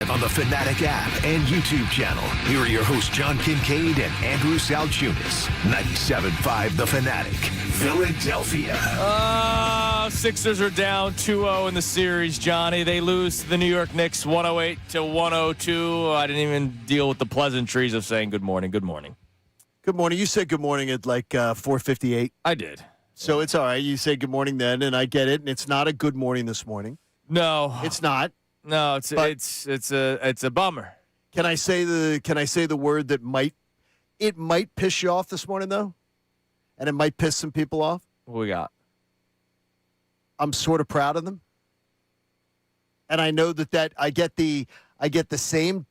on the Fanatic app and YouTube channel. Here are your hosts, John Kincade and Andrew Salciunas. 97.5 The Fanatic, Philadelphia. Sixers are down 2-0 in the series, Johnny. They lose to the New York Knicks 108-102. I didn't even deal with the pleasantries of saying good morning. Good morning. Good morning. You said good morning at like 4:58. I did. So it's all right. You say good morning then, and I get it. And it's not a good morning this morning. No, it's not. No, it's a bummer. Can I say the word that might piss you off this morning though, and it might piss some people off? What we got? I'm sort of proud of them, and I know that I get the same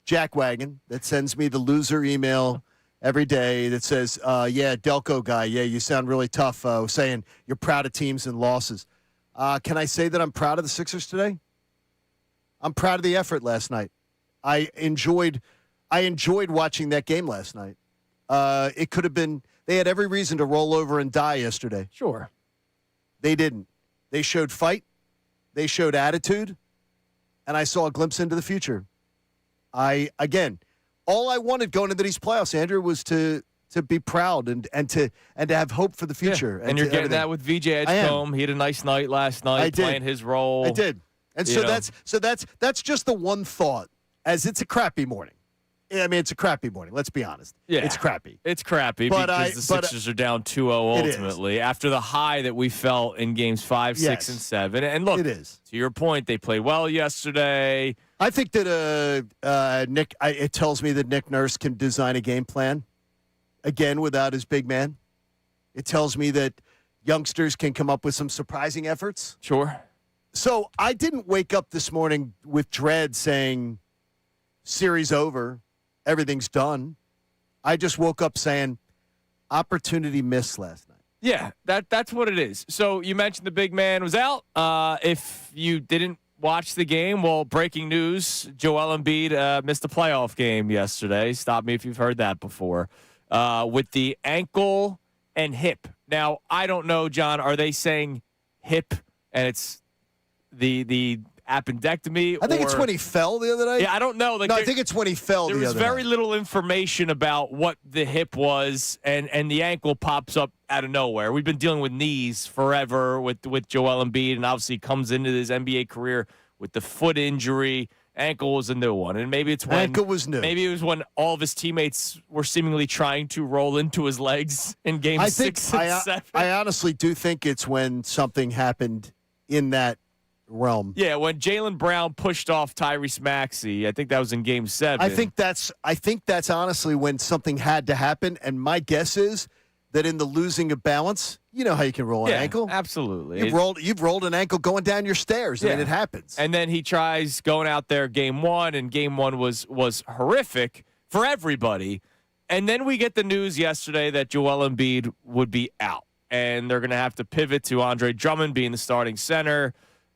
jackwagon that sends me the loser email every day that says, "Yeah, Delco guy, yeah, you sound really tough," saying you're proud of teams and losses. Can I say that I'm proud of the Sixers today? I'm proud of the effort last night. I enjoyed watching that game last night. It could have been. They had every reason to roll over and die yesterday. Sure, they didn't. They showed fight. They showed attitude, and I saw a glimpse into the future. All I wanted going into these playoffs, Andrew, was to be proud and to have hope for the future. Yeah. And you're getting that with VJ Edgecombe. He had a nice night last night playing his role. I did. And that's just the one thought, as it's a crappy morning. I mean, it's a crappy morning. Let's be honest. Yeah. It's crappy. It's crappy because the Sixers are down 2-0 ultimately after the high that we felt in games 5, 6, and 7. And look, it is. To your point, they played well yesterday. I think that Nick. It tells me that Nick Nurse can design a game plan again without his big man. It tells me that youngsters can come up with some surprising efforts. Sure. So I didn't wake up this morning with dread saying, "Series over, everything's done." I just woke up saying, "Opportunity missed last night." Yeah, that's what it is. So you mentioned the big man was out. If you didn't watch the game, well, breaking news, Joel Embiid missed the playoff game yesterday. Stop me if you've heard that before. With the ankle and hip. Now, I don't know, John, are they saying hip and it's the appendectomy? I think it's when he fell the other night. Yeah, I don't know. I think it's when he fell the other night. There was very little information about what the hip was, and the ankle pops up out of nowhere. We've been dealing with knees forever with Joel Embiid, and obviously comes into his NBA career with the foot injury. Ankle was a new one, and maybe it's when ankle was new. Maybe it was when all of his teammates were seemingly trying to roll into his legs in Game 6 and 7. I honestly do think it's when something happened in that realm. Yeah, when Jaylen Brown pushed off Tyrese Maxey, I think that was in Game 7. I think that's honestly when something had to happen, and my guess is that in the losing of balance, you know how you can roll an ankle. Absolutely. You've rolled an ankle going down your stairs. I mean, it happens. And then he tries going out there Game 1, and Game 1 was horrific for everybody. And then we get the news yesterday that Joel Embiid would be out, and they're going to have to pivot to Andre Drummond being the starting center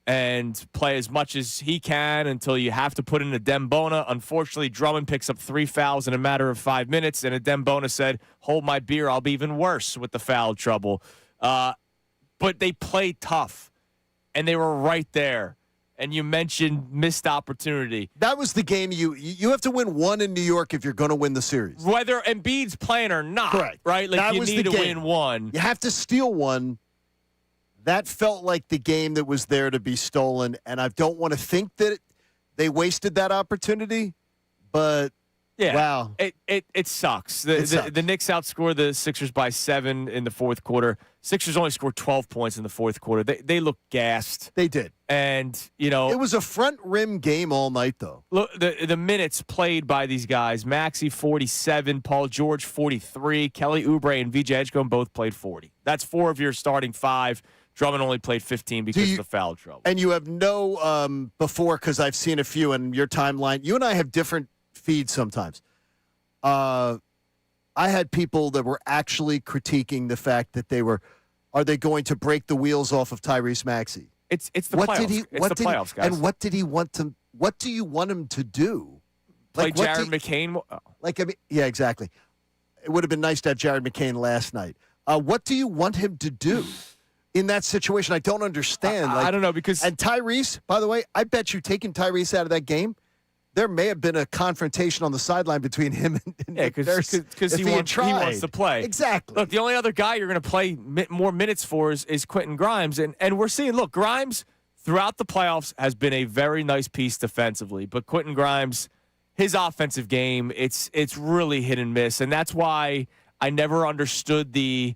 and play as much as he can until you have to put in a Dembona. Unfortunately, Drummond picks up 3 fouls in a matter of 5 minutes, and Dembona said, "Hold my beer, I'll be even worse with the foul trouble." But they played tough, and they were right there. And you mentioned missed opportunity. That was the game you have to win one in New York if you're going to win the series. Whether Embiid's playing or not, correct. Right? Like that you was need the to game. win one. You have to steal one. That felt like the game that was there to be stolen, and I don't want to think that they wasted that opportunity, but yeah, wow. It sucks. The Knicks outscored the Sixers by 7 in the fourth quarter. Sixers only scored 12 points in the fourth quarter. They looked gassed. They did. And, it was a front rim game all night, though. Look, the minutes played by these guys, Maxey 47, Paul George 43, Kelly Oubre and VJ Edgecombe both played 40. That's 4 of your starting 5. Drummond only played 15 because of the foul trouble. And you have no before, because I've seen a few in your timeline. You and I have different feeds sometimes. I had people that were actually critiquing the fact that are they going to break the wheels off of Tyrese Maxey? It's the playoffs. It's the playoffs, guys. And what did he want to? What do you want him to do? Play Jared McCain? Yeah, exactly. It would have been nice to have Jared McCain last night. What do you want him to do in that situation? I don't understand. I don't know because and Tyrese, by the way, I bet you taking Tyrese out of that game, there may have been a confrontation on the sideline between him and Nick Nurse because if he wants to play. Exactly. Look, the only other guy you're going to play more minutes for is Quentin Grimes, and we're seeing. Look, Grimes throughout the playoffs has been a very nice piece defensively, but Quentin Grimes, his offensive game, it's really hit and miss, and that's why I never understood the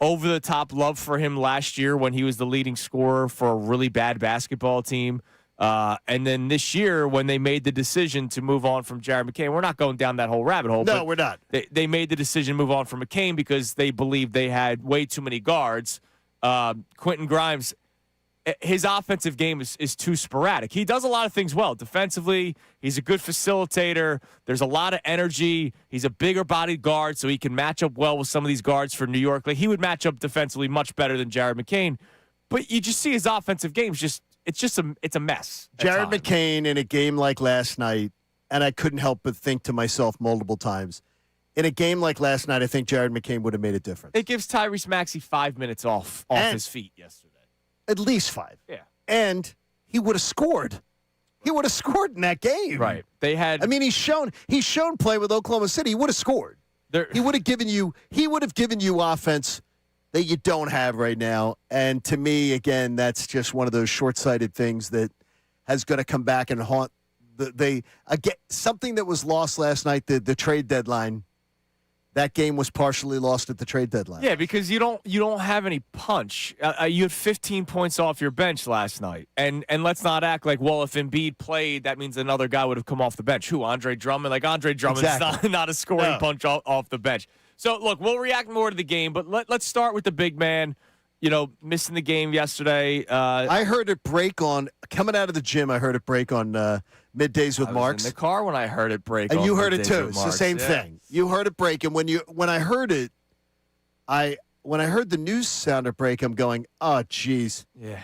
over-the-top love for him last year when he was the leading scorer for a really bad basketball team. And then this year, when they made the decision to move on from Jared McCain, we're not going down that whole rabbit hole. No, we're not. They made the decision to move on from McCain because they believed they had way too many guards. Quentin Grimes, his offensive game is too sporadic. He does a lot of things well. Defensively, he's a good facilitator. There's a lot of energy. He's a bigger bodied guard, so he can match up well with some of these guards for New York. Like, he would match up defensively much better than Jared McCain. But you just see his offensive game it's a mess. Jared McCain in a game like last night, and I couldn't help but think to myself multiple times, in a game like last night, I think Jared McCain would have made a difference. It gives Tyrese Maxey 5 minutes off his feet yesterday. At least 5. Yeah. And he would have scored. He would have scored in that game. Right. They had. I mean, he's shown play with Oklahoma City. He would have scored. He would have given you offense that you don't have right now. And to me, again, that's just one of those short-sighted things that has going to come back and haunt something that was lost last night, the trade deadline. That game was partially lost at the trade deadline. Yeah, because you don't have any punch. You had 15 points off your bench last night, and let's not act like, well, if Embiid played, that means another guy would have come off the bench. Who? Andre Drummond? Like, Andre Drummond's exactly. not a scoring punch off the bench. So look, we'll react more to the game, but let's start with the big man. Missing the game yesterday. I heard it break on coming out of the gym. I heard it break on Middays with Marks. In the car when I heard it break, and you heard it Middays too. with It's Marks. the same thing. You heard it break, and when I heard it, when I heard the news sounder break, I'm going, oh, geez. Yeah.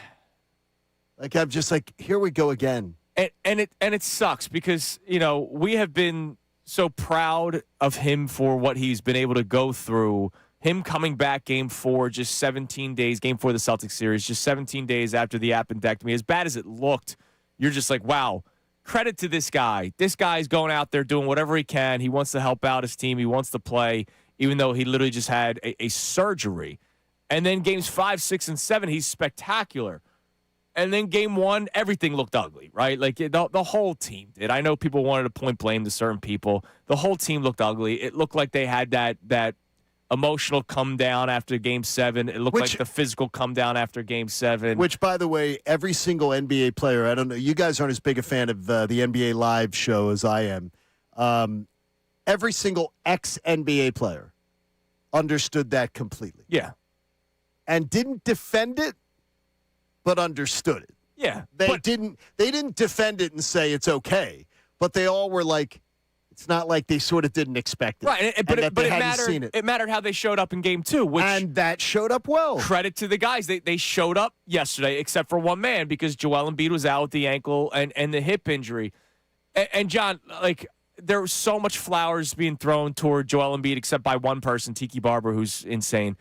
Like, I'm just like, here we go again. And it sucks because we have been so proud of him for what he's been able to go through. Him coming back game 4, just 17 days, game 4 of the Celtics series, just 17 days after the appendectomy. As bad as it looked, you're just like, wow, credit to this guy. This guy's going out there doing whatever he can. He wants to help out his team. He wants to play, even though he literally just had a surgery. And then games 5, 6, and 7, he's spectacular. And then game 1, everything looked ugly, right? Like the whole team did. I know people wanted to point blame to certain people. The whole team looked ugly. It looked like they had that emotional come down after game 7. It looked like the physical come down after game 7. Which, by the way, every single NBA player, I don't know, you guys aren't as big a fan of the NBA Live show as I am. Every single ex-NBA player understood that completely. Yeah. And didn't defend it, but understood it. Yeah. They didn't defend it and say it's okay, but they all were like, it's not like they sort of didn't expect it. Right, but it mattered how they showed up in game 2. And that showed up well. Credit to the guys. They showed up yesterday, except for one man, because Joel Embiid was out with the ankle and the hip injury. And John, like, there was so much flowers being thrown toward Joel Embiid, except by one person, Tiki Barber, who's insane.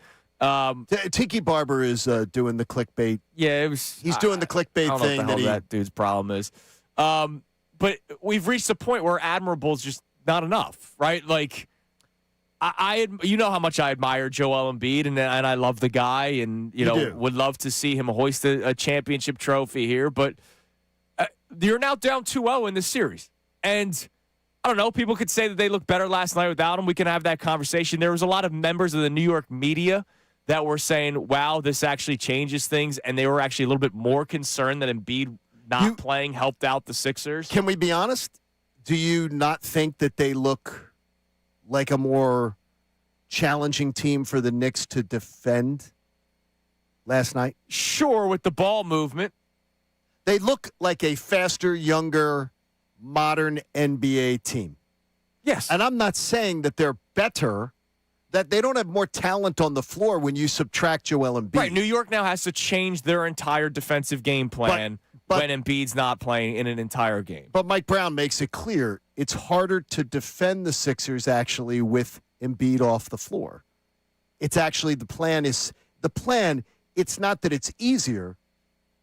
Tiki Barber is doing the clickbait. Yeah, he's doing the clickbait thing. I don't know what the hell that dude's problem is. But we've reached a point where admirable is just not enough, right? Like, you know how much I admire Joel Embiid, and I love the guy, and would love to see him hoist a championship trophy here. But you're now down 2-0 in this series, and I don't know. People could say that they look better last night without him. We can have that conversation. There was a lot of members of the New York media that were saying, "Wow, this actually changes things," and they were actually a little bit more concerned that Embiid not playing helped out the Sixers. Can we be honest? Do you not think that they look like a more challenging team for the Knicks to defend last night? Sure, with the ball movement. They look like a faster, younger, modern NBA team. Yes. And I'm not saying that they're better, that they don't have more talent on the floor when you subtract Joel Embiid. Right, New York now has to change their entire defensive game plan when Embiid's not playing in an entire game. But Mike Brown makes it clear it's harder to defend the Sixers actually with Embiid off the floor. It's actually the plan. It's not that it's easier.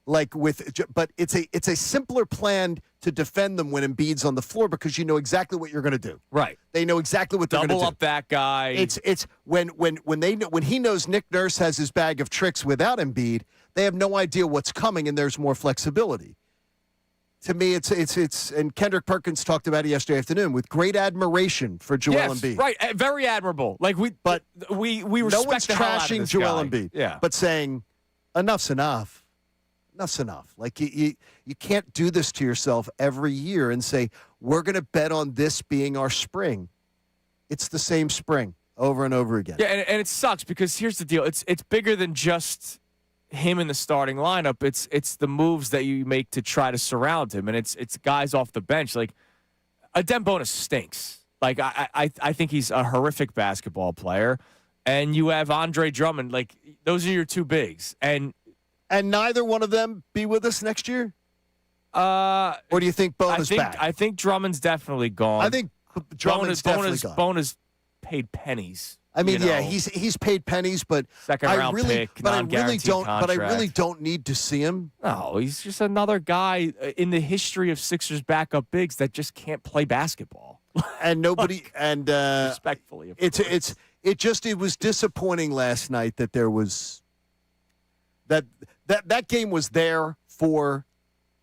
But it's a simpler plan to defend them when Embiid's on the floor because you know exactly what you're going to do. Right. They know exactly what they're going to do. Double up that guy. It's when he knows Nick Nurse has his bag of tricks without Embiid, they have no idea what's coming, and there's more flexibility. To me, it's and Kendrick Perkins talked about it yesterday afternoon with great admiration for Joel Embiid. Right, very admirable. Like we respect no one's the hell out of trashing this Joel guy. Embiid, Yeah, but saying enough's enough. Enough's enough. Like you can't do this to yourself every year and say we're going to bet on this being our spring. It's the same spring over and over again. Yeah, and it sucks because here's the deal: it's bigger than just him in the starting lineup. It's the moves that you make to try to surround him, and it's guys off the bench. Like Adem Bonus stinks. Like I think he's a horrific basketball player, and you have Andre Drummond. Like those are your two bigs, and neither one of them be with us next year. Or do you think Bonus back? I think Drummond's definitely gone. I think Drummond's definitely gone. Bonus paid pennies. I mean, yeah, he's paid pennies, but second round pick, but I really don't. contract. But I really don't need to see him. No, he's just another guy in the history of Sixers backup bigs that just can't play basketball. And nobody and respectfully, it was disappointing last night that there was that game was there for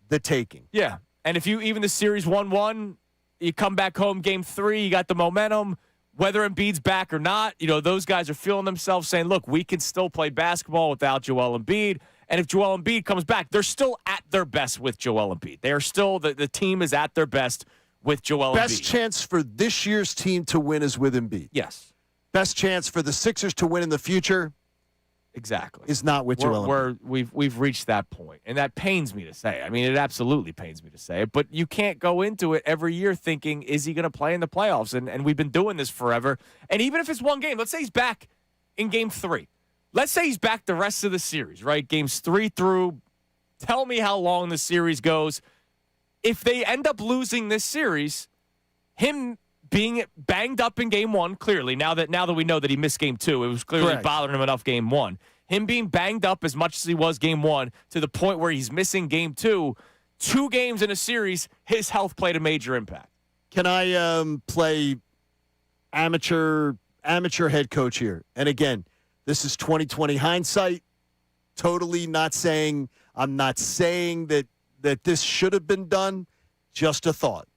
the taking. Yeah, and if you even the series 1-1, you come back home game 3, you got the momentum. Whether Embiid's back or not, those guys are feeling themselves saying, look, we can still play basketball without Joel Embiid. And if Joel Embiid comes back, they're still at their best with Joel Embiid. They are still, the team is at their best with Joel Embiid. Best chance for this year's team to win is with Embiid. Yes. Best chance for the Sixers to win in the future exactly is not with Joel Embiid. We've reached that point, and that pains me to say. I mean, it absolutely pains me to say it, but you can't go into it every year thinking, is he going to play in the playoffs? And we've been doing this forever. And even if it's one game, let's say he's back in game 3. Let's say he's back the rest of the series, right? Games 3 through, tell me how long the series goes. If they end up losing this series, him being banged up in game 1, clearly, now that we know that he missed game 2, it was clearly Correct. bothering him enough game 1. Him being banged up as much as he was game 1 to the point where he's missing game 2, 2 games in a series, his health played a major impact. Can I play amateur head coach here? And again, this is 2020 hindsight. Totally not saying I'm not saying that this should have been done. Just a thought.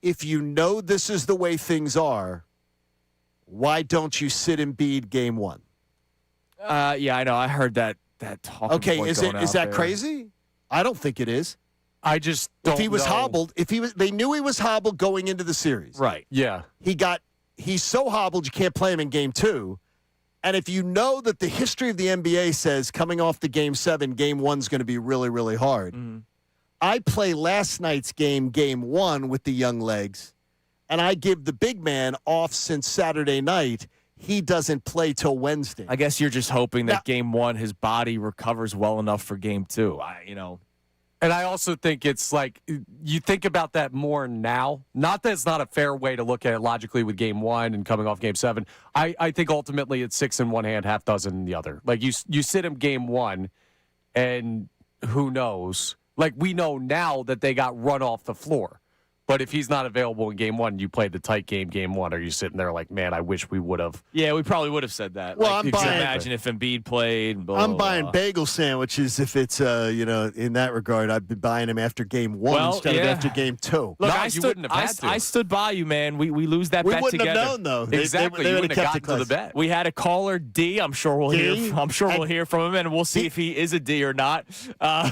If you know this is the way things are, why don't you sit Embiid game 1? Yeah, I know. I heard that talking Okay, point is going that out there. crazy? I don't think it is. I just don't If he was know. hobbled, they knew he was hobbled going into the series. Right. Yeah. He's so hobbled you can't play him in game 2. And if you know that the history of the NBA says coming off the game 7, game 1's going to be really, really hard. Mm-hmm. I play last night's game 1 with the young legs, and I give the big man off since Saturday night. He doesn't play till Wednesday. I guess you're just hoping that Now- game 1, his body recovers well enough for game 2. And I also think it's like you think about that more now. Not that it's not a fair way to look at it logically with game 1 and coming off game 7. I think ultimately it's 6 in one hand, half dozen in the other. Like you sit him game 1, and who knows? Like we know now that they got run off the floor. But if he's not available in game 1, you played the tight game 1, are you sitting there like, man, I wish we would have? Yeah, we probably would have said that. Well, like, I'm you can buying- imagine if Embiid played. Blah, I'm blah, buying blah. bagel sandwiches if it's, in that regard. I'd be buying him after game 1 Well, instead yeah. of after game 2. Look, No, I you stood, wouldn't have had to. I stood by you, man. We lose that We bet wouldn't together. have known, though. Exactly. They you would wouldn't have gotten to the bet. We had a caller, D. I'm sure we'll D? hear from him, and we'll see if he is a D or not.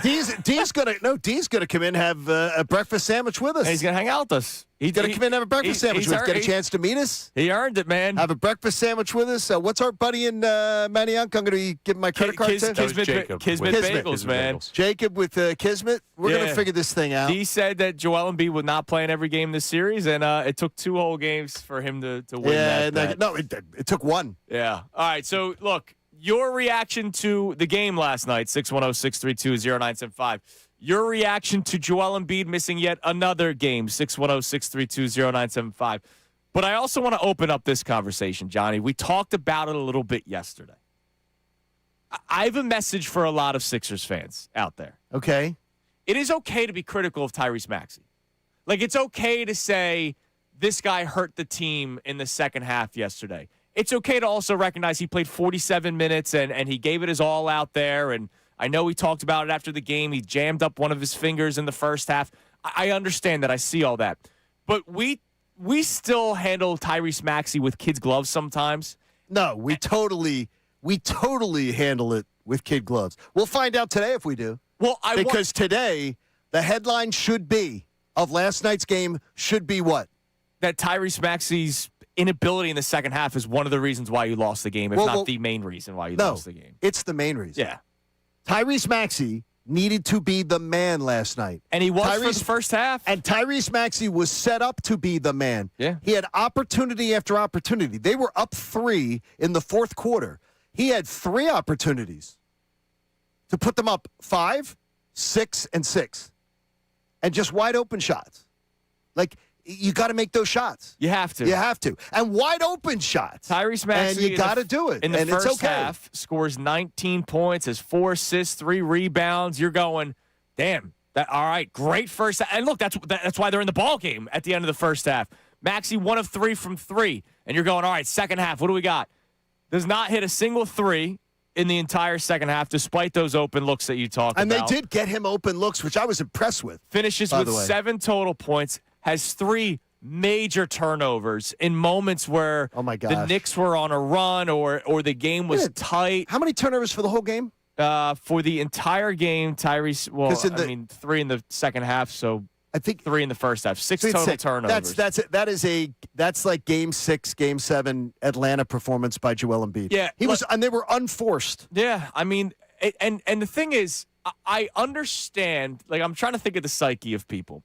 D's gonna come in and have a breakfast sandwich with us. And he's gonna hang out with us. He's gonna come in and have a breakfast sandwich with us. Get a chance to meet us. He earned it, man. Have a breakfast sandwich with us. What's our buddy in Manayunk? I'm going to be giving my credit card to. That was Kismet Jacob. Kismet Kismet. Bagels, man. Jacob with Kismet. We're going Yeah. to figure this thing out. He said that Joel Embiid would not play in every game this series, and it took 2 whole games for him to win yeah, that bet. no, it took 1. Yeah. All right. So, look, your reaction to the game last night, 610-632-0975. Your reaction to Joel Embiid missing yet another game, 610-632-0975. But I also want to open up this conversation, Johnny. We talked about it a little bit yesterday. I have a message for a lot of Sixers fans out there. Okay. It is okay to be critical of Tyrese Maxey. Like, it's okay to say this guy hurt the team in the second half yesterday. It's okay to also recognize he played 47 minutes and he gave it his all out there. And I know he talked about it after the game. He jammed up one of his fingers in the first half. I understand that. I see all that. But we still handle Tyrese Maxey with kids' gloves sometimes. No, we totally handle it with kid gloves. We'll find out today if we do. Well, because today the headline should be of last night's game should be what? That Tyrese Maxey's inability in the second half is one of the reasons why you lost the game, if not the main reason why you lost the game. It's the main reason. Yeah. Tyrese Maxey needed to be the man last night. And he was for the first half. And Tyrese Maxey was set up to be the man. Yeah. He had opportunity after opportunity. They were up 3 in the fourth quarter. He had 3 opportunities to put them up 5, 6, and 6. And just wide open shots. Like, you got to make those shots. You have to. You have to. And wide open shots. Tyrese Maxey. And you got to do it. In the and first it's okay. half, scores 19 points, has 4 assists, 3 rebounds. You're going, damn, all right, great first half. And look, that's why they're in the ball game at the end of the first half. Maxey 1 of 3 from 3. And you're going, all right, second half, what do we got? Does not hit a single 3 in the entire second half, despite those open looks that you talked about. And they did get him open looks, which I was impressed with. Finishes with 7 total points, has 3 major turnovers in moments where the Knicks were on a run or the game was tight. How many turnovers for the whole game? For the entire game, Tyrese, 3 in the second half, so I think 3 in the first half. 6 total turnovers. That's like game 6, game 7 Atlanta performance by Joel Embiid. Yeah. And they were unforced. Yeah, I mean, and the thing is, I understand, like, I'm trying to think of the psyche of people.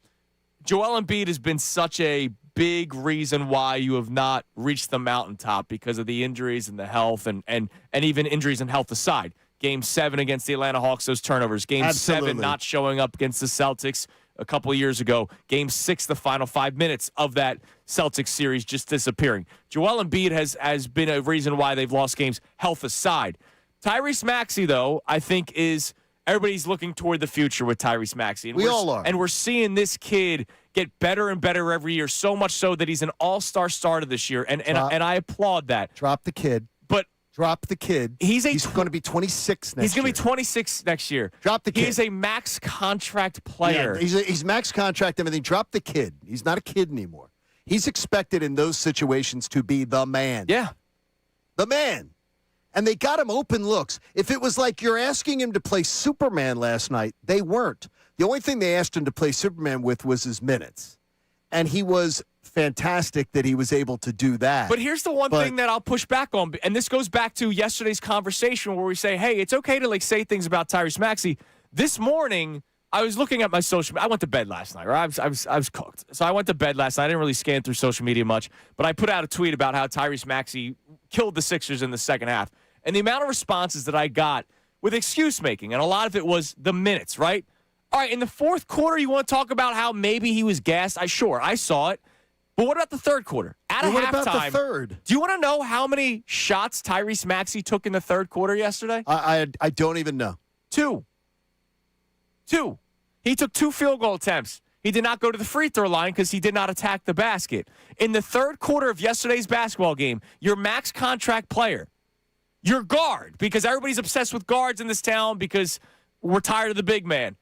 Joel Embiid has been such a big reason why you have not reached the mountaintop because of the injuries and the health and even injuries and health aside. Game 7 against the Atlanta Hawks, those turnovers. Game 7 not showing up against the Celtics a couple of years ago. Game 6, the final 5 minutes of that Celtics series just disappearing. Joel Embiid has been a reason why they've lost games, health aside. Tyrese Maxey, though, I think is everybody's looking toward the future with Tyrese Maxey. And we all are. And we're seeing this kid get better and better every year, so much so that he's an all-star starter this year, and I applaud that. Drop the kid. But drop the kid. He's going to be 26 next year. He's going to be 26 next year. Drop the kid. He's a max contract player. Yeah, he's max contract, everything. Drop the kid. He's not a kid anymore. He's expected in those situations to be the man. Yeah. The man. And they got him open looks. If it was like you're asking him to play Superman last night, they weren't. The only thing they asked him to play Superman with was his minutes. And he was fantastic that he was able to do that. But here's the one thing that I'll push back on, and this goes back to yesterday's conversation where we say, hey, it's okay to say things about Tyrese Maxey. This morning, I was looking at my social media. I went to bed last night, right? I was cooked. So I went to bed last night. I didn't really scan through social media much, but I put out a tweet about how Tyrese Maxey killed the Sixers in the second half. And the amount of responses that I got with excuse making, and a lot of it was the minutes, right? All right, in the fourth quarter, you want to talk about how maybe he was gassed? I saw it. But what about the third quarter? At halftime, what about the third? Do you want to know how many shots Tyrese Maxey took in the third quarter yesterday? I don't even know. 2. He took 2 field goal attempts. He did not go to the free throw line because he did not attack the basket. In the third quarter of yesterday's basketball game, your max contract player, your guard, because everybody's obsessed with guards in this town because we're tired of the big man.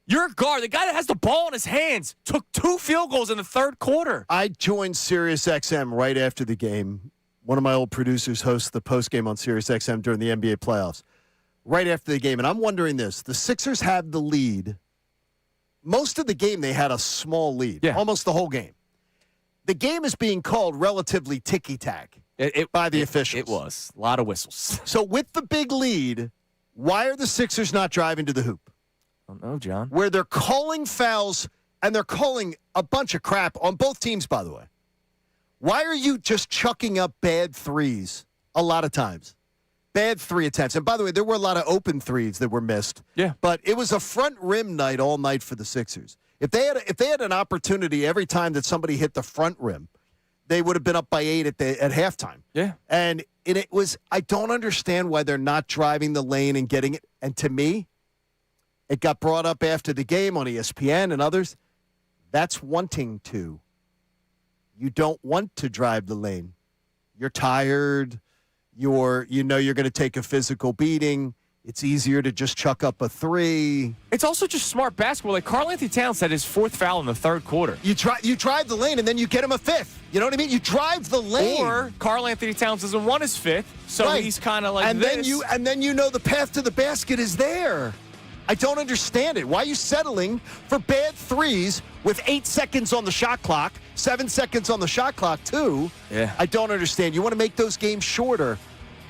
Your guard, the guy that has the ball in his hands, took 2 field goals in the third quarter. I joined SiriusXM right after the game. One of my old producers hosts the postgame on SiriusXM during the NBA playoffs. Right after the game, and I'm wondering this. The Sixers had the lead. Most of the game, they had a small lead. Yeah. Almost the whole game. The game is being called relatively ticky-tack by the officials. It was. A lot of whistles. So with the big lead, why are the Sixers not driving to the hoop? I don't know, John. Where they're calling fouls, and they're calling a bunch of crap on both teams, by the way. Why are you just chucking up bad threes a lot of times? Bad 3 attempts. And by the way, there were a lot of open threes that were missed. Yeah. But it was a front rim night all night for the Sixers. If they had an opportunity every time that somebody hit the front rim, they would have been up by 8 at halftime. Yeah. And it was, I don't understand why they're not driving the lane and getting it. And to me, it got brought up after the game on ESPN and others. That's wanting to. You don't want to drive the lane. You're tired. You're going to take a physical beating. It's easier to just chuck up a 3. It's also just smart basketball. Like Karl-Anthony Towns had his 4th foul in the 3rd quarter. You drive the lane, and then you get him a 5th. You know what I mean? You drive the lane. Or Karl-Anthony Towns doesn't want his 5th, so right. he's kind of like and this. Then you know the path to the basket is there. I don't understand it. Why are you settling for bad 3s with 8 seconds on the shot clock, 7 seconds on the shot clock, too? Yeah. I don't understand. You want to make those games shorter.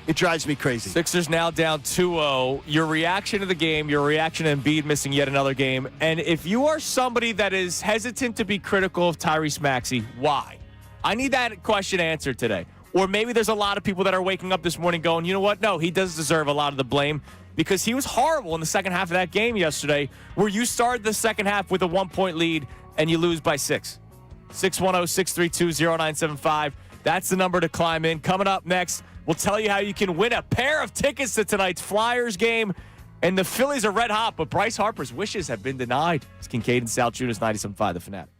It drives me crazy. Sixers now down 2-0. Your reaction to the game, your reaction to Embiid missing yet another game, and if you are somebody that is hesitant to be critical of Tyrese Maxey, why? I need that question answered today. Or maybe there's a lot of people that are waking up this morning going, you know what? No, he does deserve a lot of the blame because he was horrible in the second half of that game yesterday where you started the second half with a 1-point lead and you lose by 6. 610-632-0975. That's the number to climb in. Coming up next, we'll tell you how you can win a pair of tickets to tonight's Flyers game. And the Phillies are red hot, but Bryce Harper's wishes have been denied. It's Kincade Salciunas, 97.5 The Fanatic.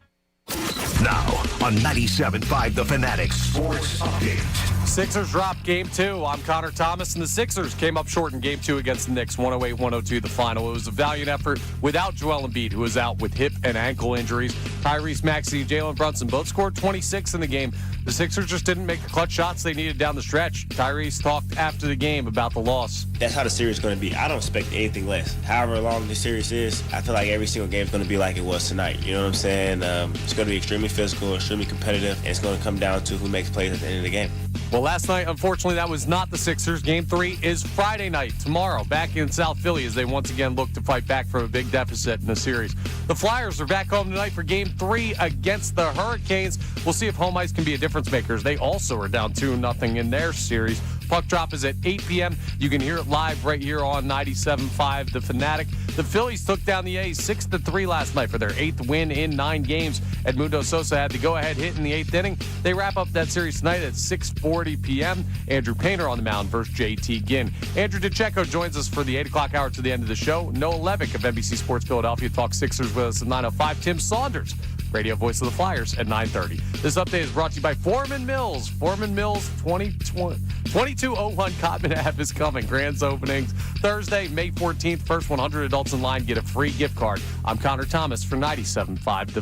Now on 97.5 The Fanatic Sports Update. Sixers dropped Game 2. I'm Connor Thomas, and the Sixers came up short in Game 2 against the Knicks, 108-102 the final. It was a valiant effort without Joel Embiid, who was out with hip and ankle injuries. Tyrese Maxey and Jalen Brunson both scored 26 in the game. The Sixers just didn't make the clutch shots they needed down the stretch. Tyrese talked after the game about the loss. That's how the series is going to be. I don't expect anything less. However long the series is, I feel like every single game is going to be like it was tonight. You know what I'm saying? It's going to be extremely physical, extremely competitive, and it's going to come down to who makes plays at the end of the game. Well, last night, unfortunately, that was not the Sixers. Game 3 is Friday night, tomorrow, back in South Philly as they once again look to fight back from a big deficit in the series. The Flyers are back home tonight for Game 3 against the Hurricanes. We'll see if home ice can be a difference maker. They also are down 2-0 in their series. Puck drop is at 8 p.m. You can hear it live right here on 97.5 The Fanatic. The Phillies took down the A's 6-3 last night for their 8th win in 9 games. Edmundo Sosa had the go-ahead hit in the 8th inning. They wrap up that series tonight at 6:40 p.m. Andrew Painter on the mound versus J.T. Ginn. Andrew DeCecco joins us for the 8 o'clock hour to the end of the show. Noah Levick of NBC Sports Philadelphia talks Sixers with us at 9:05. Tim Saunders, radio voice of the Flyers, at 9:30. This update is brought to you by Foreman Mills. Foreman Mills 2201 Cotman Ave is coming. Grand openings Thursday, May 14th. First 100 adults in line get a free gift card. I'm Connor Thomas for 97.5 The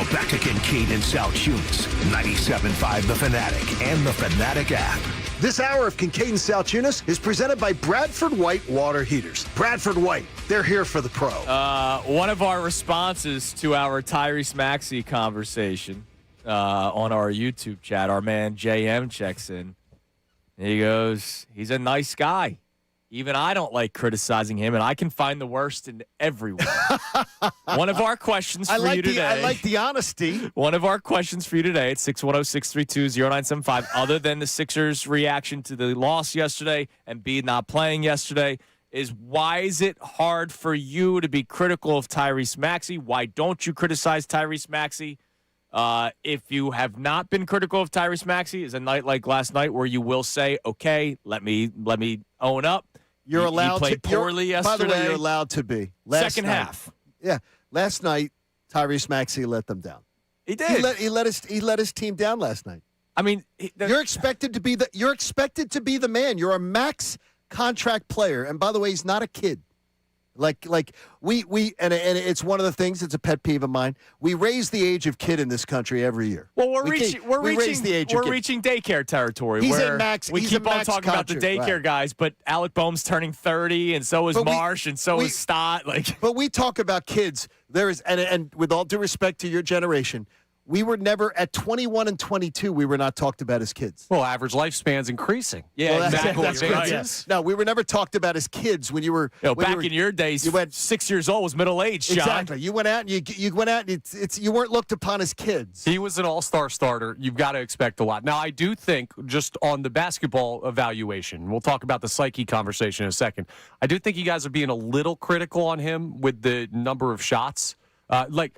Now back to Kincade and Salciunas, 97.5 The Fanatic and the Fanatic app. This hour of Kincade and Salciunas is presented by Bradford White Water Heaters. Bradford White, they're here for the pro. One of our responses to our Tyrese Maxey conversation on our YouTube chat, our man JM checks in. He goes, he's a nice guy. Even I don't like criticizing him, and I can find the worst in everyone. One of our questions for you today. I like the honesty. One of our questions for you today at 610-632-0975, other than the Sixers' reaction to the loss yesterday and Embiid not playing yesterday, is why is it hard for you to be critical of Tyrese Maxey? Why don't you criticize Tyrese Maxey? If you have not been critical of Tyrese Maxey, is a night like last night where you will say, okay, let me own up. You're allowed he played poorly yesterday. By the way, you're allowed to be. Second half. Yeah. Last night, Tyrese Maxey let them down. He did. He let his team down last night. I mean, you're expected to be the man. You're a max contract player. And by the way, he's not a kid. Like we and it's one of the things. It's a pet peeve of mine. We raise the age of kid in this country every year. Well, we're reaching daycare territory. He's where a max. We keep on talking contract. about the daycare guys, but Alec Boehm's turning 30, and so is Marsh, and so is Stott. But we talk about kids. There is, and with all due respect to your generation, we were never at 21 and 22. We were not talked about as kids. Well, average lifespan's increasing. Yeah, well, exactly. That's right. Yes. No, we were never talked about as kids when you were. Back in your days, you went 6 years old was middle age. John. Exactly. You went out and you went out. And you weren't looked upon as kids. He was an all-star starter. You've got to expect a lot. Now, I do think just on the basketball evaluation, we'll talk about the psyche conversation in a second. I do think you guys are being a little critical on him with the number of shots.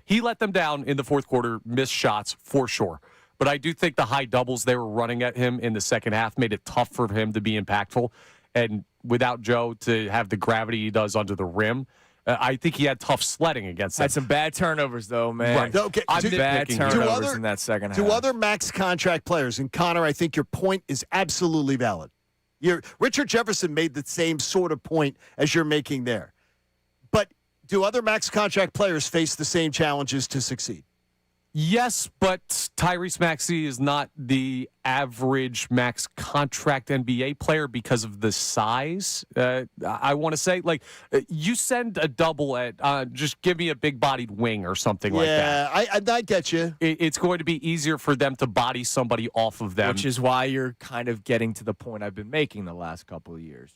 He let them down in the fourth quarter, missed shots for sure. But I do think the high doubles they were running at him in the second half made it tough for him to be impactful. And without Joe to have the gravity he does under the rim, I think he had tough sledding against them. Had some bad turnovers, though, man. Right. Okay. Bad turnovers in that second half. To other max contract players, and Connor, I think your point is absolutely valid. Richard Jefferson made the same sort of point as you're making there. But do other max contract players face the same challenges to succeed? Yes, but Tyrese Maxey is not the average max contract NBA player because of the size. I want to say, you send a double at just give me a big-bodied wing or something like that. Yeah, I get you. It's going to be easier for them to body somebody off of them. Which is why you're kind of getting to the point I've been making the last couple of years.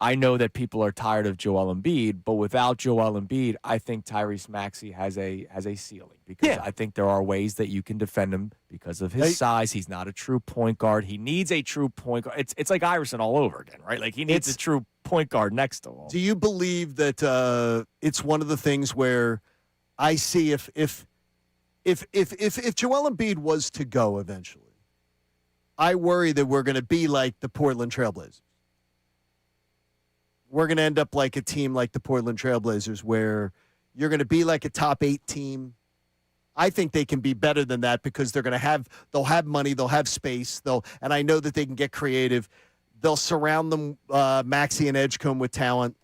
I know that people are tired of Joel Embiid, but without Joel Embiid, I think Tyrese Maxey has a ceiling because I think there are ways that you can defend him because of his size. He's not a true point guard. He needs a true point guard. It's like Iverson all over again, right? Like he needs a true point guard next to him. Do you believe that it's one of the things where I see if Joel Embiid was to go eventually, I worry that we're going to be like the Portland Trailblazers. We're going to end up like a team like the Portland Trailblazers where you're going to be like a top 8 team. I think they can be better than that because they'll have money, they'll have space, and I know that they can get creative. They'll surround them, Maxey and Edgecombe, with talent,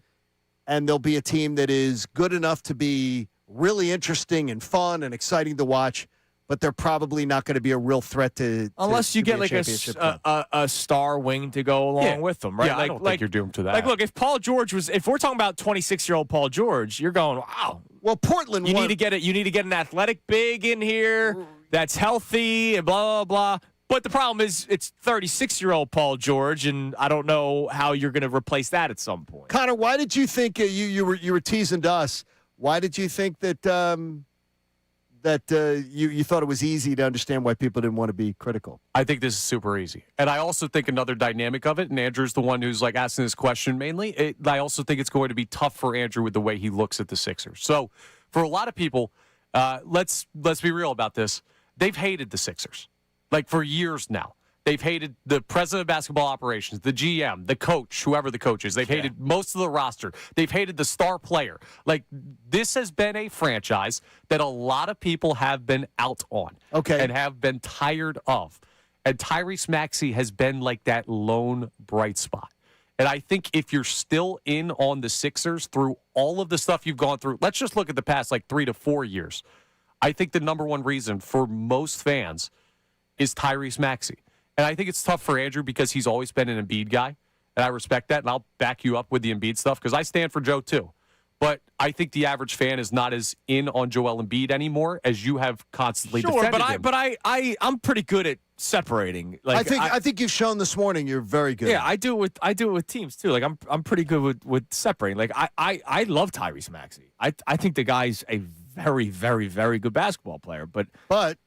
and they'll be a team that is good enough to be really interesting and fun and exciting to watch. But they're probably not going to be a real threat to unless you get like a star wing to go along with them, right? Yeah, I don't think you're doomed to that. Look, if Paul George if we're talking about 26-year-old Paul George, you're going, wow. Well, Portland, you need to get it. You need to get an athletic big in here that's healthy and blah blah blah. But the problem is, it's 36-year-old Paul George, and I don't know how you're going to replace that at some point. Connor, why did you think you were teasing to us? Why did you think that? You thought it was easy to understand why people didn't want to be critical? I think this is super easy. And I also think another dynamic of it, and Andrew's the one who's asking this question mainly, I also think it's going to be tough for Andrew with the way he looks at the Sixers. So for a lot of people, let's be real about this. They've hated the Sixers, for years now. They've hated the president of basketball operations, the GM, the coach, whoever the coach is. They've hated most of the roster. They've hated the star player. This has been a franchise that a lot of people have been out on and have been tired of. And Tyrese Maxey has been like that lone bright spot. And I think if you're still in on the Sixers through all of the stuff you've gone through, let's just look at the past 3 to 4 years. I think the number one reason for most fans is Tyrese Maxey. And I think it's tough for Andrew because he's always been an Embiid guy, and I respect that, and I'll back you up with the Embiid stuff because I stand for Joe too. But I think the average fan is not as in on Joel Embiid anymore as you have constantly defended him. But I'm pretty good at separating. Like I think you've shown this morning you're very good. Yeah, I do it with teams too. Like I'm pretty good with separating. Like I love Tyrese Maxey. I think the guy's a very, very, very good basketball player. But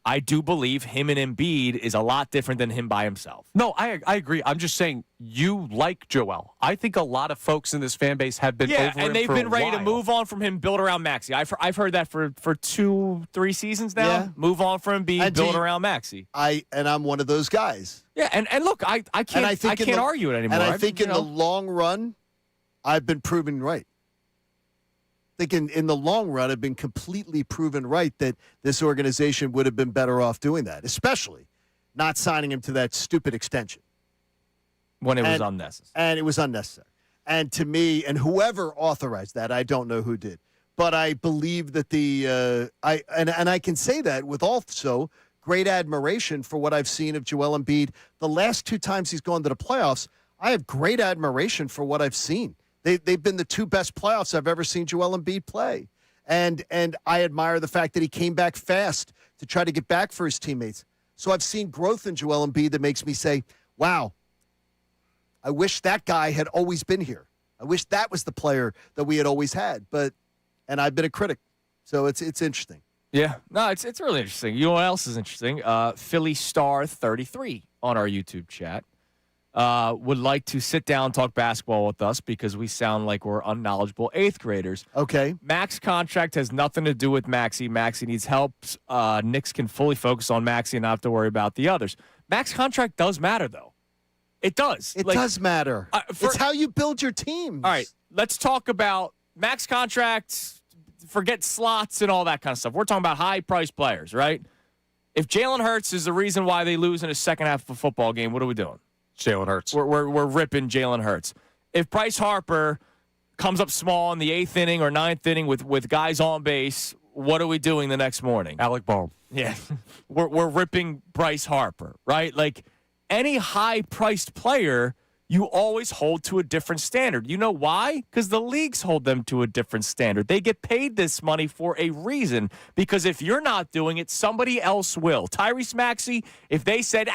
I do believe him and Embiid is a lot different than him by himself. No, I agree. I'm just saying you like Joel. I think a lot of folks in this fan base have been over him and they've for been a ready while. to move on from him, build around Maxey. I've heard that for 2-3 seasons now. Yeah. Move on from Embiid, build around Maxey. I'm one of those guys. Yeah, and look, I can't argue it anymore. And I think in the long run, I've been proven right. I think in the long run, I've been completely proven right that this organization would have been better off doing that, especially not signing him to that stupid extension. When it was unnecessary. And it was unnecessary. And to me, and whoever authorized that, I don't know who did. But I believe that I can say that with also great admiration for what I've seen of Joel Embiid. The last 2 times he's gone to the playoffs, I have great admiration for what I've seen. They've been the 2 best playoffs I've ever seen Joel Embiid play. And I admire the fact that he came back fast to try to get back for his teammates. So I've seen growth in Joel Embiid that makes me say, wow, I wish that guy had always been here. I wish that was the player that we had always had. And I've been a critic. So it's interesting. Yeah. No, it's really interesting. You know what else is interesting? Philly Star 33 on our YouTube chat. Would like to sit down and talk basketball with us because we sound like we're unknowledgeable 8th graders. Okay. Max contract has nothing to do with Maxey. Maxey needs help. Knicks can fully focus on Maxey and not have to worry about the others. Max contract does matter, though. It does. It does matter. It's how you build your teams. All right. Let's talk about max contracts, forget slots and all that kind of stuff. We're talking about high-priced players, right? If Jalen Hurts is the reason why they lose in a second half of a football game, what are we doing? Jalen Hurts. We're ripping Jalen Hurts. If Bryce Harper comes up small in the 8th inning or 9th inning with guys on base, what are we doing the next morning? Alec Bohm. Yeah. we're ripping Bryce Harper, right? Like any high-priced player, you always hold to a different standard. You know why? Because the leagues hold them to a different standard. They get paid this money for a reason because if you're not doing it, somebody else will. Tyrese Maxey, if they said,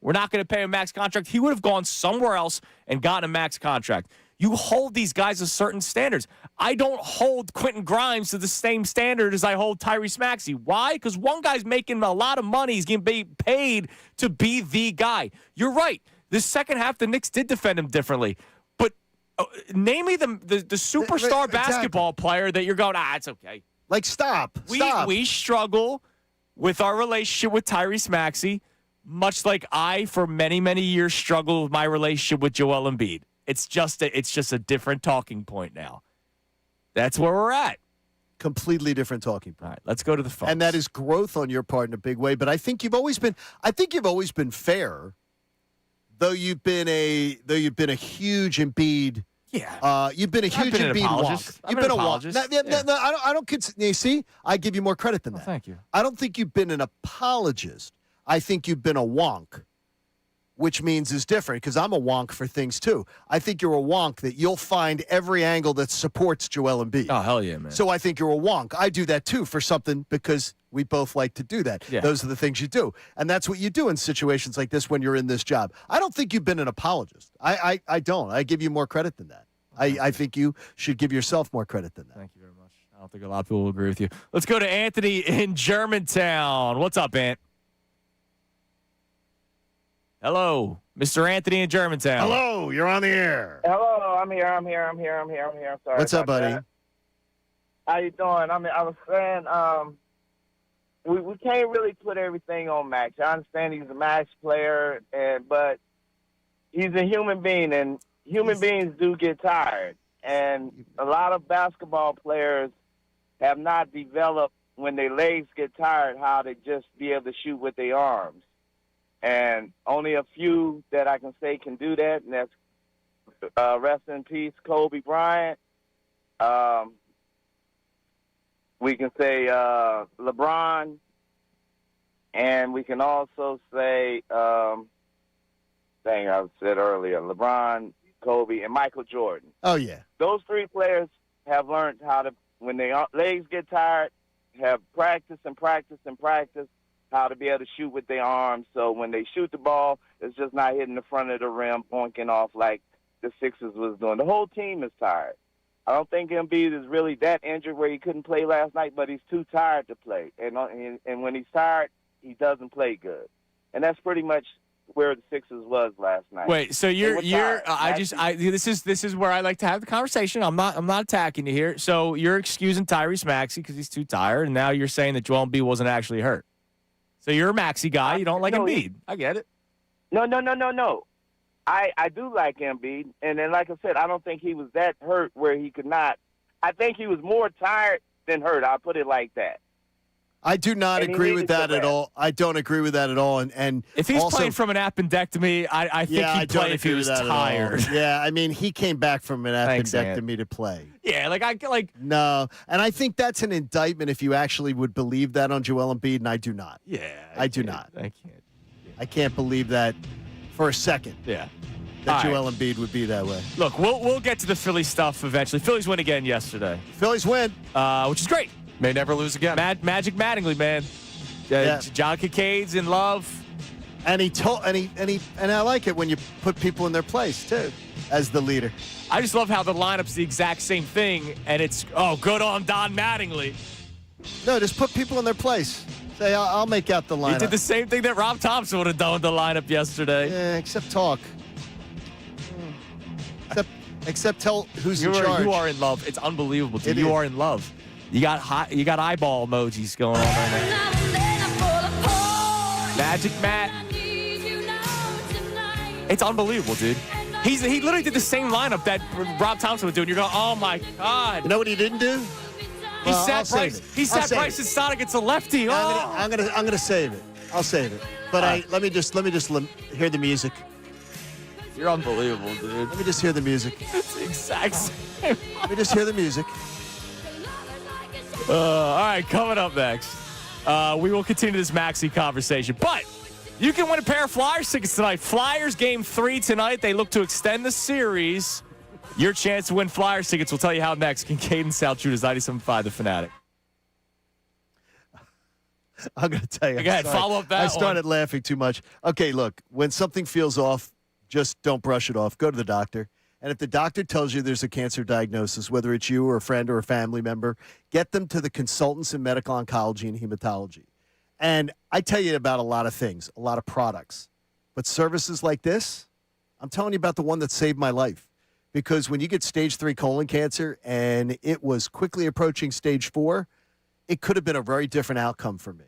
we're not going to pay a max contract, he would have gone somewhere else and gotten a max contract. You hold these guys to certain standards. I don't hold Quentin Grimes to the same standard as I hold Tyrese Maxey. Why? Because one guy's making a lot of money. He's getting paid to be the guy. You're right. The second half, the Knicks did defend him differently. But name me the superstar basketball player that you're going, it's okay. Like, stop. We struggle with our relationship with Tyrese Maxey, much like I, for many, many years, struggled with my relationship with Joel Embiid. It's just a different talking point now. That's where we're at. Completely different talking point. All right, let's go to the phone. And that is growth on your part in a big way. But I think you've always been fair, though you've been a huge Embiid. Yeah. You've been a huge Embiid wonk. You've been a wonk. No, I don't consider. You see, I give you more credit than that. Thank you. I don't think you've been an apologist. I think you've been a wonk, which means is different because I'm a wonk for things too. I think you're a wonk that you'll find every angle that supports Joel Embiid. Oh, hell yeah, man. So I think you're a wonk. I do that too for something because we both like to do that. Yeah. Those are the things you do. And that's what you do in situations like this when you're in this job. I don't think you've been an apologist. I don't. I give you more credit than that. I think you should give yourself more credit than that. Thank you very much. I don't think a lot of people will agree with you. Let's go to Anthony in Germantown. What's up, Ant? Hello, Mr. Anthony in Germantown. Hello, you're on the air. Hello, I'm here. I'm sorry. What's up, buddy? That. How you doing? I was saying, we can't really put everything on Max. I understand he's a Max player, but he's a human being, and human beings do get tired. And a lot of basketball players have not developed when their legs get tired how to just be able to shoot with their arms. And only a few that I can say can do that, and that's rest in peace, Kobe Bryant. We can say LeBron, and we can also say, I said earlier, LeBron, Kobe, and Michael Jordan. Oh, yeah. Those three players have learned how to, when their legs get tired, have practice and practice and practice how to be able to shoot with their arms. So when they shoot the ball, it's just not hitting the front of the rim, boinking off like the Sixers was doing. The whole team is tired. I don't think Embiid is really that injured where he couldn't play last night, but he's too tired to play. And when he's tired, he doesn't play good. And that's pretty much where the Sixers was last night. Wait, so this is where I like to have the conversation. I'm not attacking you here. So you're excusing Tyrese Maxey because he's too tired, and now you're saying that Joel Embiid wasn't actually hurt. So you're a Maxey guy. You don't like Embiid. I get it. No. I do like Embiid, and then like I said, I don't think he was that hurt where he could not. I think he was more tired than hurt. I'll put it like that. I do not agree with that at all. I don't agree with that at all. And if he's also, playing from an appendectomy, I think he'd play if he was tired. Yeah, I mean, he came back from an appendectomy to play. Yeah, No, and I think that's an indictment if you actually would believe that on Joel Embiid, and I do not. Yeah, I do not. I can't. I can't believe that for a second. Yeah. That All Joel Embiid would be that way. Look, we'll get to the Phillies stuff eventually. Phillies win again yesterday. Phillies win, which is great. May never lose again. Magic Mattingly, man. Yeah. John Kincaid's in love. and I like it when you put people in their place too, as the leader. I just love how the lineup's the exact same thing, and it's good on Don Mattingly. No, just put people in their place. Say, I'll make out the lineup. He did the same thing that Rob Thompson would have done with the lineup yesterday. Yeah, except talk. Except tell who's in charge. You are in love. It's unbelievable, dude. You are in love. You got eyeball emojis going on right now. Magic Matt. It's unbelievable, dude. He literally did the same lineup that Rob Thompson would do, and you're going, oh my God. You know what he didn't do? He sat Bryson Stott against a lefty. I'm gonna save it. I'll save it. But let me just hear the music. You're unbelievable, dude. Let me just hear the music. It's the exact same. Let me just hear the music. All right, coming up next, we will continue this Maxey conversation. But you can win a pair of Flyers tickets tonight. Flyers game 3 tonight. They look to extend the series. Your chance to win Flyers tickets. We'll tell you how next. Kincade Salciunas, 97.5 The Fanatic. I'm going to tell you. Go ahead, follow up that I started laughing too much. Okay, look, when something feels off, just don't brush it off. Go to the doctor. And if the doctor tells you there's a cancer diagnosis, whether it's you or a friend or a family member, get them to the consultants in medical oncology and hematology. And I tell you about a lot of things, a lot of products. But services like this, I'm telling you about the one that saved my life. Because when you get stage 3 colon cancer and it was quickly approaching stage 4, it could have been a very different outcome for me.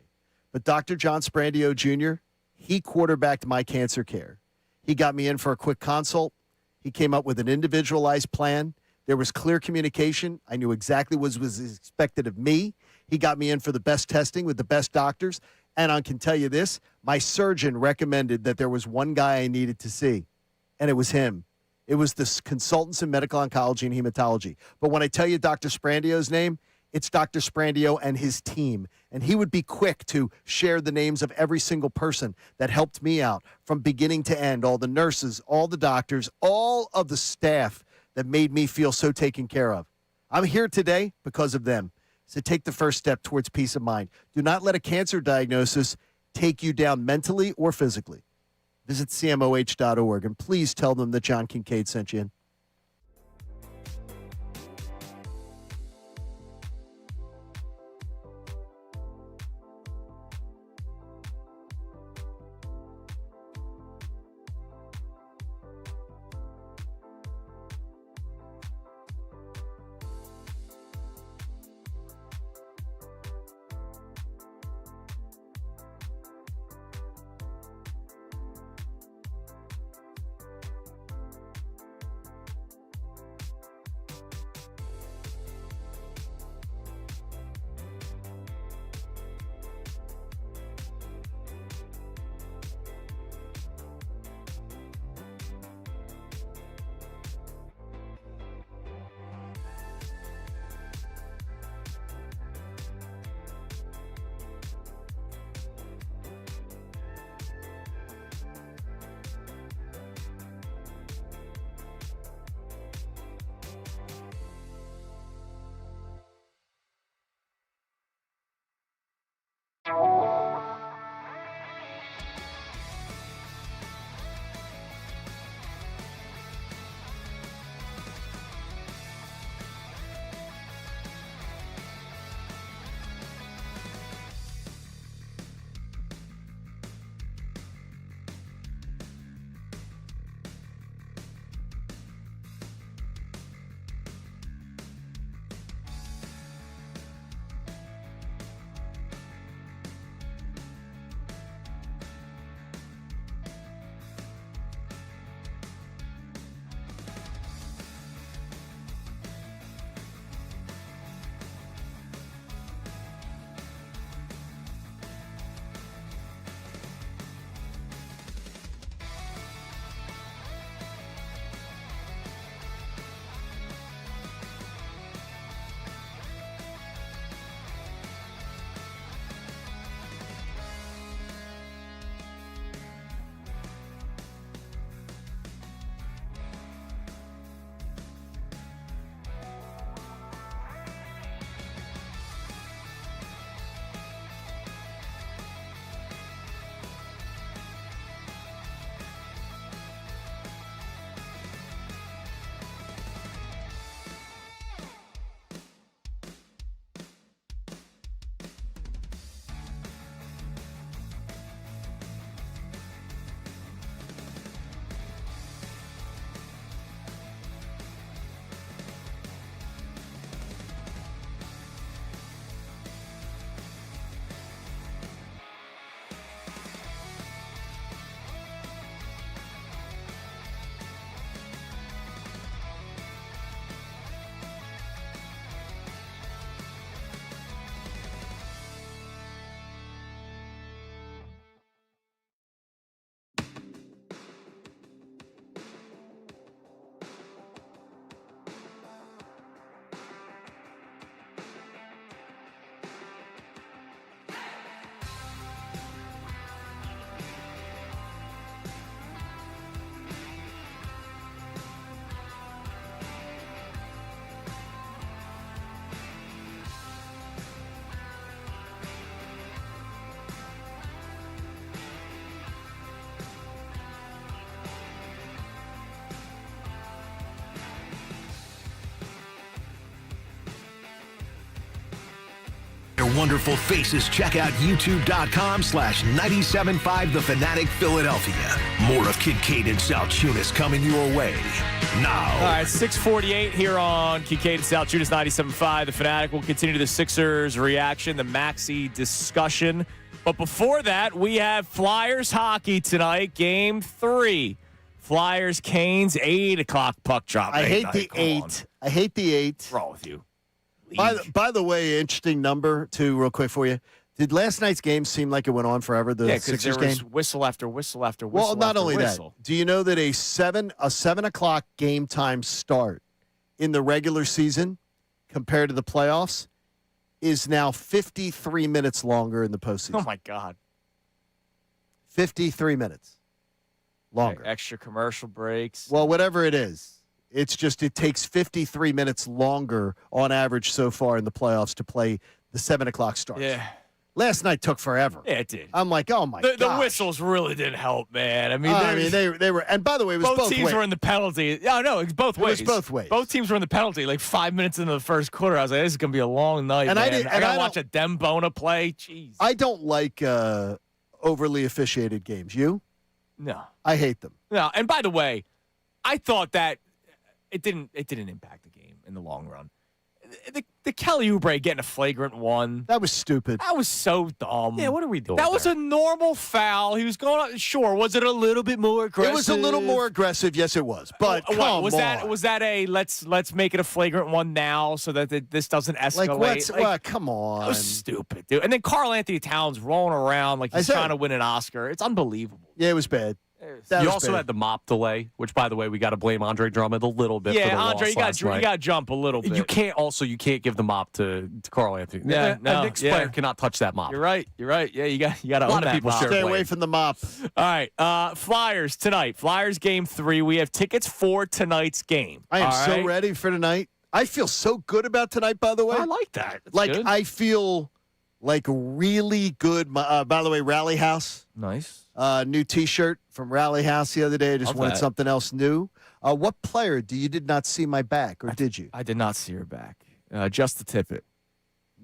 But Dr. John Sprandio Jr., he quarterbacked my cancer care. He got me in for a quick consult. He came up with an individualized plan. There was clear communication. I knew exactly what was expected of me. He got me in for the best testing with the best doctors. And I can tell you this, my surgeon recommended that there was one guy I needed to see, and it was him. It was the consultants in medical oncology and hematology. But when I tell you Dr. Sprandio's name, it's Dr. Sprandio and his team. And he would be quick to share the names of every single person that helped me out from beginning to end, all the nurses, all the doctors, all of the staff that made me feel so taken care of. I'm here today because of them. So take the first step towards peace of mind. Do not let a cancer diagnosis take you down mentally or physically. Visit CMOH.org and please tell them that John Kincade sent you in. wonderful faces, check out youtube.com/975 The Fanatic Philadelphia. More of Kincade and Salciunas coming your way now. All right, 6:48 here on Kincade and Salciunas 97.5. The Fanatic will continue the Sixers reaction, the Maxey discussion. But before that, we have Flyers hockey tonight, Game 3. Flyers, Canes, 8 o'clock puck drop. I hate the Come 8. on. I hate the 8. What's wrong with you? By the way, interesting number, too, real quick for you. Did last night's game seem like it went on forever, the because Sixers there was game? whistle after whistle after whistle. Well, not after only whistle. that, do you know that a 7 o'clock game time start in the regular season compared to the playoffs is now 53 minutes longer in the postseason? Oh, my God. 53 minutes longer. Extra commercial breaks. Well, whatever it is, it's just it takes 53 minutes longer on average so far in the playoffs to play the 7 o'clock start. Yeah. Last night took forever. Yeah, it did. I'm like, oh my god. The whistles really didn't help, man. I mean, they were. And by the way, it was both teams ways. were in the penalty. Yeah, no, it's both ways. It was both ways. Both teams were in the penalty. Like 5 minutes into the first quarter, I was like, "This is gonna be a long night." And man. I gotta watch a Dembona play. Jeez. I don't like overly officiated games. You? No. I hate them. No. And by the way, I thought that it didn't impact the game in the long run. The Kelly Oubre getting a flagrant one. That was stupid. That was so dumb. Yeah, what are we doing? That was a normal foul. He was going on. Sure, was it a little bit more aggressive? It was a little more aggressive. Yes, it was. But come was on. that a let's make it a flagrant one now so that this doesn't escalate? Come on. That was stupid, dude. And then Karl Anthony Towns rolling around like he's trying to win an Oscar. It's unbelievable. Yeah, it was bad. You also had the mop delay, which, by the way, we got to blame Andre Drummond a little bit. Yeah, for the Andre, loss you got to jump a little bit. You can't give the mop to Karl Anthony. Yeah, a Knicks player cannot touch that mop. You're right. Yeah, you got to. A lot of people Stay away from the mop. All right, Flyers tonight. Flyers game 3. We have tickets for tonight's game. I am so ready for tonight. I feel so good about tonight. By the way, I like that. That's like good. I feel like really good. By the way, Rally House. Nice. New T-shirt from Rally House the other day. I just wanted something else new. What player did not see my back, or did you? I did not see her back. Just the Tippett.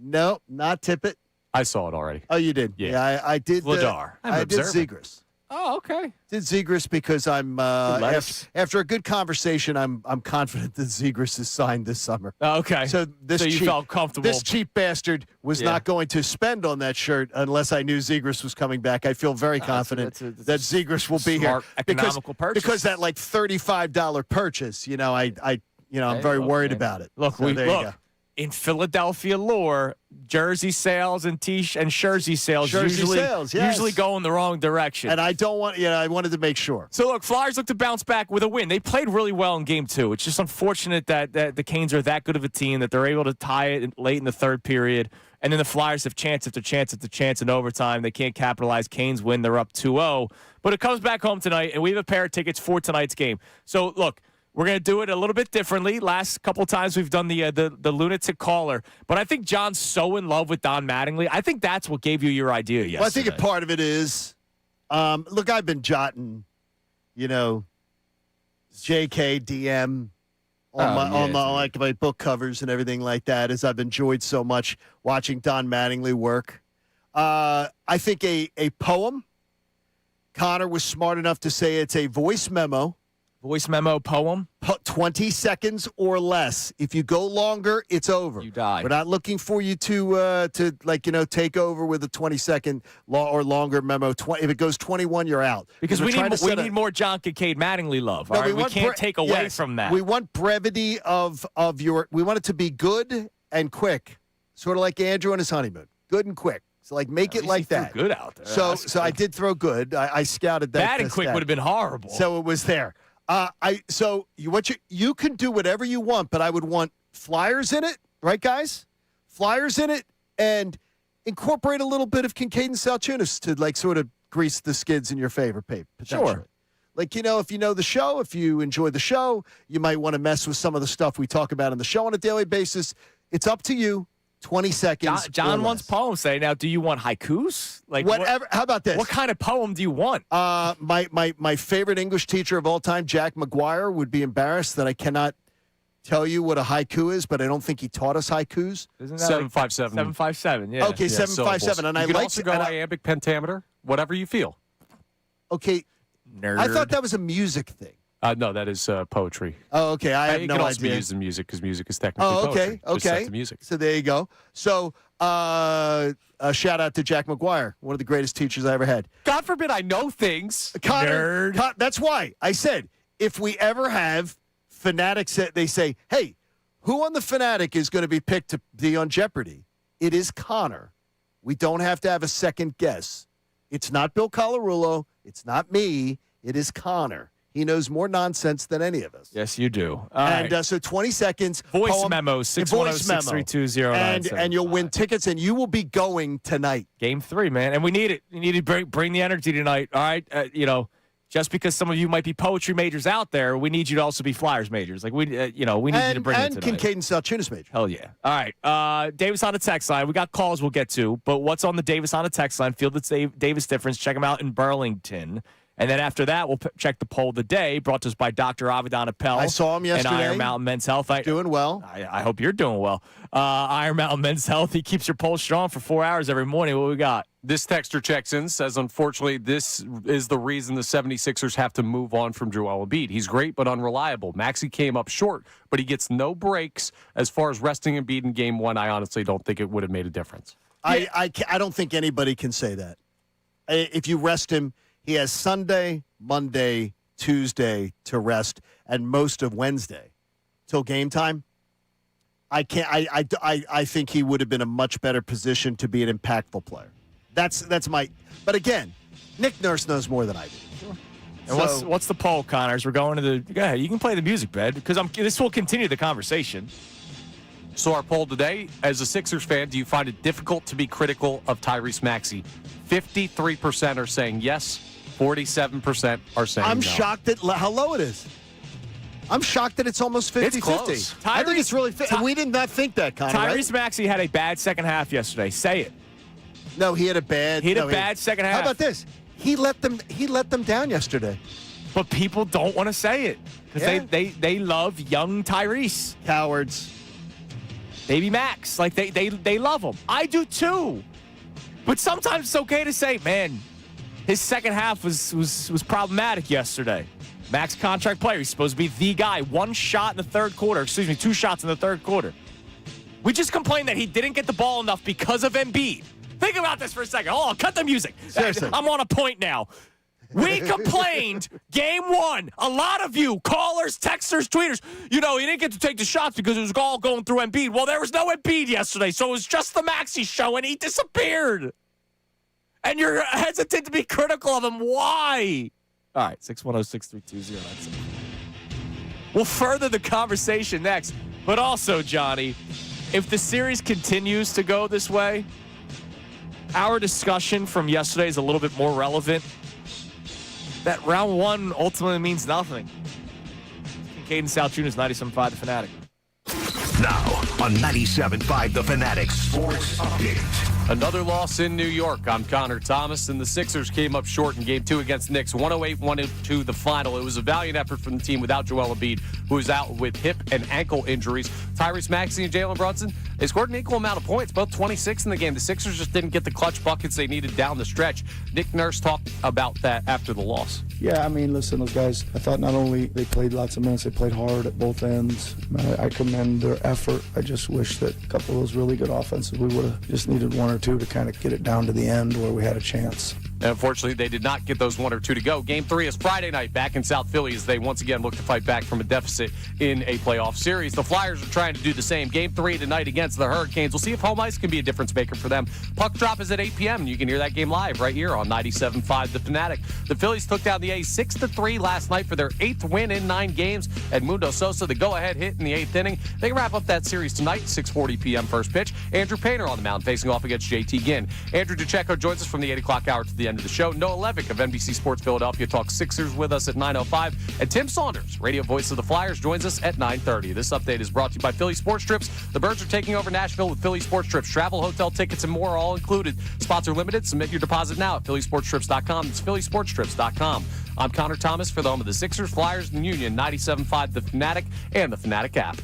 No, not Tippett. I saw it already. Oh, you did? Yeah, I did. Vladar. I did Zegras. Oh, okay. Did Zegras because I'm after a good conversation, I'm confident that Zegras is signed this summer. Okay. So you felt comfortable. This cheap bastard was not going to spend on that shirt unless I knew Zegras was coming back. I feel very confident that Zegras will be here economical purchase. because that like $35 purchase. I'm very worried about it. Look, so there you go. In Philadelphia lore, jersey sales and jersey sales usually go in the wrong direction. And I don't want, I wanted to make sure. So look, Flyers look to bounce back with a win. They played really well in Game 2. It's just unfortunate that the Canes are that good of a team that they're able to tie it late in the third period. And then the Flyers have chance after chance after chance in overtime. They can't capitalize. Canes win. They're up 2-0. But it comes back home tonight, and we have a pair of tickets for tonight's game. So look, we're going to do it a little bit differently. Last couple times we've done the lunatic caller. But I think John's so in love with Don Mattingly. I think that's what gave you your idea yesterday. Well, I think a part of it is, look, I've been jotting, JK, DM on my book covers and everything like that, as I've enjoyed so much watching Don Mattingly work. I think a poem, Connor was smart enough to say it's a voice memo. Voice memo poem? 20 seconds or less. If you go longer, it's over. You die. We're not looking for you to take over with a 20-second or longer memo. If it goes 21, you're out. Because we need more John Kincade Mattingly love. No, all right? We can't take away from that. We want brevity of your. We want it to be good and quick, sort of like Andrew on his honeymoon. Good and quick. So make it like that. Good out there. So I did throw good. I scouted that. Bad and quick would have been horrible. So it was there. You can do whatever you want, but I would want Flyers in it, right, guys? Flyers in it, and incorporate a little bit of Kincade and Salciunas to sort of grease the skids in your favor, potentially. Sure. If you know the show, if you enjoy the show, you might want to mess with some of the stuff we talk about on the show on a daily basis. It's up to you. 20 seconds. John wants poems today. Now, do you want haikus? Whatever. How about this? What kind of poem do you want? My favorite English teacher of all time, Jack McGuire, would be embarrassed that I cannot tell you what a haiku is, but I don't think he taught us haikus. Isn't that 757. 757, yeah. Okay, 757. And you I can like also go iambic pentameter, whatever you feel. Okay, Nerd. I thought that was a music thing. No, that is poetry. Oh, okay. I have It no can also idea. be used in music because music is technically Oh, poetry. okay. Just set Okay. to music. So there you go. So a shout out to Jack McGuire, one of the greatest teachers I ever had. God forbid I know things. Connor, that's why I said if we ever have Fanatics, they say, hey, who on the Fanatic is going to be picked to be on Jeopardy? It is Connor. We don't have to have a second guess. It's not Bill Colarulo. It's not me. It is Connor. He knows more nonsense than any of us. Yes, you do. All And right. so 20 seconds. Voice poem, memo, voice memo. 610-632-0975. And you'll win tickets, and you will be going tonight. Game 3, man. And we need it. You need to bring the energy tonight, all right? Just because some of you might be poetry majors out there, we need you to also be Flyers majors. Like, we need you to bring it tonight. And Kincade Salciunas major. Hell yeah. All right. Davis on the text line. We got calls we'll get to, but what's on the Davis on the text line? Feel the Davis difference. Check them out in Burlington. And then after that, we'll check the poll of the day, brought to us by Dr. Avidan Appel. I saw him yesterday. And Iron Mountain Men's Health. Doing well. I hope you're doing well. Iron Mountain Men's Health. He keeps your pulse strong for 4 hours every morning. What we got? This texter checks in, says, unfortunately, this is the reason the 76ers have to move on from Joel Embiid. He's great but unreliable. Maxey came up short, but he gets no breaks. As far as resting Embiid in Game 1, I honestly don't think it would have made a difference. I don't think anybody can say that. If you rest him, he has Sunday, Monday, Tuesday to rest, and most of Wednesday till game time. I think he would have been a much better position to be an impactful player. That's my. But again, Nick Nurse knows more than I do. And what's the poll, Connors? We're going to the. Go ahead. You can play the music bed because this will continue the conversation. So our poll today, as a Sixers fan, do you find it difficult to be critical of Tyrese Maxey? 53% are saying yes. 47% are saying I'm no. shocked at how low it is. I'm shocked that it's almost 50-50. It's close. I think it's really. We did not think that, Connor. Tyrese Maxey had a bad second half yesterday. Say it. No, he had a bad. Bad second half. How about this? He let them down yesterday. But people don't want to say it because Yeah. they love young Tyrese, Cowards. baby Max. Like they love him. I do too. But sometimes it's okay to say, man, his second half was problematic yesterday. Max contract player. He's supposed to be the guy. 1 shot in the third quarter. Excuse me, 2 shots in the third quarter. We just complained that he didn't get the ball enough because of Embiid. Think about this for a second. Hold on, cut the music. Seriously. I'm on a point now. We complained game 1. A lot of you, callers, texters, tweeters, he didn't get to take the shots because it was all going through Embiid. Well, there was no Embiid yesterday, so it was just the Maxey show, and he disappeared. And you're hesitant to be critical of him. Why? All right, 610-632-0975. We'll further the conversation next. But also, Johnny, if the series continues to go this way, our discussion from yesterday is a little bit more relevant. That round 1 ultimately means nothing. Kincade Salciunas, 97.5 The Fanatic. Now on 97.5 The Fanatic Sports Update. Another loss in New York. I'm Connor Thomas, and the Sixers came up short in Game 2 against Knicks, 108-102 the final. It was a valiant effort from the team without Joel Embiid, who is out with hip and ankle injuries. Tyrese Maxey and Jalen Brunson, they scored an equal amount of points, both 26 in the game. The Sixers just didn't get the clutch buckets they needed down the stretch. Nick Nurse talked about that after the loss. Yeah, I mean, listen, those guys, I thought not only they played lots of minutes, they played hard at both ends. I commend their effort. I just wish that a couple of those really good offenses, we would have just needed 1 or 2 to kind of get it down to the end where we had a chance. And unfortunately, they did not get those 1 or 2 to go. Game 3 is Friday night back in South Philly as they once again look to fight back from a deficit in a playoff series. The Flyers are trying to do the same. Game 3 tonight against the Hurricanes. We'll see if home ice can be a difference maker for them. Puck drop is at 8 p.m., and you can hear that game live right here on 97.5 The Fanatic. The Phillies took down the A's 6-3 last night for their 8th win in 9 games. Edmundo Sosa, the go-ahead hit in the 8th inning. They wrap up that series tonight, 6:40 p.m. first pitch. Andrew Painter on the mound facing off against JT Ginn. Andrew DeCecco joins us from the 8 o'clock hour to the end of the show. Noah Levick of NBC Sports Philadelphia talks Sixers with us at 9:05. And Tim Saunders, radio voice of the Flyers, joins us at 9:30. This update is brought to you by Philly Sports Trips. The Birds are taking over Nashville with Philly Sports Trips. Travel, hotel tickets, and more are all included. Spots are limited. Submit your deposit now at phillysportstrips.com. It's phillysportstrips.com. I'm Connor Thomas for the home of the Sixers, Flyers, and Union, 97.5 The Fanatic, and the Fanatic app.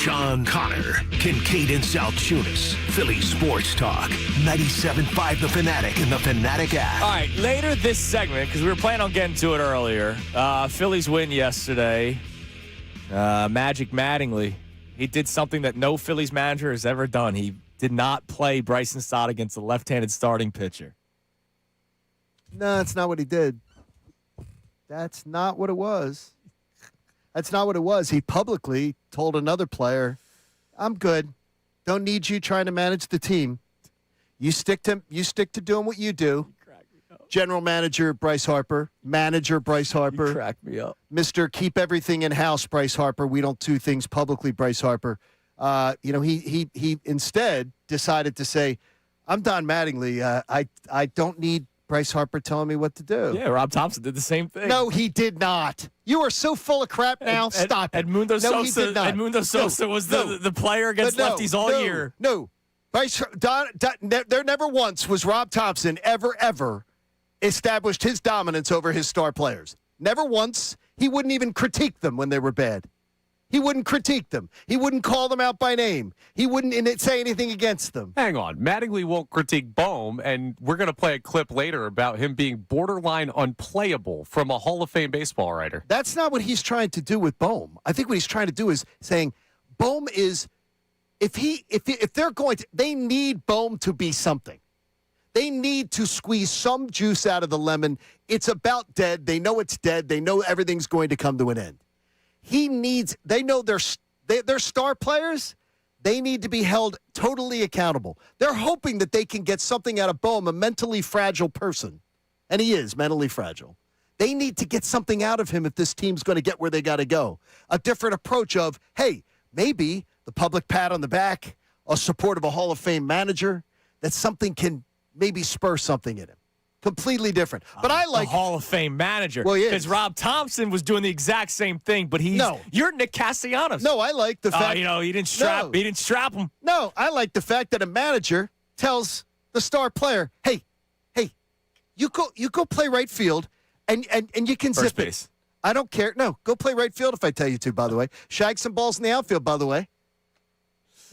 Sean Connor, Kincade Salciunas, Philly Sports Talk, 97.5 The Fanatic and the Fanatic app. All right, later this segment, because we were planning on getting to it earlier, Phillies win yesterday. Magic Mattingly, he did something that no Phillies manager has ever done. He did not play Bryson Stott against a left-handed starting pitcher. No, that's not what he did. That's not what it was. That's not what it was. He publicly told another player, I'm good. Don't need you trying to manage the team. You stick to doing what you do. General manager Bryce Harper, manager Bryce Harper. You cracked me up. Mr. Keep everything in house Bryce Harper. We don't do things publicly Bryce Harper. He instead decided to say, I'm Don Mattingly. I don't need Bryce Harper telling me what to do. Yeah, Rob Thompson did the same thing. No, he did not. You are so full of crap now. Stop it. Edmundo Sosa was the player against lefties all year. No. There never once was Rob Thompson ever established his dominance over his star players. Never once. He wouldn't even critique them when they were bad. He wouldn't critique them. He wouldn't call them out by name. He wouldn't say anything against them. Hang on. Mattingly won't critique Bohm, and we're going to play a clip later about him being borderline unplayable from a Hall of Fame baseball writer. That's not what he's trying to do with Bohm. I think what he's trying to do is saying Bohm is if they're going to, they need Bohm to be something. They need to squeeze some juice out of the lemon. It's about dead. They know it's dead. They know everything's going to come to an end. They know they're star players. They need to be held totally accountable. They're hoping that they can get something out of Bohm, a mentally fragile person. And he is mentally fragile. They need to get something out of him if this team's going to get where they got to go. A different approach of, hey, maybe the public pat on the back, a support of a Hall of Fame manager, that something can maybe spur something in him. Completely different. But I like the Hall of Fame manager. Well, because Rob Thompson was doing the exact same thing, but you're Nick Castellanos. No, I like the fact he didn't strap him. No, I like the fact that a manager tells the star player, "Hey, you go play right field and you can First zip base. it. I don't care. No, go play right field if I tell you to, by the way. Shag some balls in the outfield, by the way.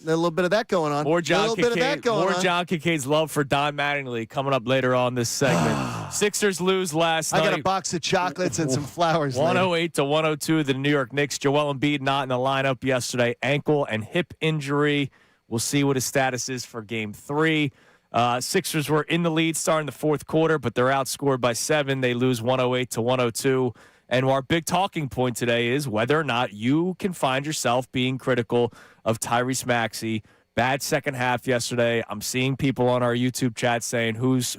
A little bit of that going on. More John Kincaid's love for Don Mattingly coming up later on this segment. Sixers lose last night. I got a box of chocolates and some flowers. 108-102. The New York Knicks. Joel Embiid not in the lineup yesterday. Ankle and hip injury. We'll see what his status is for Game 3. Sixers were in the lead starting the fourth quarter, but they're outscored by 7. They lose 108-102. And our big talking point today is whether or not you can find yourself being critical of Tyrese Maxey. Bad second half yesterday. I'm seeing people on our YouTube chat saying who's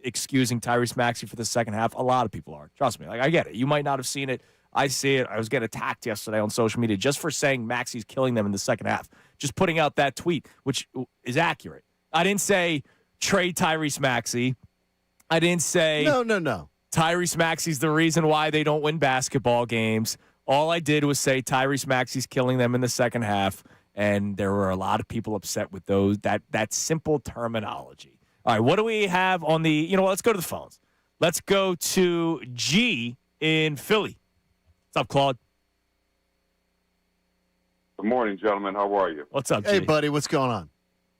excusing Tyrese Maxey for the second half. A lot of people are. Trust me. I get it. You might not have seen it. I see it. I was getting attacked yesterday on social media just for saying Maxey's killing them in the second half. Just putting out that tweet, which is accurate. I didn't say trade Tyrese Maxey. I didn't say No. Tyrese Maxey's the reason why they don't win basketball games. All I did was say Tyrese Maxey's killing them in the second half, and there were a lot of people upset with that simple terminology. All right, what do we have on the, let's go to the phones. Let's go to G in Philly. What's up, Claude? Good morning, gentlemen. How are you? What's up, G? Hey, buddy, what's going on?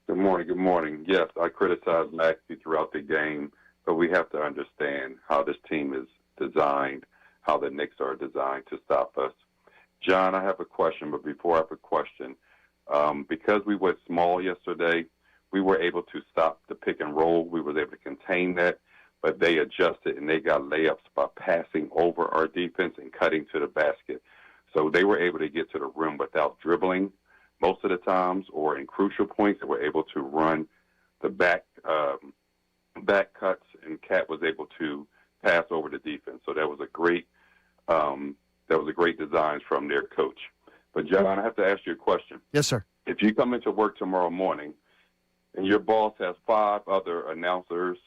Good morning. Yes, I criticized Maxey throughout the game, but we have to understand how this team is designed, how the Knicks are designed to stop us. John, I have a question, but before I have a question, because we went small yesterday, we were able to stop the pick and roll. We were able to contain that, but they adjusted and they got layups by passing over our defense and cutting to the basket. So they were able to get to the rim without dribbling most of the times, or in crucial points, they were able to run the back cuts, and Cat was able to pass over the defense. So that was a great design from their coach. But John, I have to ask you a question. Yes, sir. If you come into work tomorrow morning and your boss has 5 other announcers,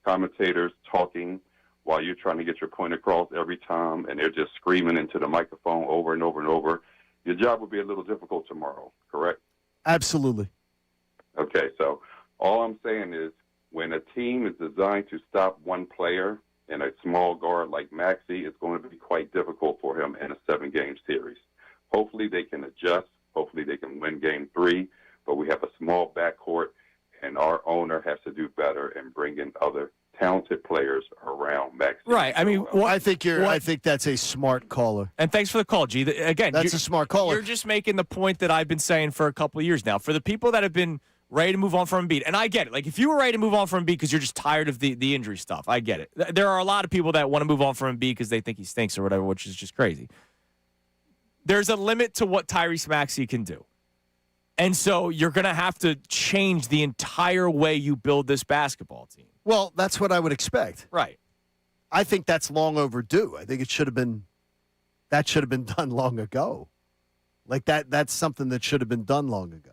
commentators talking while you're trying to get your point across every time, and they're just screaming into the microphone over and over and over, your job would be a little difficult tomorrow, correct? Absolutely. Okay, so all I'm saying is when a team is designed to stop one player and a small guard like Maxey, it's going to be quite difficult for him in a 7-game series. Hopefully they can adjust. Hopefully they can win game 3. But we have a small backcourt, and our owner has to do better and bring in other talented players around Maxey. Right. I mean, I think that's a smart caller. And thanks for the call, G. Again, That's a smart caller. You're just making the point that I've been saying for a couple of years now. For the people that have been ready to move on from Embiid, and I get it. Like, if you were ready to move on from Embiid because you're just tired of the injury stuff, I get it. There are a lot of people that want to move on from Embiid because they think he stinks or whatever, which is just crazy. There's a limit to what Tyrese Maxey can do. And so you're going to have to change the entire way you build this basketball team. Well, that's what I would expect. Right. I think that's long overdue. I think it should have been done long ago. Like that's something that should have been done long ago.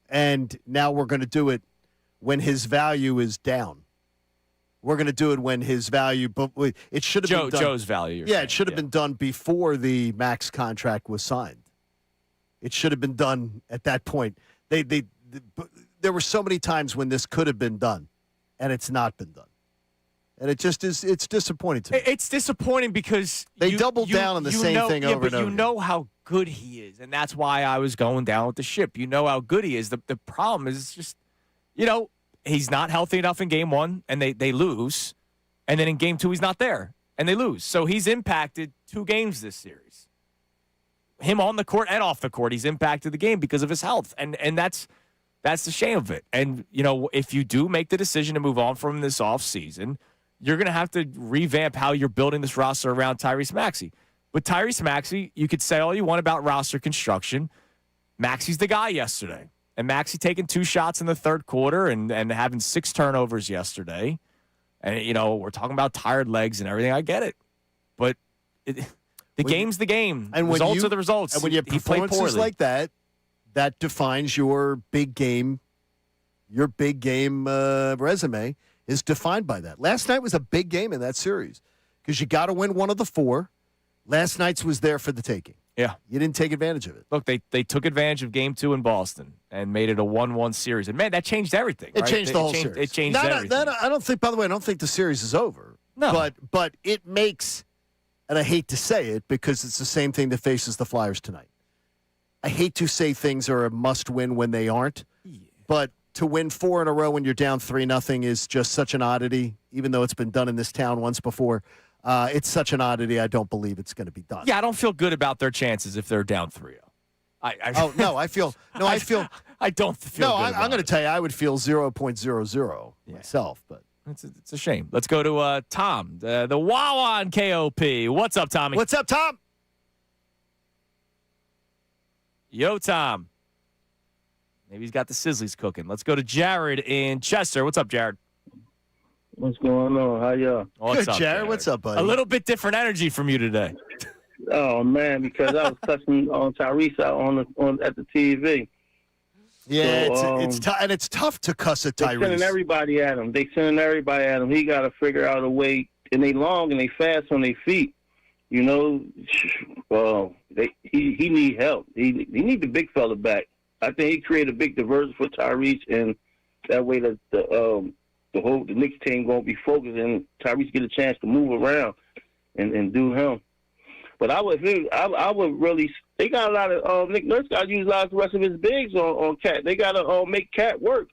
And now we're going to do it when his value is down. We're going to do it when his value, but it should have been done. Joe's value. Yeah, it should have been done before the max contract was signed. It should have been done at that point. There were so many times when this could have been done, and it's not been done. And it just is. It's disappointing to me. It's disappointing because they doubled down on the same thing over and over. You know how good he is, and that's why I was going down with the ship. You know how good he is. The problem is just, he's not healthy enough in game 1, and they lose. And then in game 2, he's not there, and they lose. So he's impacted 2 games this series. Him on the court and off the court, he's impacted the game because of his health. And that's the shame of it. And, if you do make the decision to move on from this offseason, you're going to have to revamp how you're building this roster around Tyrese Maxey. But Tyrese Maxey, you could say all you want about roster construction. Maxey's the guy yesterday. And Maxey taking 2 shots in the third quarter and having 6 turnovers yesterday. And, we're talking about tired legs and everything. I get it. But game's the game. And results are the results. And when you have performances like that, that defines your big game. Your big game resume is defined by that. Last night was a big game in that series because you got to win one of the 4. Last night's was there for the taking. Yeah. You didn't take advantage of it. Look, they took advantage of game 2 in Boston and made it a 1-1 series. And, man, that changed everything. It changed the whole series. It changed everything. I don't think, by the way, I don't think the series is over. No. But it makes, and I hate to say it because it's the same thing that faces the Flyers tonight. I hate to say things are a must-win when they aren't. Yeah. But to win 4 in a row when you're down 3-0 is just such an oddity, even though it's been done in this town once before. It's such an oddity, I don't believe it's going to be done. Yeah, I don't feel good about their chances if they're down 3-0. I don't feel good. I'm going to tell you, I would feel 0.00 myself, but it's a shame. Let's go to Tom, the Wawa on KOP. What's up, Tommy? What's up, Tom? Yo, Tom. Maybe he's got the sizzlies cooking. Let's go to Jared in Chester. What's up, Jared? What's going on? How y'all? What's up, Jared? What's up, buddy? A little bit different energy from you today. Oh man, because I was cussing on Tyrese out at the TV. Yeah, so, it's tough to cuss at Tyrese. They're sending everybody at him. He got to figure out a way, and they long and they fast on their feet. He need help. He need the big fella back. I think he created a big diversion for Tyrese, and that way the Knicks team gonna be focused, and Tyrese get a chance to move around and do him. But I would really. They got a lot of Nick Nurse got to use a lot of the rest of his bigs on Cat. They got to make Cat work.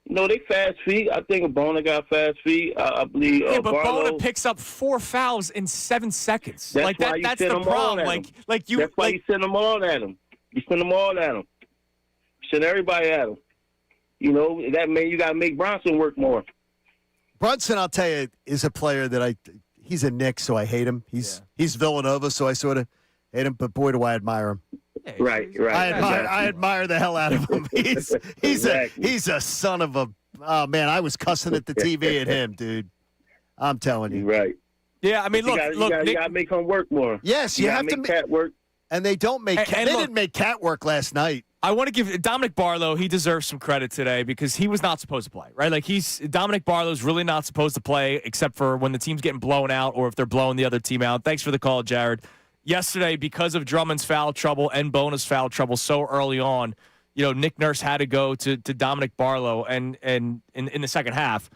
They fast feet. I think Bona got fast feet. I believe. Yeah, but Barlow, Bona picks up 4 fouls in 7 seconds. That's the problem. That's why you send them all at him. You send them all at him. Send everybody at him. That means you got to make Bronson work more. Brunson, I'll tell you, is a player that he's a Knicks, so I hate him. He's Villanova, so I sort of hate him, but boy, do I admire him. Yeah, right. I admire the hell out of him. He's a son of a oh man, I was cussing at the TV at him, dude. I'm telling you. Right. Yeah, I mean, look, you got to make him work more. Yes, you have to make Cat work. And they don't make Cat. They didn't make Cat work last night. I want to give Dominic Barlow, he deserves some credit today because he was not supposed to play, right? Like Dominic Barlow's really not supposed to play except for when the team's getting blown out or if they're blowing the other team out. Thanks for the call, Jared. Yesterday, because of Drummond's foul trouble and Bona's foul trouble so early on, Nick Nurse had to go to Dominic Barlow and in the second half,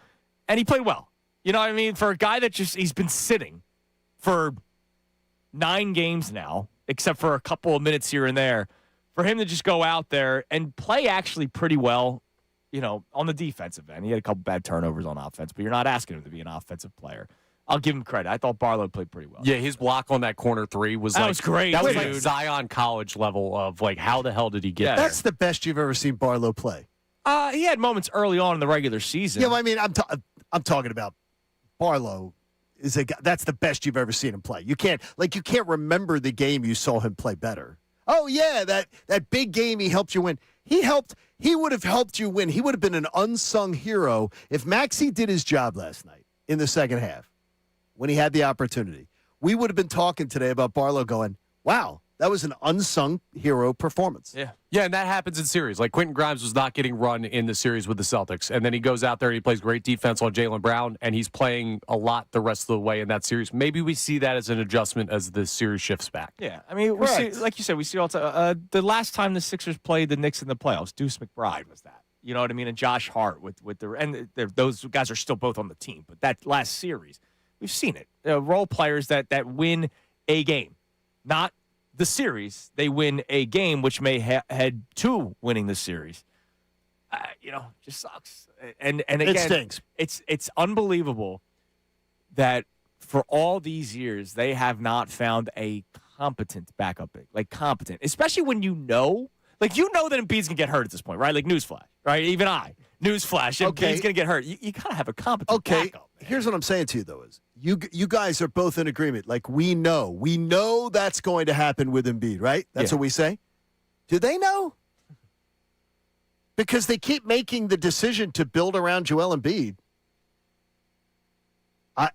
and he played well. You know what I mean? For a guy that he's been sitting for 9 games now, except for a couple of minutes here and there. For him to just go out there and play actually pretty well, on the defensive end. He had a couple bad turnovers on offense, but you're not asking him to be an offensive player. I'll give him credit. I thought Barlow played pretty well. Yeah, his block on that corner three was was great. That was dude. like Zion College level of how the hell did he get there? That's the best you've ever seen Barlow play. He had moments early on in the regular season. Yeah, well, I mean, I'm talking about Barlow is a guy. That's the best you've ever seen him play. You can't remember the game you saw him play better. Oh yeah, that big game he helped you win. He would have helped you win. He would have been an unsung hero if Maxey did his job last night in the second half when he had the opportunity. We would have been talking today about Barlow going, wow, that was an unsung hero performance. Yeah, and that happens in series. Like Quentin Grimes was not getting run in the series with the Celtics, and then he goes out there and he plays great defense on Jaylen Brown, and he's playing a lot the rest of the way in that series. Maybe we see that as an adjustment as the series shifts back. Yeah, I mean, we see, like you said, we see all the time. The last time the Sixers played the Knicks in the playoffs, Deuce McBride was that. You know what I mean? And Josh Hart those guys are still both on the team. But that last series, we've seen it. Role players that win a game, not the series. They win a game, which may head to winning the series. Just sucks. And again, it stinks. It's unbelievable that for all these years they have not found a competent backup big, competent, especially when that Embiid's gonna get hurt at this point, right? Newsflash, right? Even newsflash, Embiid's gonna get hurt. You gotta have a competent backup. Man. Here's what I'm saying to you though is you guys are both in agreement. We know that's going to happen with Embiid, right? That's what we say. Do they know? Because they keep making the decision to build around Joel Embiid.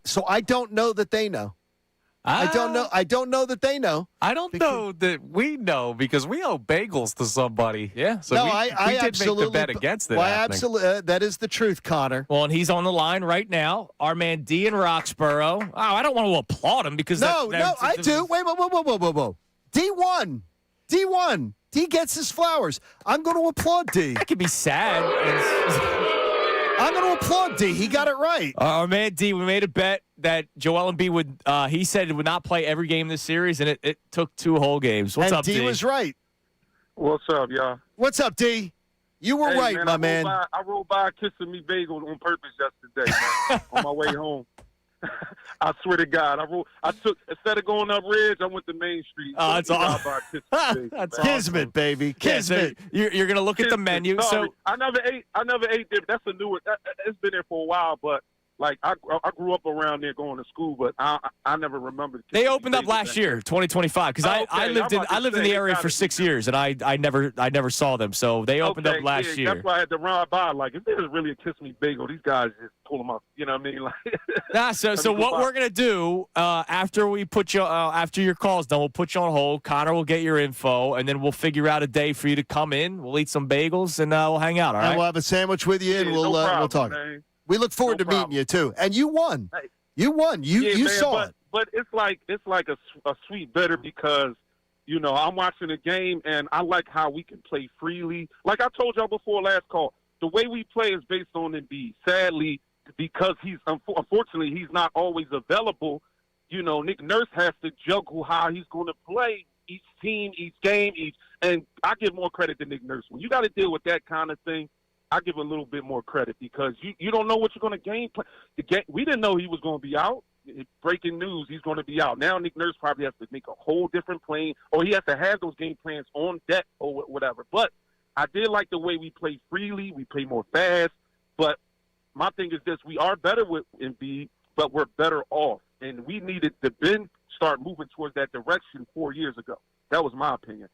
So I don't know that they know. I don't know that they know. I don't know that we know because we owe bagels to somebody. Yeah. So no, we I did absolutely make the bet against it. Well, absolutely. That is the truth, Connor. Well, and he's on the line right now. Our man D in Roxborough. Oh, I don't want to applaud him because I do. Wait, whoa. D1. D gets his flowers. I'm going to applaud D. That could be sad. I'm going to applaud D. He got it right. Our man D, we made a bet that Joel Embiid would, he said he would not play every game this series, and it took 2 whole games. What's up, D? D was right. What's up, y'all? What's up, D? You were right, my man. I rolled by kissing me bagels on purpose yesterday, man, on my way home. I swear to God, I took instead of going up Ridge, I went to Main Street. Oh, that's awesome. That's Kismet, baby. Kismet. Yeah, so you're gonna look at the menu. Sorry. So I never ate there. That's a newer. It's been there for a while, but I grew up around there going to school, but I never remembered. They opened up last year, 2025, because I lived in the area for 6 years, and I never saw them. So they opened up last year. That's why I had to ride by. If there's really a Kiss Me Bagel, these guys just pull them up. You know what I mean? So what we're gonna do after we put you after your call's done, we'll put you on hold. Connor will get your info, and then we'll figure out a day for you to come in. We'll eat some bagels, and we'll hang out. All right. And we'll have a sandwich with you, and we'll talk. Man. We look forward to meeting you too, and you won. Hey. You won. You saw it. But it's like a sweet bitter because I'm watching the game and I like how we can play freely. Like I told y'all before last call, the way we play is based on Embiid. Sadly, because unfortunately he's not always available. Nick Nurse has to juggle how he's going to play each team, each game, and I give more credit to Nick Nurse. When you got to deal with that kind of thing, I give a little bit more credit because you don't know what you're going to game plan. We didn't know he was going to be out. Breaking news, he's going to be out. Now Nick Nurse probably has to make a whole different plan, or he has to have those game plans on deck or whatever. But I did like the way we play freely. We play more fast. But my thing is this. We are better with Embiid, but we're better off. And we needed to start moving towards that direction 4 years ago. That was my opinion.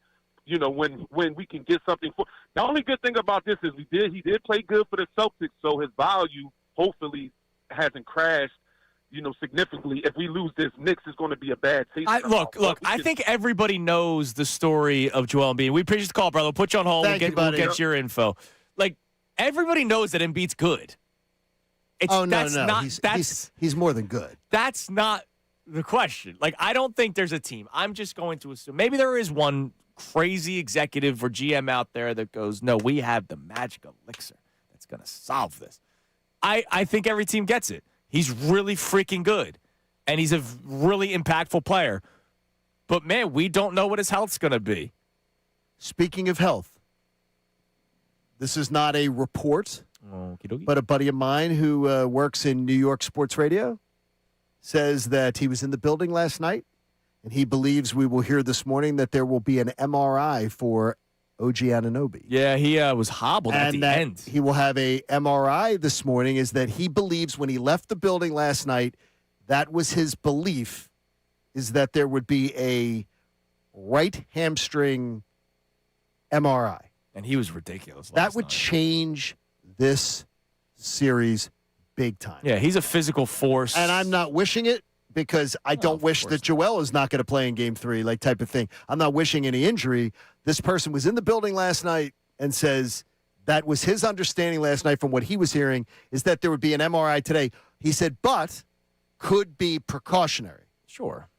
When we can get something for the only good thing about this is he did play good for the Celtics, so his value hopefully hasn't crashed, significantly. If we lose this, Knicks is going to be a bad taste. Look, I think everybody knows the story of Joel Embiid. We appreciate the call, brother. We'll put you on hold. We'll get your info. Everybody knows that Embiid's good. No. He's more than good. That's not the question. I don't think there's a team. I'm just going to assume maybe there is one crazy executive or GM out there that goes, no, we have the magic elixir that's going to solve this. I think every team gets it. He's really freaking good, and he's a really impactful player. But, man, we don't know what his health's going to be. Speaking of health, this is not a report, Okey-dokey. but a buddy of mine who works in New York sports radio says that he was in the building last night, and he believes we will hear this morning that there will be an MRI for OG Anunoby. Yeah, he was hobbled at the end. He will have a MRI this morning, is that he believes when he left the building last night, that was his belief, is that there would be a right hamstring MRI. And he was ridiculous. That would change this series big time. Yeah, he's a physical force. And I'm not wishing it because I don't wish that Joel is not going to play in Game 3, like type of thing. I'm not wishing any injury. This person was in the building last night and says that was his understanding last night from what he was hearing, is that there would be an MRI today. He said, but could be precautionary. Sure.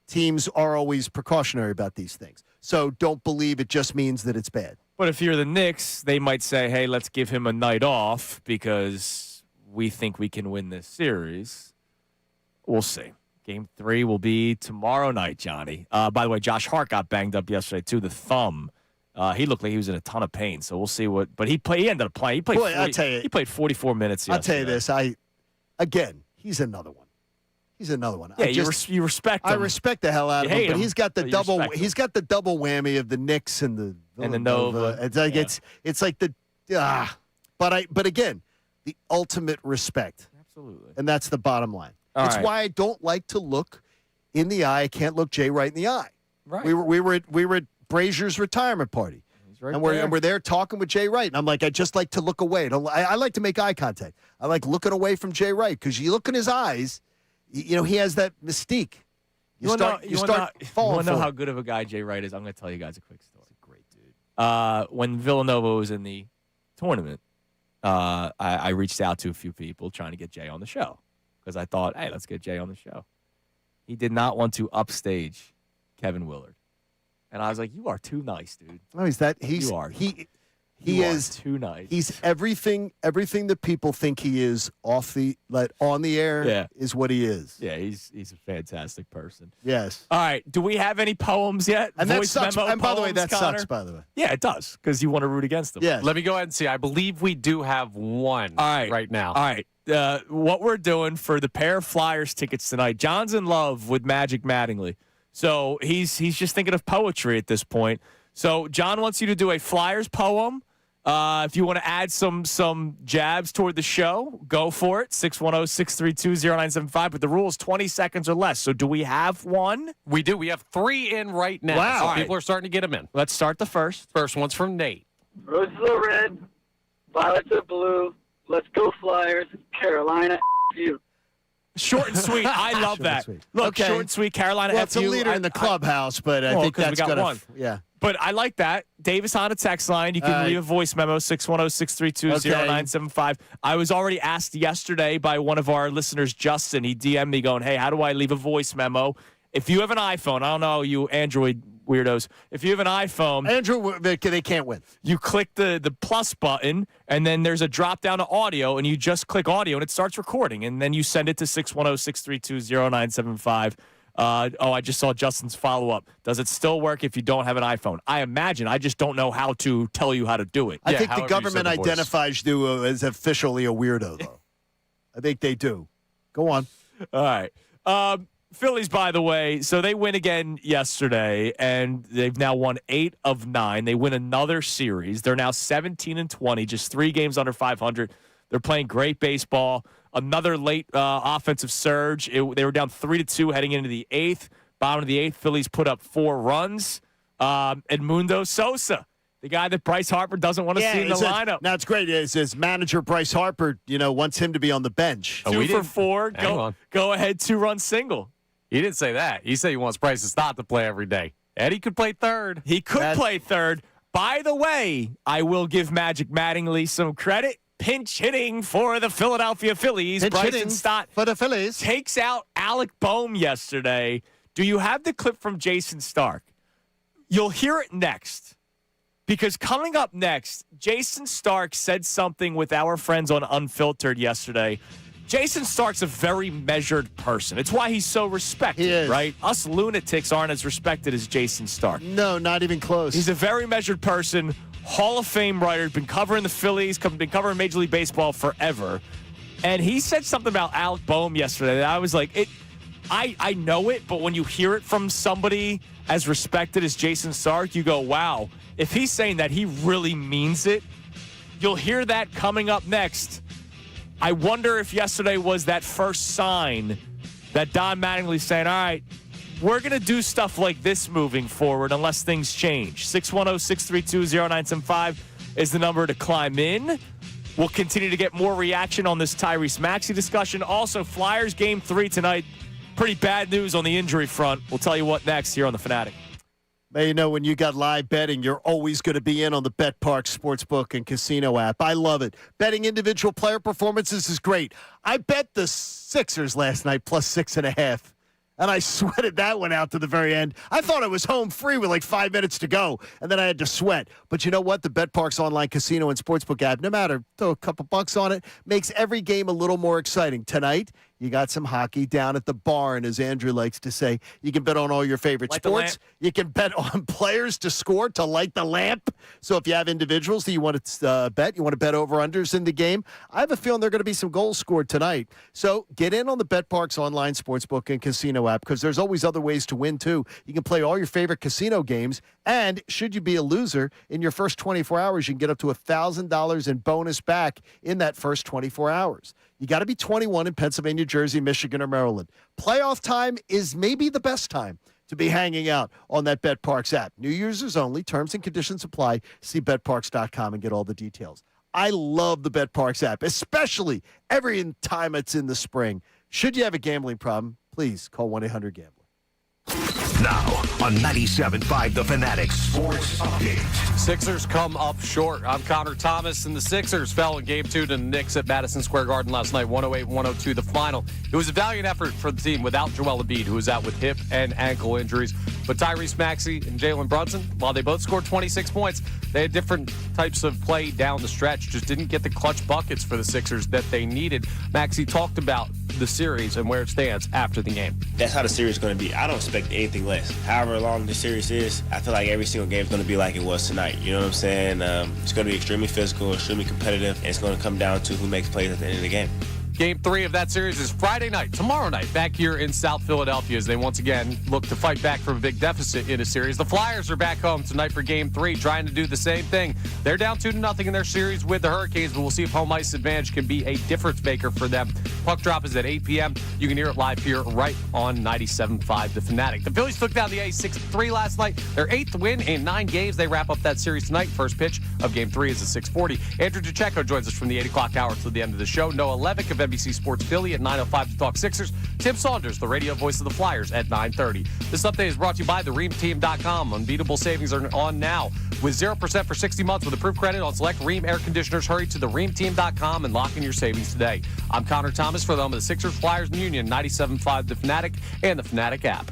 Teams are always precautionary about these things. So don't believe it just means that it's bad. But if you're the Knicks, they might say, hey, let's give him a night off because we think we can win this series. We'll see. Game 3 will be tomorrow night, Johnny. By the way, Josh Hart got banged up yesterday, too, the thumb. He looked like he was in a ton of pain, so we'll see what. But he ended up playing. He played 44 minutes yesterday. I'll tell you this. Again, he's another one. He's another one. Yeah, you respect him. I respect the hell out of him, but he's got the double. He's got the double whammy of the Knicks and the Nova. It's like it's like the but again, the ultimate respect. Absolutely. And that's the bottom line. It's why I don't like to look in the eye. I can't look Jay Wright in the eye. Right. We were at Brazier's retirement party. Right and we're there talking with Jay Wright. And I'm like, I just like to look away. I like to make eye contact. I like looking away from Jay Wright because you look in his eyes, he has that mystique. You start falling. You want to know for how it. good of a guy Jay Wright is? I'm going to tell you guys a quick story. He's a great dude. When Villanova was in the tournament, I reached out to a few people trying to get Jay on the show because I thought, hey, let's get Jay on the show. He did not want to upstage Kevin Willard. And I was like, you are too nice, dude. No, he is too nice. He's everything that people think he is on the air is what he is. Yeah, he's a fantastic person. Yes. All right. Do we have any poems yet? And that sucks. And by the way, that Connor? sucks, by the way. Yeah, it does, because you want to root against them. Yeah. Let me go ahead and see. I believe we do have one right now. All right. What we're doing for the pair of Flyers tickets tonight, John's in love with Magic Mattingly. So he's just thinking of poetry at this point. So John wants you to do a Flyers poem. If you want to add some jabs toward the show, go for it. 610-632-0975. But the rule is 20 seconds or less. So do we have one? We do. We have 3 in right now. Wow. So people are starting to get them in. Let's start the first. First one's from Nate. Roses are red, violets are blue. Let's go Flyers. Carolina, you. Short and sweet. I love that. Look, Okay. short and sweet. Carolina, Well, it's a leader in the clubhouse, but I think 'cause we that's got going one. to. Yeah. But I like that. Davis on a text line. You can leave a voice memo, 610-632-0975. I was already asked yesterday by one of our listeners, Justin. He DM'd me going, hey, how do I leave a voice memo? If you have an iPhone, I don't know, you Android weirdos. If you have an iPhone, Andrew, they can't win. you click the plus button, and then there's a drop down to audio, and you just click audio, and it starts recording. And then you send it to 610-632-0975. I just saw Justin's follow-up. Does it still work if you don't have an iPhone? I imagine. I just don't know how to tell you how to do it. I think the government identifies you as officially a weirdo, though. I think they do. Go on. All right. Phillies, by the way, so they win again yesterday, and they've now won 8 of 9. They win another series. They're now 17-20, just 3 games under 500. They're playing great baseball. Another late offensive surge. They were down 3-2 heading into the 8th. Bottom of the 8th, Phillies put up 4 runs. Edmundo Sosa, the guy that Bryce Harper doesn't want to see in the lineup. Now, it's great. His manager, Bryce Harper, wants him to be on the bench. 2 for 4. Go ahead, 2-run single. He didn't say that. He said he wants Bryce to stop to play every day. Eddie could play third. He could play third. By the way, I will give Magic Mattingly some credit. Pinch hitting for the Philadelphia Phillies. Pinch Bryson hitting Stott for the Phillies. Takes out Alec Boehm yesterday. Do you have the clip from Jason Stark? You'll hear it next. Because coming up next, Jason Stark said something with our friends on Unfiltered yesterday. Jason Stark's a very measured person. It's why he's so respected, He is. right? Us lunatics aren't as respected as Jason Stark. No, not even close. He's a very measured person, Hall of Fame writer, been covering the Phillies, been covering Major League Baseball forever. And he said something about Alec Boehm yesterday that I was like, I know it, but when you hear it from somebody as respected as Jason Stark, you go, wow, if he's saying that, he really means it. You'll hear that coming up next. I wonder if yesterday was that first sign that Don Mattingly's saying, all right, we're going to do stuff like this moving forward unless things change. 610-632-0975 is the number to climb in. We'll continue to get more reaction on this Tyrese Maxey discussion. Also, Flyers Game 3 tonight. Pretty bad news on the injury front. We'll tell you what next here on the Fanatic. Now, you know, when you got live betting, you're always going to be in on the BetPark Sportsbook and Casino app. I love it. Betting individual player performances is great. I bet the Sixers last night plus 6.5. And I sweated that one out to the very end. I thought I was home free with like 5 minutes to go, and then I had to sweat. But you know what? The BetParks online casino and sportsbook app, no matter, throw a couple bucks on it, makes every game a little more exciting. Tonight, you got some hockey down at the barn, as Andrew likes to say. You can bet on all your favorite sports. You can bet on players to score, to light the lamp. So if you have individuals that you want to bet, you want to bet over-unders in the game, I have a feeling there are going to be some goals scored tonight. So get in on the BetParks online sportsbook and casino app, because there's always other ways to win, too. You can play all your favorite casino games, and should you be a loser, in your first 24 hours, you can get up to $1,000 in bonus back in that first 24 hours. You got to be 21 in Pennsylvania, Jersey, Michigan, or Maryland. Playoff time is maybe the best time to be hanging out on that BetParks app. New users only. Terms and conditions apply. See betparks.com and get all the details. I love the BetParks app, especially every time it's in the spring. Should you have a gambling problem, please call 1-800-GAMBLER. Now on 97.5 The Fanatic Sports Update. Sixers come up short. I'm Connor Thomas, and the Sixers fell in Game 2 to the Knicks at Madison Square Garden last night, 108-102 the final. It was a valiant effort for the team without Joel Embiid, who was out with hip and ankle injuries. But Tyrese Maxey and Jalen Brunson, while they both scored 26 points, they had different types of play down the stretch, just didn't get the clutch buckets for the Sixers that they needed. Maxey talked about the series and where it stands after the game. That's how the series is going to be. I don't expect anything less. However long the series is, I feel like every single game is going to be like it was tonight. You know what I'm saying? It's going to be extremely physical, extremely competitive, and it's going to come down to who makes plays at the end of the game. Game 3 of that series is Friday night, tomorrow night, back here in South Philadelphia as they once again look to fight back from a big deficit in a series. The Flyers are back home tonight for Game 3, trying to do the same thing. They're down 2-0 in their series with the Hurricanes, but we'll see if home ice advantage can be a difference maker for them. Puck drop is at 8 p.m. You can hear it live here right on 97.5 The Fanatic. The Phillies took down the A's 6-3 last night. Their 8th win in 9 games. They wrap up that series tonight. First pitch of Game 3 is at 6:40. Andrew DeCecco joins us from the 8 o'clock hour to the end of the show. Noah Levick of NBC Sports Philly at 9:05 to talk Sixers. Tim Saunders, the radio voice of the Flyers, at 9:30. This update is brought to you by thereamteam.com. Unbeatable savings are on now with 0% for 60 months with approved credit on select Ream air conditioners. Hurry to thereamteam.com and lock in your savings today. I'm Connor Thomas for the home of the Sixers, Flyers, and Union, 97.5 The Fanatic and the Fanatic app.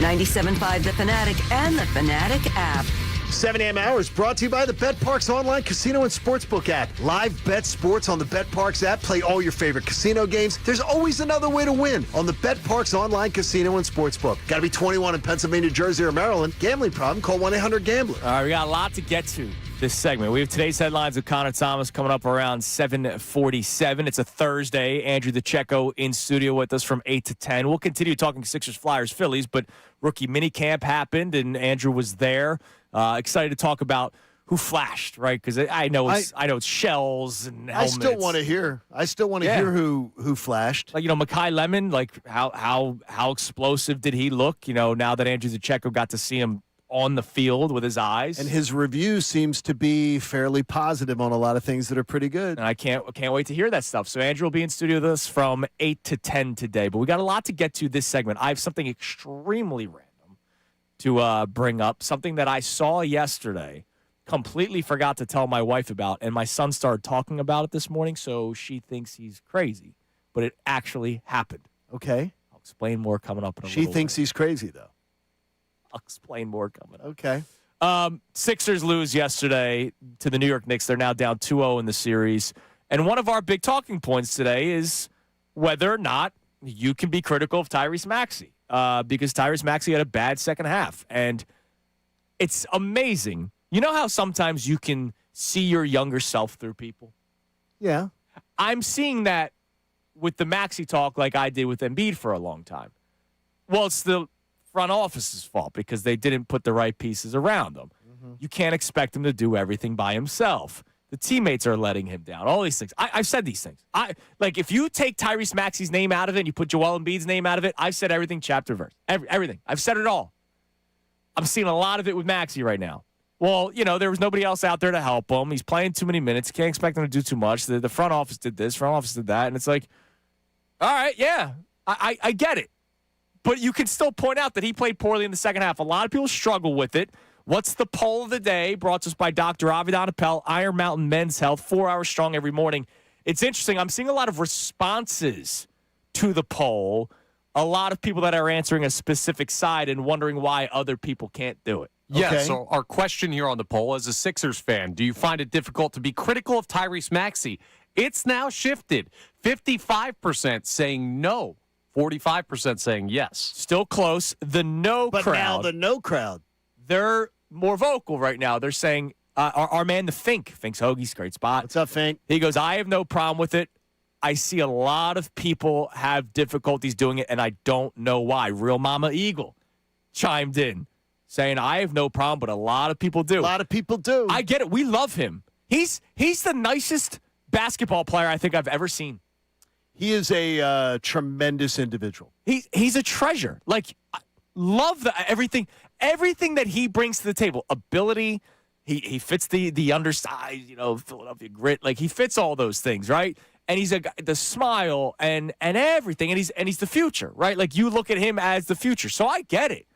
97.5 The Fanatic and the Fanatic app. 7 a.m. hours brought to you by the Bet Parks online casino and sportsbook app. Live bet sports on the Bet Parks app. Play all your favorite casino games. There's always another way to win on the Bet Parks online casino and sportsbook. Got to be 21 in Pennsylvania, Jersey, or Maryland. Gambling problem? Call 1-800-GAMBLER. All right, we got a lot to get to this segment. We have today's headlines with Connor Thomas coming up around 7:47. It's a Thursday. Andrew DeCecco in studio with us from 8 to 10. We'll continue talking Sixers, Flyers, Phillies, but rookie minicamp happened, and Andrew was there. Excited to talk about who flashed, right? Because I know it's shells and helmets. I still want to hear who flashed. Like, Mekhi Lemon, like how explosive did he look? Now that Andrew DeCecco got to see him on the field with his eyes, and his review seems to be fairly positive on a lot of things that are pretty good. And I can't wait to hear that stuff. So Andrew will be in studio with us from 8 to 10 today. But we got a lot to get to this segment. I have something extremely random to bring up, something that I saw yesterday, completely forgot to tell my wife about, and my son started talking about it this morning, so she thinks he's crazy. But it actually happened. Okay. I'll explain more coming up in a She little thinks bit. he's crazy, though. I'll explain more coming up. Okay. Sixers lose yesterday to the New York Knicks. They're now down 2-0 in the series. And one of our big talking points today is whether or not you can be critical of Tyrese Maxey. Because Tyrese Maxey had a bad second half. And it's amazing. You know how sometimes you can see your younger self through people? Yeah. I'm seeing that with the Maxey talk like I did with Embiid for a long time. Well, it's the front office's fault because they didn't put the right pieces around him. Mm-hmm. You can't expect him to do everything by himself. The teammates are letting him down. All these things. I've said these things. If you take Tyrese Maxey's name out of it and you put Joel Embiid's name out of it, I've said everything chapter verse. Everything. I've said it all. I'm seeing a lot of it with Maxey right now. Well, there was nobody else out there to help him. He's playing too many minutes. Can't expect him to do too much. The front office did this. Front office did that. And it's like, all right, yeah, I get it. But you can still point out that he played poorly in the second half. A lot of people struggle with it. What's the poll of the day? Brought to us by Dr. Avidan Appel, Iron Mountain Men's Health, 4 hours strong every morning. It's interesting. I'm seeing a lot of responses to the poll. A lot of people that are answering a specific side and wondering why other people can't do it. Yeah, Okay. so our question here on the poll, as a Sixers fan, do you find it difficult to be critical of Tyrese Maxey? It's now shifted. 55% saying no, 45% saying yes. Still close. The no But crowd. now the no crowd. They're more vocal right now. They're saying, our man, the Fink's Hoagie's great spot. What's up, Fink? He goes, I have no problem with it. I see a lot of people have difficulties doing it, and I don't know why. Real Mama Eagle chimed in saying, I have no problem, but a lot of people do. A lot of people do. I get it. We love him. He's the nicest basketball player I think I've ever seen. He is a tremendous individual. He's a treasure. Like, I love everything that he brings to the table. Ability. He fits the undersized, Philadelphia grit. Like, he fits all those things, right? And he's the smile and everything, and he's the future, right? Like, you look at him as the future. So I get it.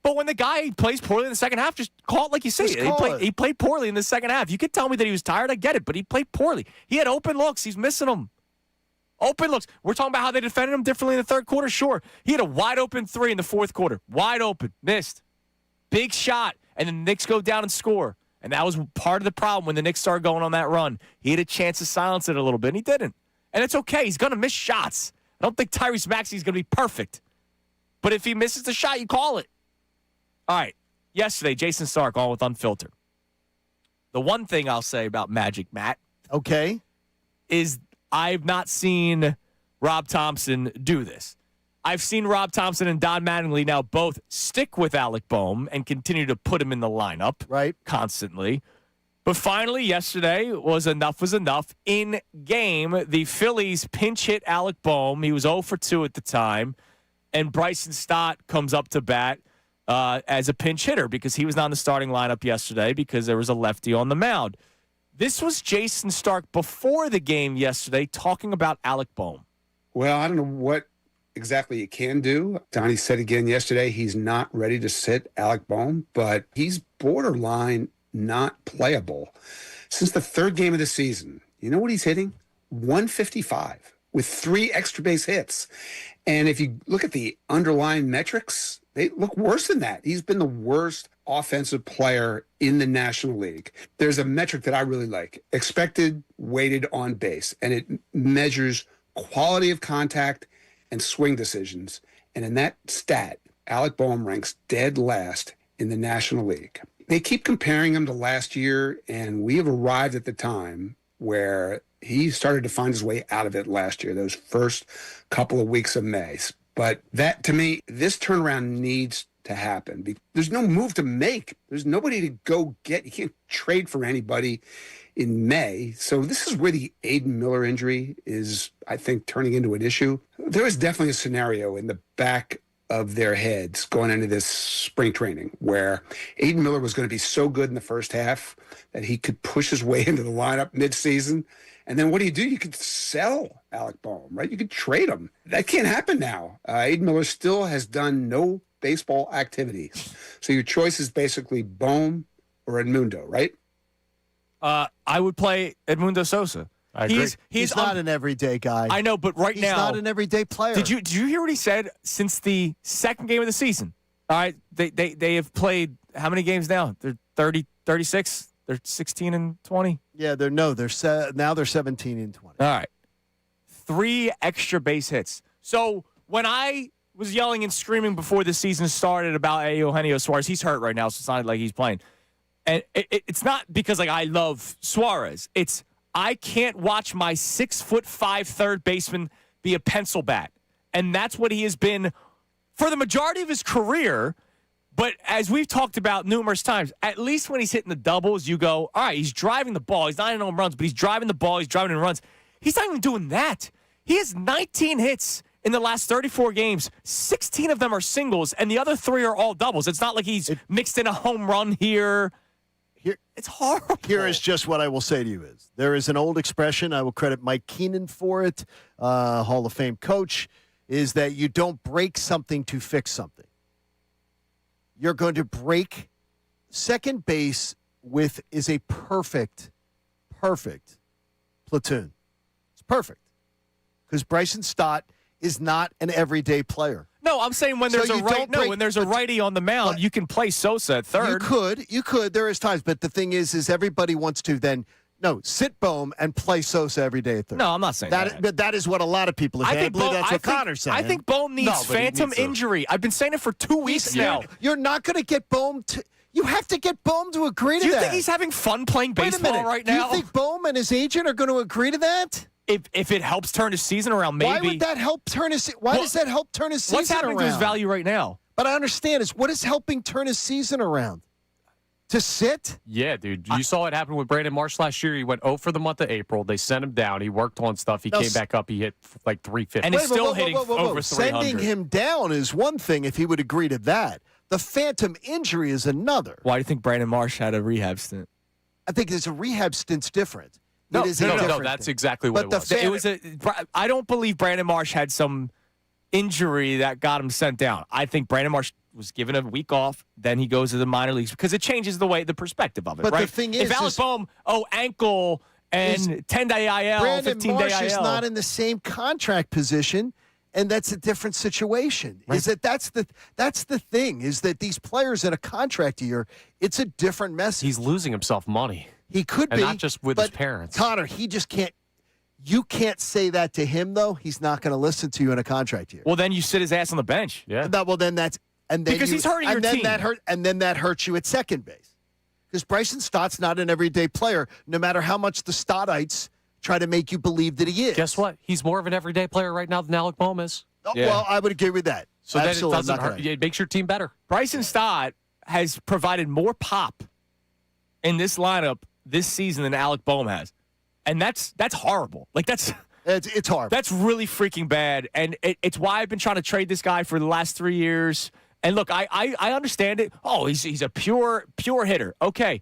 But when the guy plays poorly in the second half, just call it like you see it. He played poorly in the second half. You could tell me that he was tired. I get it, but he played poorly. He had open looks. He's missing them. Open looks. We're talking about how they defended him differently in the third quarter. Sure. He had a wide open three in the fourth quarter. Wide open. Missed. Big shot. And the Knicks go down and score. And that was part of the problem when the Knicks started going on that run. He had a chance to silence it a little bit, and he didn't. And it's okay. He's going to miss shots. I don't think Tyrese Maxey is going to be perfect. But if he misses the shot, you call it. All right. Yesterday, Jason Stark on with Unfiltered. The one thing I'll say about Magic Matt, Okay. is I've not seen Rob Thompson do this. I've seen Rob Thompson and Don Mattingly now both stick with Alec Boehm and continue to put him in the lineup constantly. But finally, yesterday was enough. In game, the Phillies pinch hit Alec Boehm. He was 0 for 2 at the time. And Bryson Stott comes up to bat as a pinch hitter because he was not in the starting lineup yesterday because there was a lefty on the mound. This was Jason Stark before the game yesterday talking about Alec Boehm. Well, I don't know what exactly you can do. Donnie said again yesterday he's not ready to sit Alec Boehm, but he's borderline not playable. Since the third game of the season, you know what he's hitting? 155 with 3 extra base hits. And if you look at the underlying metrics, they look worse than that. He's been the worst offensive player in the National League. There's a metric that I really like, expected weighted on base, and it measures quality of contact and swing decisions. And in that stat, Alec Boehm ranks dead last in the National League. They keep comparing him to last year, and we have arrived at the time where he started to find his way out of it last year, those first couple of weeks of May. But that, to me, this turnaround needs to happen. There's no move to make. There's nobody to go get. You can't trade for anybody in May. So this is where the Aiden Miller injury is, I think, turning into an issue. There is definitely a scenario in the back of their heads going into this spring training where Aiden Miller was going to be so good in the first half that he could push his way into the lineup midseason. And then what do? You could sell Alec Boehm, right? You could trade him. That can't happen now. Aiden Miller still has done no baseball activities. So your choice is basically Boehm or Edmundo, right? I would play Edmundo Sosa. I agree. He's not an everyday guy. I know, but He's not an everyday player. Did you hear what he said since the second game of the season? All right, they have played how many games now? They're 30, 36. They're 16 and 20. Yeah, now they're 17 and 20. All right, 3 extra base hits. So when I was yelling and screaming before the season started about Eugenio Suarez, he's hurt right now, so it's not like he's playing. And it's not because I love Suarez. It's I can't watch my 6'5" third baseman be a pencil bat. And that's what he has been for the majority of his career. But as we've talked about numerous times, at least when he's hitting the doubles, you go, all right, he's driving the ball. He's not in home runs, but he's driving the ball. He's driving in runs. He's not even doing that. He has 19 hits in the last 34 games. 16 of them are singles, and the other 3 are all doubles. It's not like he's mixed in a home run here. It's horrible. Here is just what I will say to you is there is an old expression, I will credit Mike Keenan for it, Hall of Fame coach, is that you don't break something to fix something. You're going to break second base is a perfect platoon. It's perfect. Because Bryson Stott is not an everyday player. No, I'm saying when there's when there's a righty on the mound, you can play Sosa at third. You could. There is times, but the thing is everybody wants to then sit Boehm and play Sosa every day at third. No, I'm not saying that. But that is what a lot of people are saying. I believe that's what Connor's saying. I think Boehm needs phantom injury. I've been saying it for 2 weeks now. You're not going to get Boehm to. You have to get Boehm to agree to that. Do you think he's having fun playing baseball right now? Do you think Boehm and his agent are going to agree to that? If it helps turn his season around, maybe. Why would that help turn his? Why does that help turn his season around? What's happening to his value right now? But I understand is what is helping turn his season around? To sit? Yeah, dude. You saw it happen with Brandon Marsh last year. He went 0 for the month of April. They sent him down. He worked on stuff. He came back up. He hit like 350. And he's still hitting over 300. Sending him down is one thing if he would agree to that. The phantom injury is another. Why do you think Brandon Marsh had a rehab stint? I think a rehab stint's different. No, that's exactly what it was. I don't believe Brandon Marsh had some injury that got him sent down. I think Brandon Marsh was given a week off, then he goes to the minor leagues because it changes the perspective of it. But right? the thing is, if Alec Boehm, ankle and 10-day IL, 15-day IL. Brandon Marsh is not in the same contract position, and that's a different situation. Right. That's the thing is that these players in a contract year, it's a different message. He's losing himself money. He could and be, not just with his parents. Connor, he just can't. You can't say that to him though. He's not going to listen to you in a contract year. Well, then you sit his ass on the bench. Yeah. Because he's hurting your team. That hurts you at second base. Because Bryson Stott's not an everyday player, no matter how much the Stottites try to make you believe that he is. Guess what? He's more of an everyday player right now than Alec Boehm is. Well, I would agree with that. So Absolutely, then it doesn't hurt. It makes your team better. Bryson Stott has provided more pop in this lineup this season than Alec Boehm has. And that's horrible. It's horrible. That's really freaking bad. And it's why I've been trying to trade this guy for the last 3 years. And look, I understand it. Oh, he's a pure hitter. Okay.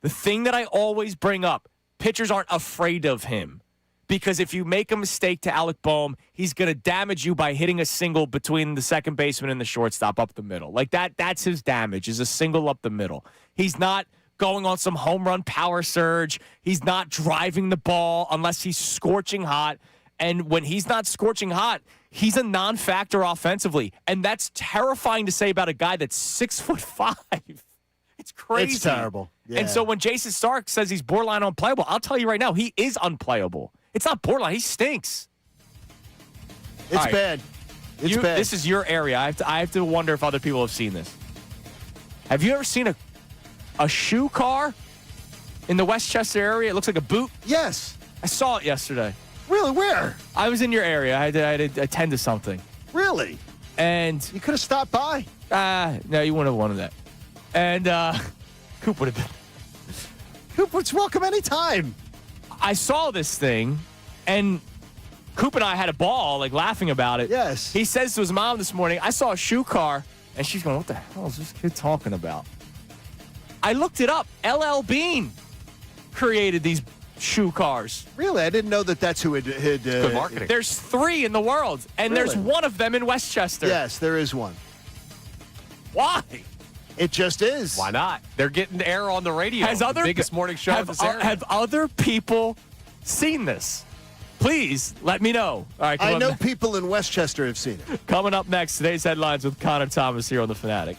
The thing that I always bring up, pitchers aren't afraid of him. Because if you make a mistake to Alec Boehm, he's going to damage you by hitting a single between the second baseman and the shortstop up the middle. That's his damage, is a single up the middle. He's not going on some home run power surge. He's not driving the ball unless he's scorching hot. And when he's not scorching hot, he's a non-factor offensively. And that's terrifying to say about a guy that's 6'5". It's crazy. It's terrible. Yeah. And so when Jason Stark says he's borderline unplayable, I'll tell you right now, he is unplayable. It's not borderline. He stinks. It's All right. bad. It's bad. This is your area. I have to wonder if other people have seen this. Have you ever seen a shoe car in the Westchester area? It looks like a boot. Yes. I saw it yesterday. Really? Where? I was in your area. I had to attend to something. Really? And you could have stopped by. No, you wouldn't have wanted that. And Coop would have been. Coop was welcome anytime. I saw this thing, and Coop and I had a ball, like laughing about it. Yes. He says to his mom this morning, I saw a shoe car, and she's going, what the hell is this kid talking about? I looked it up. LL Bean created these shoe cars. Really? I didn't know that that's who had Good marketing. There's 3 in the world, and there's Really? one of them in Westchester. Yes, there is one. Why? It just is. Why not? They're getting air on the radio. The biggest morning show in this area. Have other people seen this? Please let me know. All right, I know people in Westchester have seen it. Coming up next, today's headlines with Connor Thomas here on The Fanatic.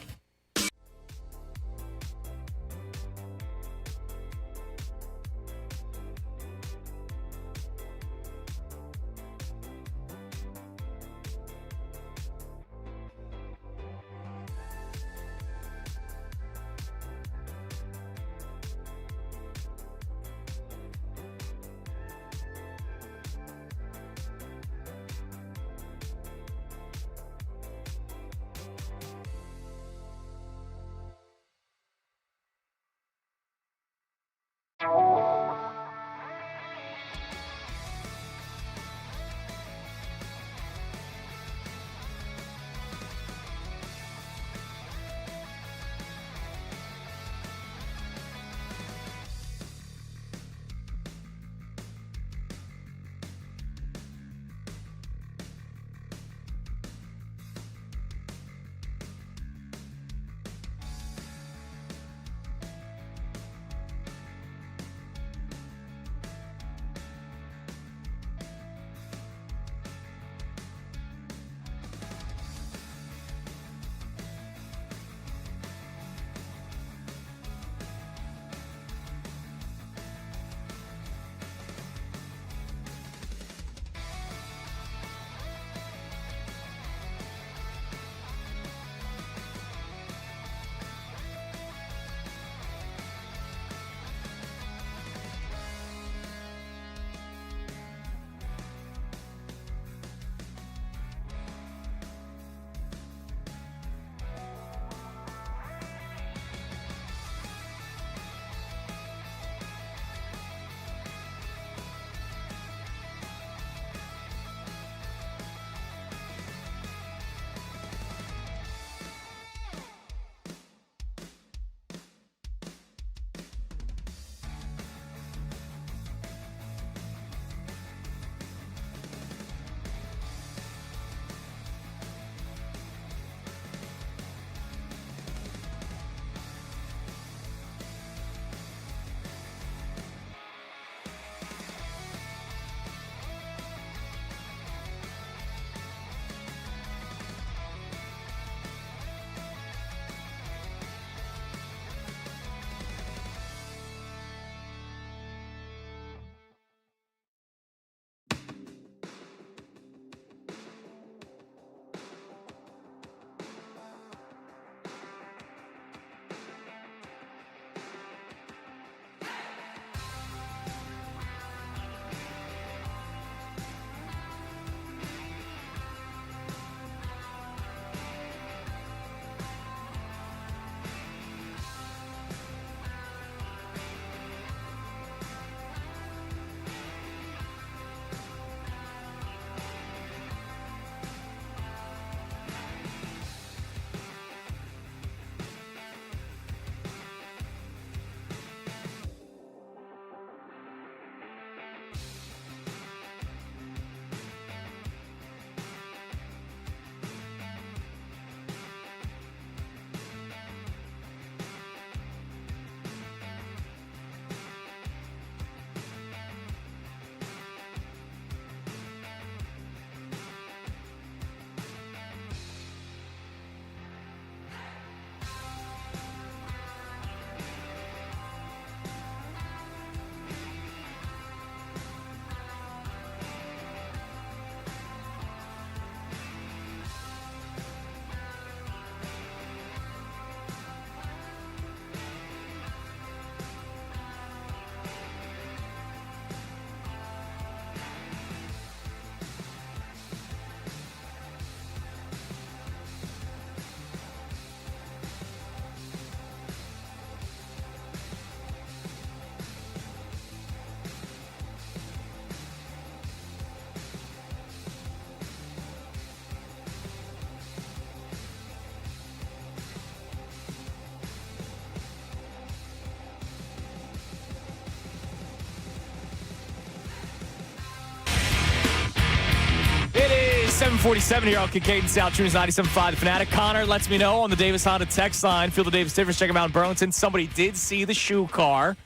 7:47 here on Kincade Salciunas 97.5 The Fanatic. Connor lets me know on the Davis Honda text line. Field of Davis difference. Check him out in Burlington. Somebody did see the shoe car,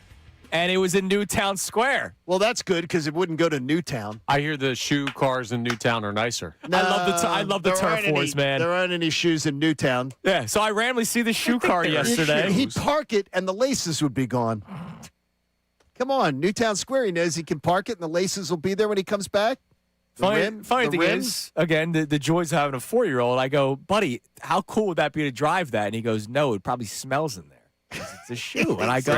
and it was in Newtown Square. Well, that's good because it wouldn't go to Newtown. I hear the shoe cars in Newtown are nicer. No, I love the turf wars, man. There aren't any shoes in Newtown. Yeah, so I randomly see the shoe car yesterday. He'd park it, and the laces would be gone. Come on, Newtown Square. He knows he can park it, and the laces will be there when he comes back. Funny thing is, again, the joys of having a 4-year-old. I go, buddy, how cool would that be to drive that? And he goes, no, it probably smells in there. It's a shoe. And I go,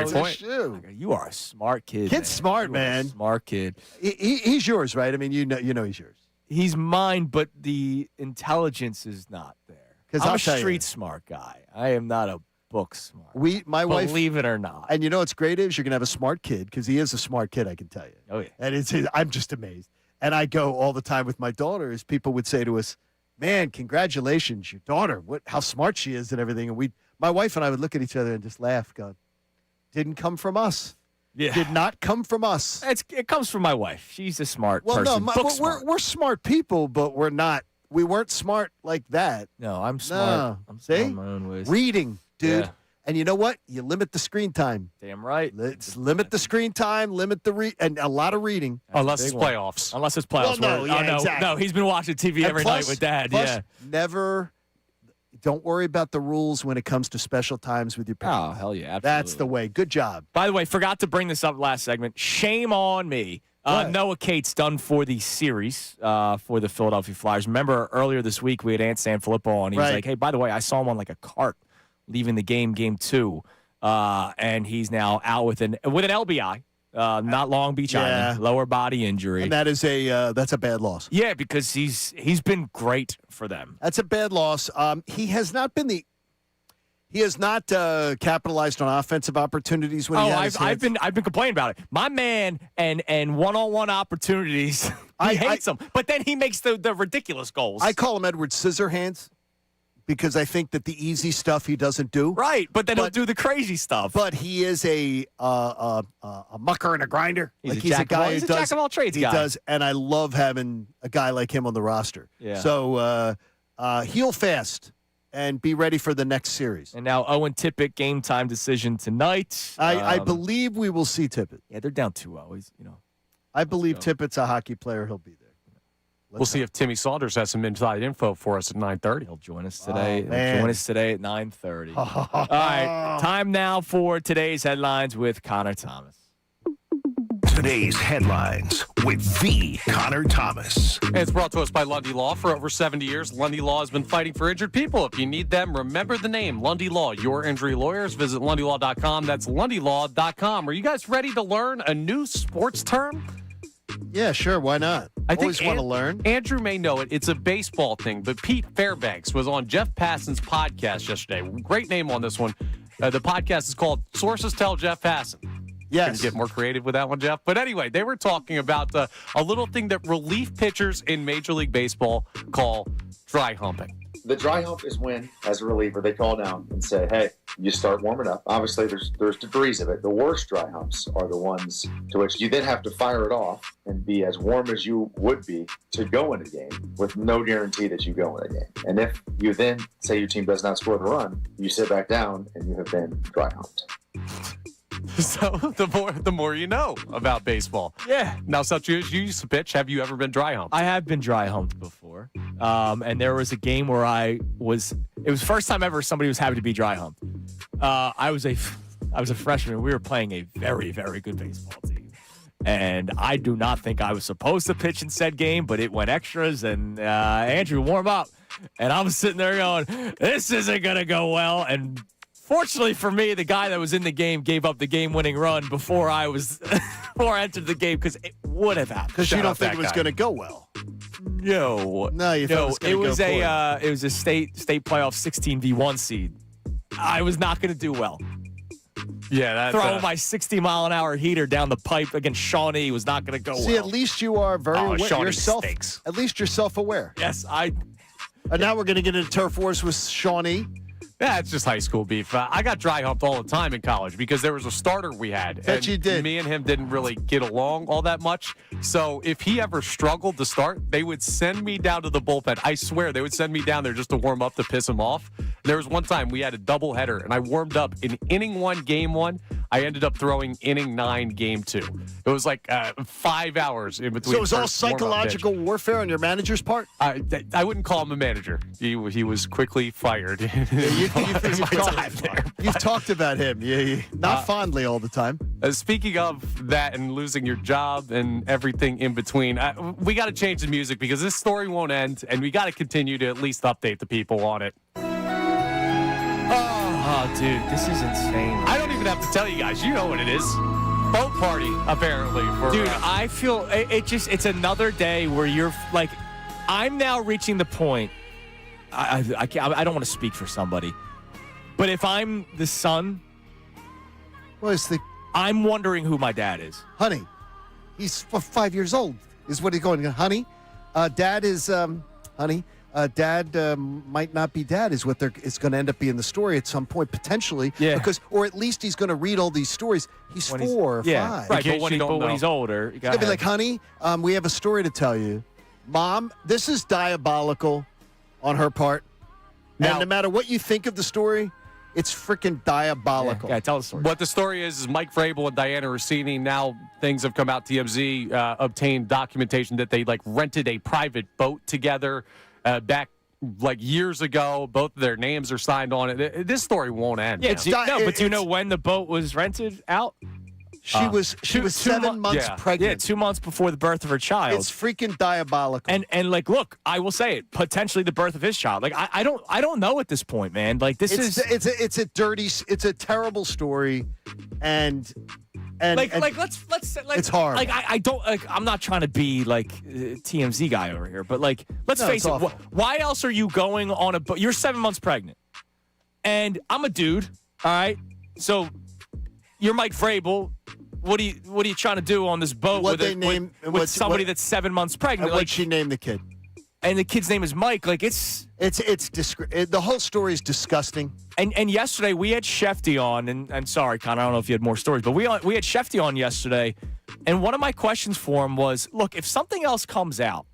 you are a smart kid. Kid's smart, man. Smart kid. He's yours, right? I mean, you know he's yours. He's mine, but the intelligence is not there. I'm a street smart guy. I am not a book smart. My wife, believe it or not. And you know what's great is you're gonna have a smart kid because he is a smart kid. I can tell you. Oh yeah. And I'm just amazed. And I go all the time with my daughter. As people would say to us, "Man, congratulations, your daughter! How smart she is and everything." And my wife and I would look at each other and just laugh, going, "Didn't come from us. Yeah. Did not come from us. It comes from my wife. She's a smart person. No, we're smart people, but we're not. We weren't smart like that. No, I'm smart. I'm smart in my own ways. Reading, dude. Yeah. And you know what? You limit the screen time. Damn right. Let's limit the screen time, limit the and a lot of reading. Unless it's playoffs. Unless it's playoffs. Well, exactly. No, he's been watching TV every night with Dad. Plus, don't worry about the rules when it comes to special times with your parents. Oh, hell yeah. Absolutely. That's the way. Good job. By the way, forgot to bring this up last segment. Shame on me. Noah Cates done for the series for the Philadelphia Flyers. Remember earlier this week we had Ant Sanfilippo on. He was like, hey, by the way, I saw him on like a cart leaving the game 2. And he's now out with an LBI. Not Long Beach Island, lower body injury. And that's a bad loss. Yeah, because he's been great for them. That's a bad loss. He has not capitalized on offensive opportunities when he had his I've been complaining about it. My man and one-on-one opportunities, he hates them. But then he makes the ridiculous goals. I call him Edward Scissorhands because I think that the easy stuff he doesn't do. Right, but then he'll do the crazy stuff. But he is a mucker and a grinder. He's a guy who does jack of all trades. He does, and I love having a guy like him on the roster. Yeah. So heal fast and be ready for the next series. And now Owen Tippett, game time decision tonight. I believe we will see Tippett. Yeah, they're down 2-0. I believe Tippett's a hockey player. He'll be there. We'll see if Timmy Saunders has some inside info for us at 9:30. He'll join us today. He'll join us today at 9:30. All right, time now for today's headlines with Connor Thomas. Today's headlines with the Connor Thomas. And it's brought to us by Lundy Law. For over 70 years, Lundy Law has been fighting for injured people. If you need them, remember the name, Lundy Law, your injury lawyers. Visit LundyLaw.com. That's LundyLaw.com. Are you guys ready to learn a new sports term? Yeah, sure. Why not? I always want to learn. Andrew may know it. It's a baseball thing, but Pete Fairbanks was on Jeff Passan's podcast yesterday. Great name on this one. The podcast is called Sources Tell Jeff Passan. Yes. Can get more creative with that one, Jeff. But anyway, they were talking about a little thing that relief pitchers in Major League Baseball call dry humping. The dry hump is when, as a reliever, they call down and say, hey, you start warming up. Obviously, there's degrees of it. The worst dry humps are the ones to which you then have to fire it off and be as warm as you would be to go in a game with no guarantee that you go in a game. And if you then say your team does not score the run, you sit back down and you have been dry humped. So the more you know about baseball. Yeah. Now, Salciunas, you used to pitch. Have you ever been dry humped? I have been dry humped before. And there was a game where it was the first time ever somebody was happy to be dry humped. I was a freshman. We were playing a very, very good baseball team. And I do not think I was supposed to pitch in said game, but it went extras and Andrew, warm up. And I'm sitting there going, this isn't going to go well. And fortunately for me, the guy that was in the game gave up the game-winning run before I entered the game because it would have happened. Because you don't think it was going to go well. No, you thought it was going to go poorly. It was a state playoff 16v1 seed. I was not going to do well. Yeah, throwing my 60-mile-an-hour heater down the pipe against Shawnee was not going to go well. See, at least you are very aware. At least you're self-aware. Yes, And now we're going to get into turf wars with Shawnee. Yeah, it's just high school beef. I got dry humped all the time in college because there was a starter we had. Bet you did. Me and him didn't really get along all that much. So if he ever struggled to start, they would send me down to the bullpen. I swear, they would send me down there just to warm up to piss him off. There was one time we had a doubleheader, and I warmed up in inning 1, game 1. I ended up throwing inning 9, game 2. It was like 5 hours in between. So it was all psychological warfare on your manager's part? I wouldn't call him a manager. He was quickly fired. You've talked about him. Not fondly all the time. Speaking of that and losing your job and everything in between, we got to change the music because this story won't end, and we got to continue to at least update the people on it. Oh, dude, this is insane. I don't even have to tell you guys. You know what it is. Boat party, apparently. Dude, I feel it's another day where you're like, I'm now reaching the point. I don't want to speak for somebody, but if I'm the son, I'm wondering who my dad is. Honey, he's 5 years old. Is what he's going, honey? Dad is, honey. Dad might not be dad is what it's going to end up being the story at some point potentially. Yeah. Because, or at least he's going to read all these stories. He's 4 or 5. Right. But when he's older, he's going to be like, honey, we have a story to tell you. Mom, this is diabolical on her part. Now, and no matter what you think of the story, it's freaking diabolical. Yeah, tell the story. What the story is Mike Vrabel and Diana Rossini, now things have come out, TMZ obtained documentation that they rented a private boat together back years ago. Both of their names are signed on it. This story won't end. Yeah, but do you know when the boat was rented out? She was 7 months pregnant. Yeah, 2 months before the birth of her child. It's freaking diabolical. And look, I will say it, potentially the birth of his child. I don't know at this point, man. It's a terrible story, and let's it's hard. I'm not trying to be TMZ guy over here, but let's face it. Why else are you going on a boat? You're 7 months pregnant, and I'm a dude. All right, so you're Mike Vrabel. What are you trying to do on this boat with somebody that's 7 months pregnant? What'd she name the kid? And the kid's name is Mike. The whole story is disgusting. And yesterday we had Shefty on, and sorry, Connor, I don't know if you had more stories, but we had Shefty on yesterday, and one of my questions for him was, look, if something else comes out,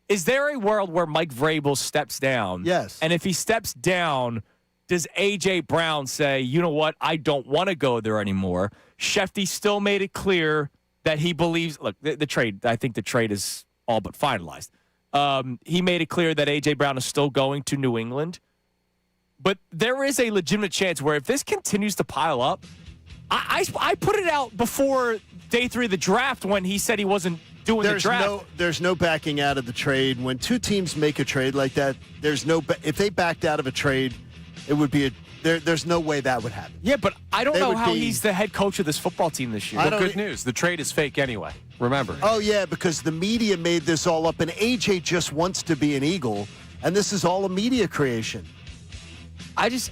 is there a world where Mike Vrabel steps down? Yes. And if he steps down, does A.J. Brown say, you know what, I don't want to go there anymore? Shefty still made it clear that he believes, look, the trade, I think the trade is all but finalized. He made it clear that A.J. Brown is still going to New England. But there is a legitimate chance where if this continues to pile up, I put it out before day 3 of the draft when he said he wasn't doing the draft. There's no backing out of the trade. When two teams make a trade like that, if they backed out of a trade, it would be there's no way that would happen. Yeah, but I don't know how he's the head coach of this football team this year. Well, good news. The trade is fake anyway. Remember. Oh, yeah, because the media made this all up, and AJ just wants to be an Eagle, and this is all a media creation. This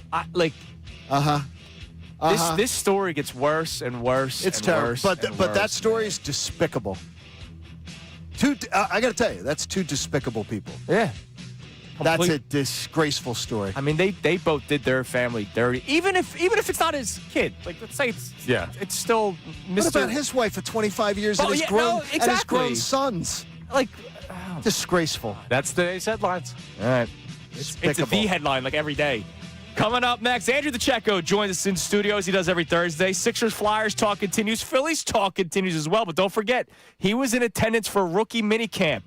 story gets worse and worse. It's and terrible, worse but that story is despicable. I got to tell you, that's two despicable people. Yeah. That's a disgraceful story. I mean, they both did their family dirty. Even if it's not his kid, let's say it's still Mr. What about his wife for 25 years and his grown sons? Disgraceful. That's today's headlines. All right, it's a the headline every day. Coming up next, Andrew DeCecco joins us in studios. He does every Thursday. Sixers Flyers talk continues. Phillies talk continues as well. But don't forget, he was in attendance for rookie minicamp.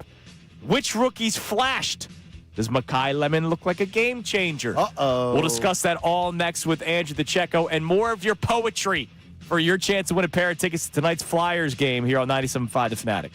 Which rookies flashed? Does Makai Lemon look like a game changer? Uh-oh. We'll discuss that all next with Andrew DeCecco and more of your poetry for your chance to win a pair of tickets to tonight's Flyers game here on 97.5 The Fanatic.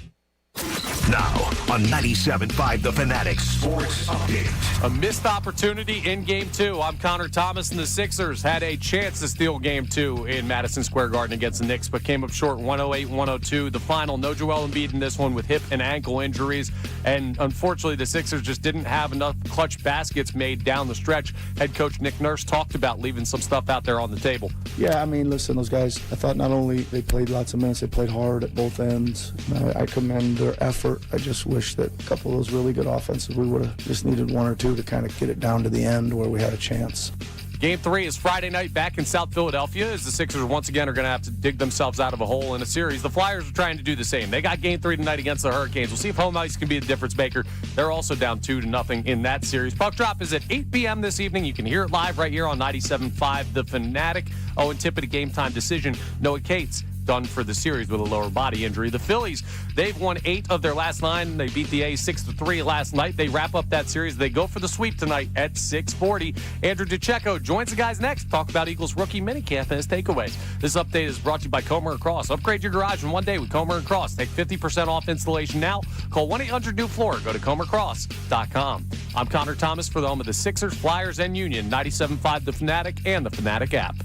Now on 97.5 The Fanatic Sports Update. A missed opportunity in Game 2. I'm Connor Thomas, and the Sixers had a chance to steal Game 2 in Madison Square Garden against the Knicks, but came up short 108-102. The final, no Joel Embiid in this one with hip and ankle injuries, and unfortunately the Sixers just didn't have enough clutch baskets made down the stretch. Head coach Nick Nurse talked about leaving some stuff out there on the table. Yeah, I mean, listen, those guys, I thought not only they played lots of minutes, they played hard at both ends. I commend their effort. I just wish that a couple of those really good offenses, we would have just needed one or two to kind of get it down to the end where we had a chance. Game 3 is Friday night back in South Philadelphia as the Sixers once again are going to have to dig themselves out of a hole in a series. The Flyers are trying to do the same. They got Game 3 tonight against the Hurricanes. We'll see if home ice can be the difference maker. They're also down 2-0 in that series. Puck drop is at 8 p.m. this evening. You can hear it live right here on 97.5 The Fanatic. Owen Tippett, game time decision. Noah Cates done for the series with a lower body injury. The Phillies, they've won 8 of their last 9. They beat the A's 6-3 last night. They wrap up that series. They go for the sweep tonight at 6:40. Andrew DiCecco joins the guys next. Talk about Eagles rookie minicamp and his takeaways. This update is brought to you by Comer & Cross. Upgrade your garage in one day with Comer & Cross. Take 50% off installation now. Call 1-800-NEW-FLOOR. Go to ComerCross.com. I'm Connor Thomas for the home of the Sixers, Flyers, and Union. 97.5 The Fanatic and the Fanatic app.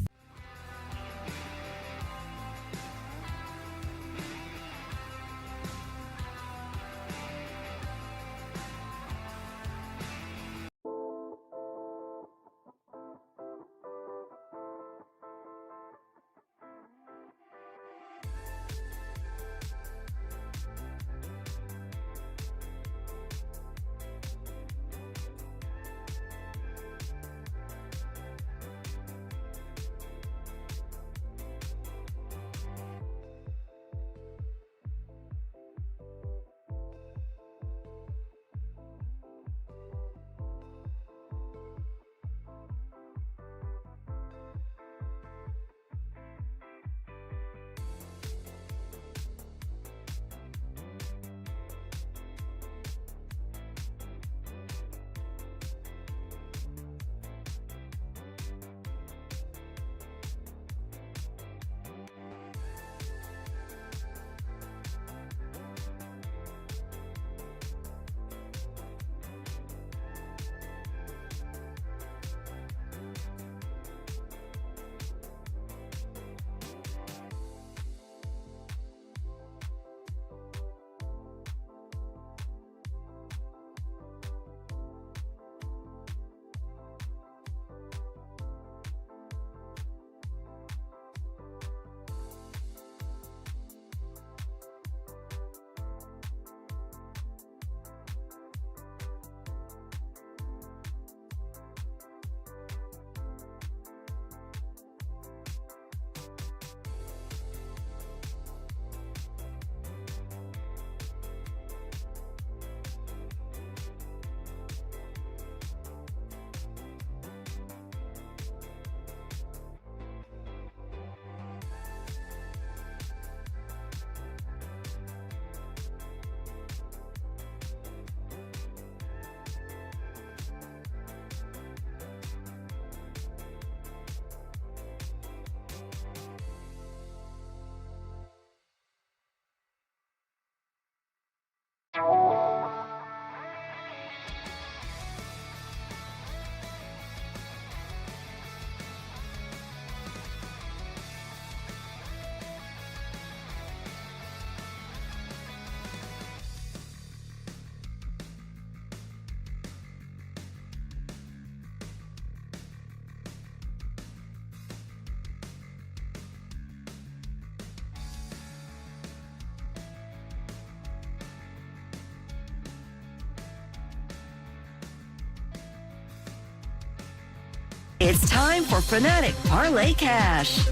It's time for Fanatic Parlay Cash.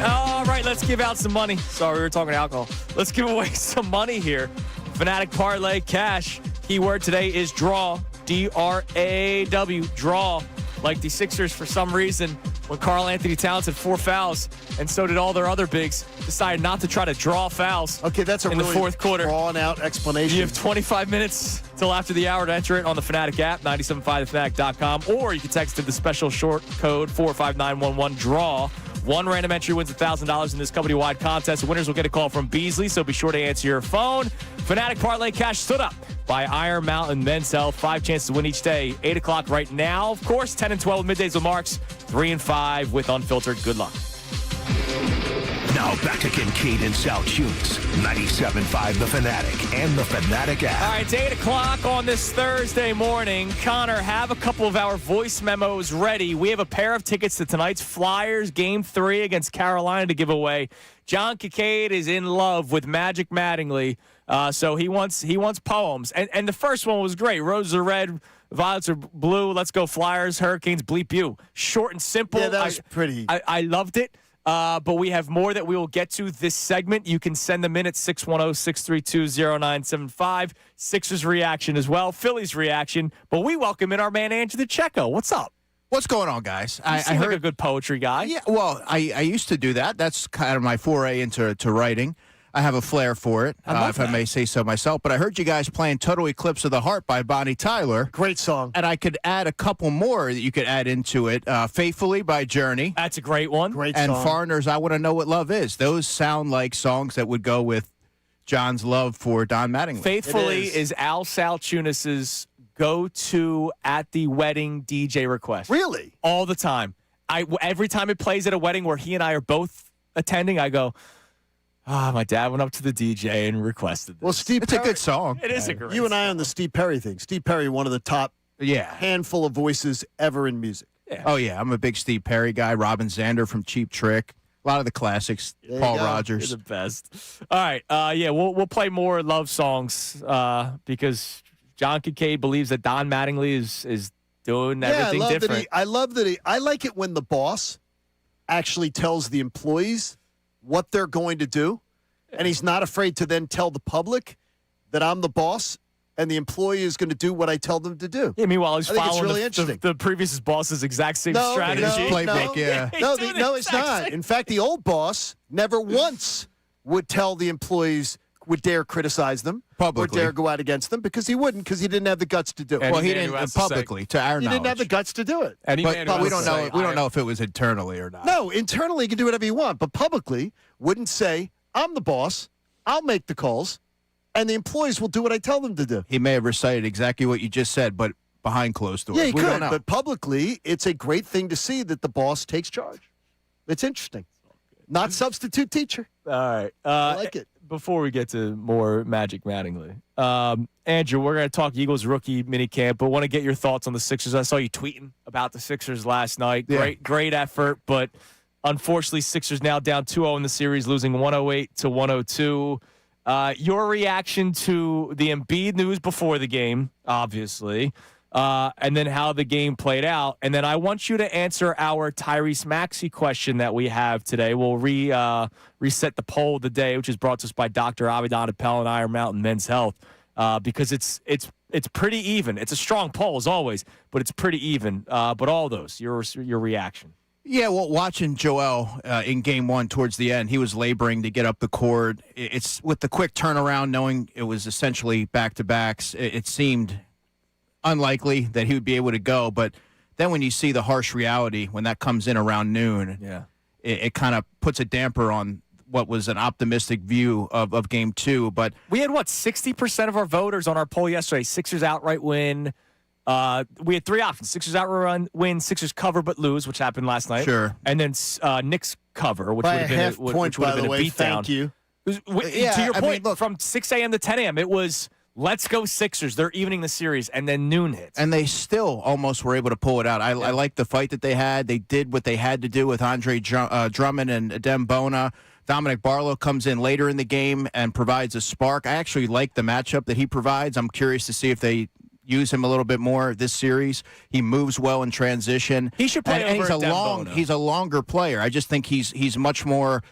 All right, let's give out some money. Sorry, we were talking alcohol. Let's give away some money here. Fanatic Parlay Cash. Keyword today is draw. D-R-A-W. Draw. Like the Sixers, for some reason, when Karl Anthony Towns had 4 fouls, and so did all their other bigs, decided not to try to draw fouls. Okay, that's a in really the fourth quarter. Drawn-out explanation. You have 25 minutes till after the hour to enter it on the Fanatic app, 975thefanatic.com, or you can text to the special short code 45911 draw. One random entry wins $1,000 in this company-wide contest. The winners will get a call from Beasley, so be sure to answer your phone. Fanatic Parlay Cash stood up by Iron Mountain Men's Health. 5 chances to win each day. 8 o'clock right now. Of course, 10 and 12 middays with Marks. 3 and 5 with Unfiltered. Good luck. Now back to Kincade and Salciunas, 97.5 The Fanatic and the Fanatic app. All right, it's 8 o'clock on this Thursday morning. Connor, have a couple of our voice memos ready. We have a pair of tickets to tonight's Flyers Game 3 against Carolina to give away. John Kincade is in love with Magic Mattingly, so he wants poems. And the first one was great. Roses are red, Violets are blue. Let's go Flyers. Hurricanes, bleep you. Short and simple. Yeah, that was pretty. I loved it. But we have more that we will get to this segment. You can send them in at 610-632-0975. Sixers reaction as well. Phillies reaction. But we welcome in our man, Andrew DeCecco. What's up? What's going on, guys? I heard like a good poetry guy. Yeah, well, I used to do that. That's kind of my foray into writing. I have a flair for it, if I may say so myself. But I heard you guys playing Total Eclipse of the Heart by Bonnie Tyler. Great song. And I could add a couple more that you could add into it. Faithfully by Journey. That's a great one. Great and song. Foreigners, I Want to Know What Love Is. Those sound like songs that would go with John's love for Don Mattingly. Faithfully is Al Salciunas' go-to at the wedding DJ request. Really? All the time. Every time it plays at a wedding where he and I are both attending, I go, my dad went up to the DJ and requested this. Well, Steve It's Perry, a good song. It is a great You and I song. on the Steve Perry thing. Steve Perry, one of the top handful of voices ever in music. Yeah. Oh, yeah. I'm a big Steve Perry guy. Robin Zander from Cheap Trick. A lot of the classics. There you Paul go. Rogers. You're the best. All right. We'll play more love songs because John Kincade believes that Don Mattingly is doing everything different. I love that I like it when the boss actually tells the employees what they're going to do, and he's not afraid to then tell the public that I'm the boss and the employee is going to do what I tell them to do. Yeah, meanwhile, he's I think it's following really the interesting. previous boss's exact same No, strategy. Playbook, yeah. No, it's not. In fact, the old boss never once would tell the employees, would dare criticize them, Publicly. or dare go out against them, because he wouldn't, because he didn't have the guts to do it. Well, he man who didn't has to say- publicly, to our He knowledge. didn't have the guts to do it. Any man who But we has don't to know. say, We don't know if it was internally or not. No, internally you can do whatever you want, but publicly wouldn't say, I'm the boss, I'll make the calls, and the employees will do what I tell them to do. He may have recited exactly what you just said, but behind closed doors. Yeah, he we don't could, know. but publicly, it's a great thing to see that the boss takes charge. It's interesting. Not substitute teacher. All right. I like it. Before we get to more Magic Mattingly, Andrew, we're going to talk Eagles rookie minicamp, but want to get your thoughts on the Sixers. I saw you tweeting about the Sixers last night. Yeah. Great effort, but unfortunately, Sixers now down 2-0 in the series, losing 108-102. Your reaction to the Embiid news before the game, obviously, and then how the game played out. And then I want you to answer our Tyrese Maxey question that we have today. We'll reset the poll of the day, which is brought to us by Dr. Avidan Appel and Iron Mountain Men's Health, because it's pretty even. It's a strong poll, as always, but it's pretty even. But all those, your reaction. Yeah, well, watching Joel in Game 1 towards the end, he was laboring to get up the court. It's with the quick turnaround, knowing it was essentially back-to-backs, it seemed unlikely that he would be able to go. But then when you see the harsh reality, when that comes in around noon, it kind of puts a damper on what was an optimistic view of Game 2. But we had, 60% of our voters on our poll yesterday, Sixers outright win. We had three options: Sixers outright win, Sixers cover but lose, which happened last night. Sure. And then Knicks cover, which By would have a been half point, by the way. beatdown. Thank you. To your point, from 6 a.m. to 10 a.m., it was let's go Sixers. They're evening the series, and then noon hits. And they still almost were able to pull it out. I like the fight that they had. They did what they had to do with Andre Drummond and Adem Bona. Dominic Barlow comes in later in the game and provides a spark. I actually like the matchup that he provides. I'm curious to see if they use him a little bit more this series. He moves well in transition. He should play and over Adem Bona. He's a longer player. I just think he's much more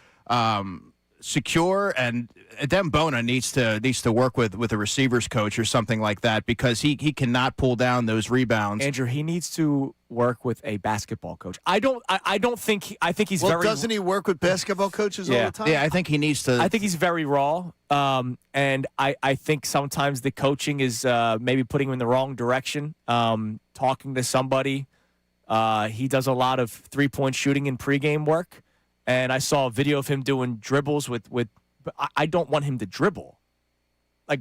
secure, and Adem Bona needs to work with a receivers coach or something like that, because he cannot pull down those rebounds. Andrew, he needs to work with a basketball coach. I think he's Well, very. doesn't he work with basketball coaches all the time? Yeah, I think he needs to. I think he's very raw, and I think sometimes the coaching is maybe putting him in the wrong direction. Talking to somebody, he does a lot of three-point shooting in pregame work, and I saw a video of him doing dribbles with. But I don't want him to dribble. Like,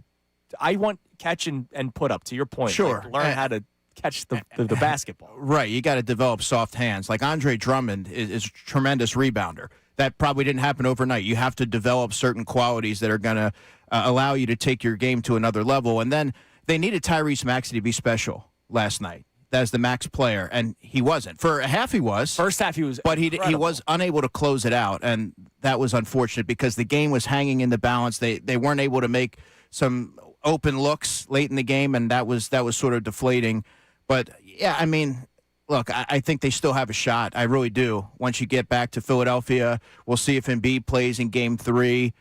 I want catch and put up. To your point, Sure. Like, learn how to catch the basketball. Right, you got to develop soft hands. Like Andre Drummond is a tremendous rebounder. That probably didn't happen overnight. You have to develop certain qualities that are going to allow you to take your game to another level. And then they needed Tyrese Maxey to be special last night as the max player, and he wasn't. For a half, he was. First half, he was. But he was unable to close it out, and that was unfortunate because the game was hanging in the balance. They weren't able to make some open looks late in the game, and that was sort of deflating. But, yeah, I mean, look, I think they still have a shot. I really do. Once you get back to Philadelphia, we'll see if Embiid plays in Game 3.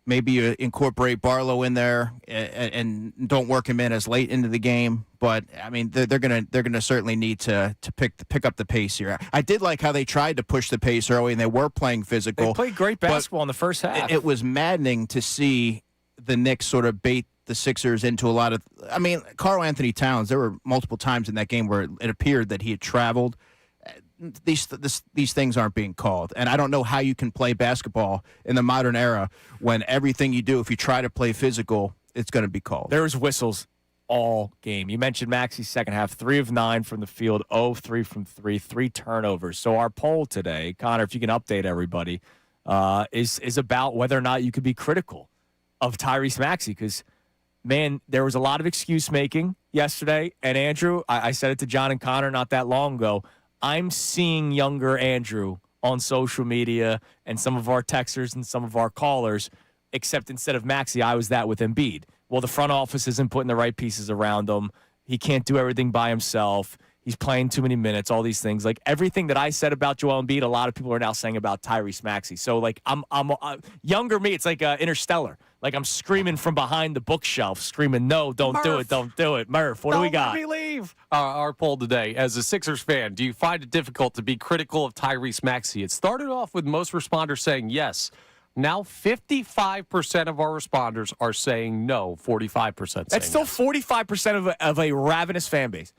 Maybe you incorporate Barlow in there and don't work him in as late into the game. But I mean, they're gonna certainly need to pick up the pace here. I did like how they tried to push the pace early and they were playing physical. They played great basketball in the first half. It was maddening to see the Knicks sort of bait the Sixers into a lot of. I mean, Karl Anthony Towns. There were multiple times in that game where it appeared that he had traveled. These things aren't being called, and I don't know how you can play basketball in the modern era when everything you do, if you try to play physical, it's going to be called. There was whistles all game. You mentioned Maxey's second half, 3 of 9 from the field, 0 of 3 from 3, 3 turnovers. So our poll today, Connor, if you can update everybody, is about whether or not you could be critical of Tyrese Maxey, because, man, there was a lot of excuse making yesterday, and Andrew, I said it to John and Connor not that long ago, I'm seeing younger Andrew on social media and some of our texters and some of our callers, except instead of Maxey, I was that with Embiid. Well, the front office isn't putting the right pieces around him. He can't do everything by himself. He's playing too many minutes, all these things. Like, everything that I said about Joel Embiid, a lot of people are now saying about Tyrese Maxey. So, like, I'm younger me, it's like Interstellar. Like, I'm screaming from behind the bookshelf, screaming, no, don't do it, don't do it. Murph, what do we got? Don't let me leave. Our poll today, as a Sixers fan, do you find it difficult to be critical of Tyrese Maxey? It started off with most responders saying yes. Now 55% of our responders are saying no, 45% saying That's still yes. 45% of a ravenous fan base.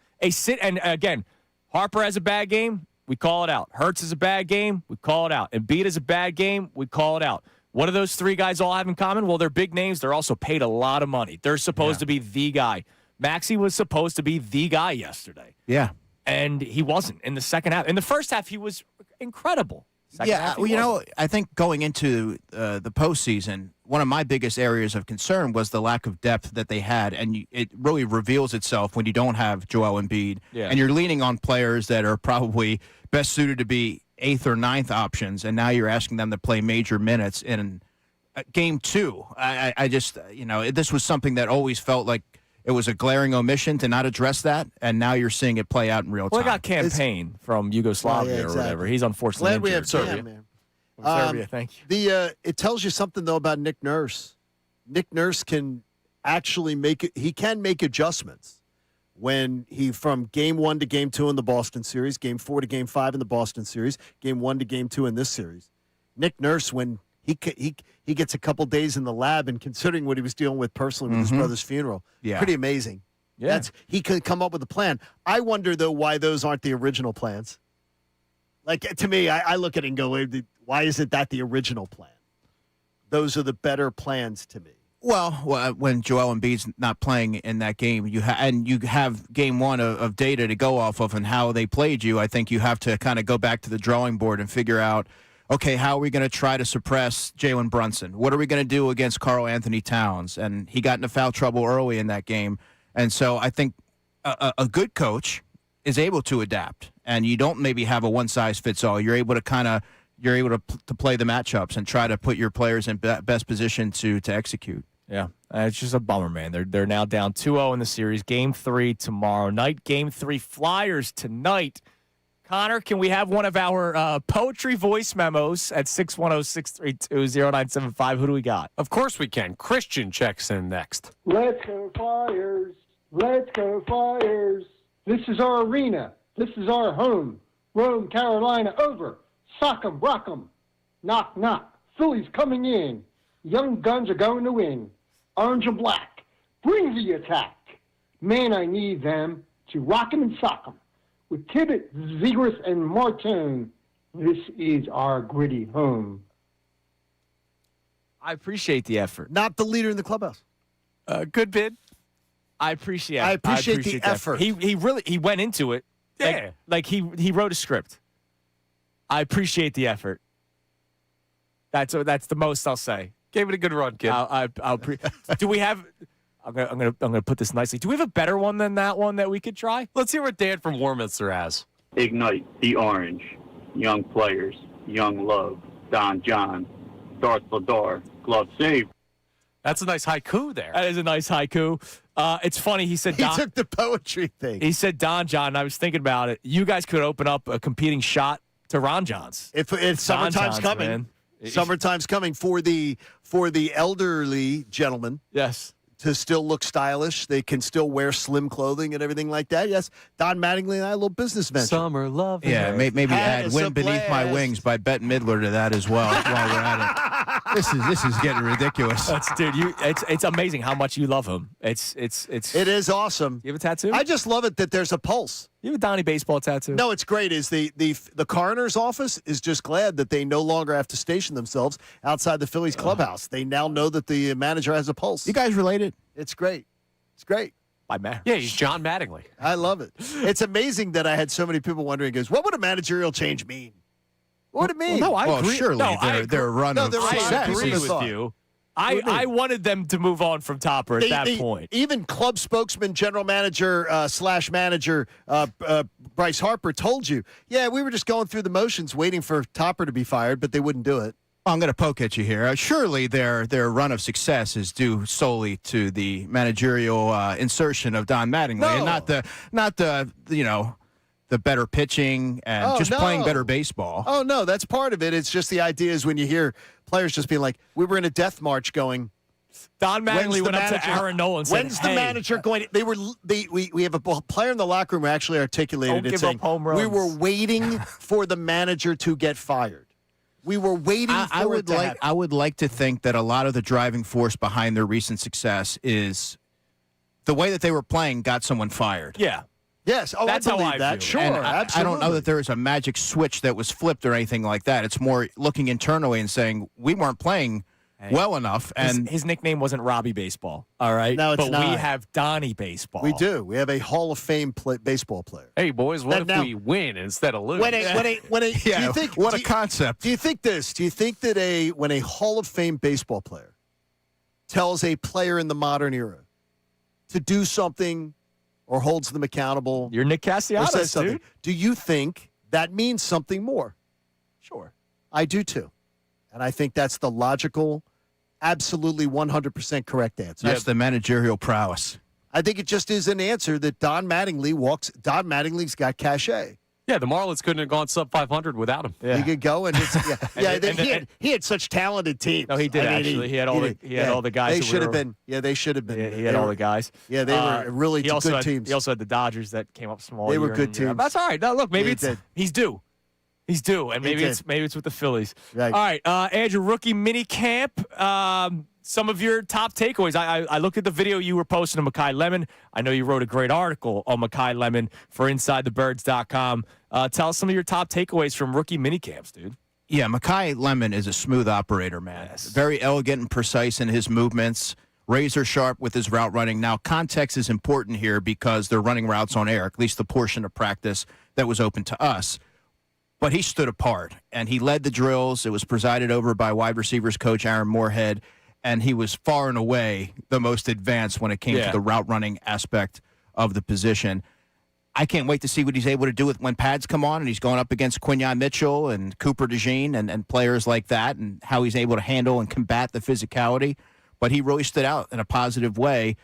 And again, Harper has a bad game, we call it out. Hurts is a bad game, we call it out. Embiid is a bad game, we call it out. What do those three guys all have in common? Well, they're big names. They're also paid a lot of money. They're supposed to be the guy. Maxey was supposed to be the guy yesterday. Yeah. And he wasn't in the second half. In the first half, he was incredible. Second half, well, I think going into the postseason, one of my biggest areas of concern was the lack of depth that they had, and it really reveals itself when you don't have Joel Embiid, and you're leaning on players that are probably best suited to be 8th or 9th options, and now you're asking them to play major minutes in Game 2. I just, this was something that always felt like it was a glaring omission to not address that, and now you're seeing it play out in real time. Well, I got Campaign from Yugoslavia or whatever. He's unfortunately Glad we have injured. Cam, man. Serbia, thank you. It tells you something, though, about Nick Nurse. Nick Nurse can actually he can make adjustments when from Game 1 to Game 2 in the Boston series, Game 4 to Game 5 in the Boston series, Game 1 to Game 2 in this series. Nick Nurse, when he gets a couple days in the lab, and considering what he was dealing with personally with his brother's funeral, pretty amazing. Yeah. He could come up with a plan. I wonder, though, why those aren't the original plans. Like, to me, I look at it and go, why isn't that the original plan? Those are the better plans to me. Well, when Joel Embiid's not playing in that game, you have Game 1 of data to go off of and how they played you, I think you have to kind of go back to the drawing board and figure out, okay, how are we going to try to suppress Jalen Brunson? What are we going to do against Karl Anthony Towns? And he got into foul trouble early in that game. And so I think a good coach is able to adapt, and you don't maybe have a one-size-fits-all. You're able to play the matchups and try to put your players in best position to execute. Yeah, it's just a bummer, man. They're now down 2-0 in the series. Game 3 tomorrow night. Game 3 Flyers tonight. Connor, can we have one of our poetry voice memos at 610-632-0975? Who do we got? Of course we can. Christian checks in next. Let's go Flyers. Let's go Flyers. This is our arena. This is our home. Rome, Carolina, over. Sock 'em, rock 'em. Knock, knock. Phillies coming in. Young guns are going to win. Orange and black. Bring the attack. Man, I need them to rock 'em and sock 'em. With Tibbet, Zegras, and Martone, this is our gritty home. I appreciate the effort. Not the leader in the clubhouse. Good bid. I appreciate the effort. He went into it. Yeah. Like he wrote a script. I appreciate the effort. That's the most I'll say. Gave it a good run, kid. Do we have? I'm gonna put this nicely. Do we have a better one than that one that we could try? Let's hear what Dan from Warminster has. Ignite the orange. Young players. Young love. Don John. Darth Ladar. Glove save. That's a nice haiku there. That is a nice haiku. It's funny. He said He Don, took the poetry thing. He said Don John. And I was thinking about it. You guys could open up a competing shot to Ron John's. If it's summertime's coming. Man. Summertime's coming for the elderly gentlemen. Yes. To still look stylish. They can still wear slim clothing and everything like that. Yes. Don Mattingly and I, a little business venture. Summer love. Yeah, maybe add Has Wind a Beneath My blast. Wings by Bette Midler to that as well while we're at it. This is getting ridiculous. Dude, it's amazing how much you love him. It is awesome. You have a tattoo? I just love it that there's a pulse. You have a Donnie baseball tattoo? No, it's great. Is the coroner's office is just glad that they no longer have to station themselves outside the Phillies clubhouse. They now know that the manager has a pulse. You guys related? It's great. It's great. By man. Yeah, he's John Mattingly. I love it. It's amazing that I had so many people wondering, what would a managerial change mean? What would it mean? No, I agree. Surely No, their run of I success. agree with you. I wanted them to move on from Topper at that point. Even club spokesman, general manager / manager Bryce Harper told you, yeah, we were just going through the motions waiting for Topper to be fired, but they wouldn't do it. I'm going to poke at you here. Surely their run of success is due solely to the managerial insertion of Don Mattingly, and not the the better pitching and playing better baseball. Oh no, that's part of it. It's just the idea is when you hear players just being like, we were in a death march going. Don Mattingly went up to Aaron Nolan and said, when's the manager going? We have a player in the locker room who actually articulated it saying, we were waiting for the manager to get fired. We were waiting for it to happen. I would like to think that a lot of the driving force behind their recent success is the way that they were playing got someone fired. Yeah. Yes. Oh, that's I believe how I that. view it. Sure. And absolutely. I don't know that there was a magic switch that was flipped or anything like that. It's more looking internally and saying we weren't playing well enough. And his nickname wasn't Robbie Baseball. All right. No, it's but not. we have Donnie Baseball. We do. We have a Hall of Fame baseball player. Hey, boys, what if now- we win instead of lose? When a do you think what a concept. Do you think this? Do you think that when a Hall of Fame baseball player tells a player in the modern era to do something or holds them accountable, You're Nick or says Castellanos, something, dude. do you think that means something more? Sure. I do too. And I think that's the logical, absolutely 100% correct answer. that's the managerial prowess. I think it just is an answer that Don Mattingly's got cachet. Yeah, the Marlins couldn't have gone sub 500 without him. He could go and he had such talented teams. No, he did actually. He had all the guys. They that should have were- been. Yeah, they should have been. Yeah, he had all the guys. Yeah, they were really he also good had, teams. He also had the Dodgers that came up small. They were year in good and year out. teams. That's all right. No, look, maybe Yeah, he did. he's due. He's due, and He maybe did. it's with the Phillies. Right. All right, Andrew, rookie mini camp. Some of your top takeaways. I looked at the video you were posting on Mekhi Lemon. I know you wrote a great article on Mekhi Lemon for InsideTheBirds.com. Tell us some of your top takeaways from rookie mini camps, dude. Yeah, Mekhi Lemon is a smooth operator, man. Yes. Very elegant and precise in his movements, razor sharp with his route running. Now, context is important here because they're running routes on air, at least the portion of practice that was open to us. But he stood apart, and he led the drills. It was presided over by wide receivers coach Aaron Moorhead, and he was far and away the most advanced when it came to the route running aspect of the position. I can't wait to see what he's able to do when pads come on and he's going up against Quinyon Mitchell and Cooper DeJean and players like that, and how he's able to handle and combat the physicality. But he really stood out in a positive way.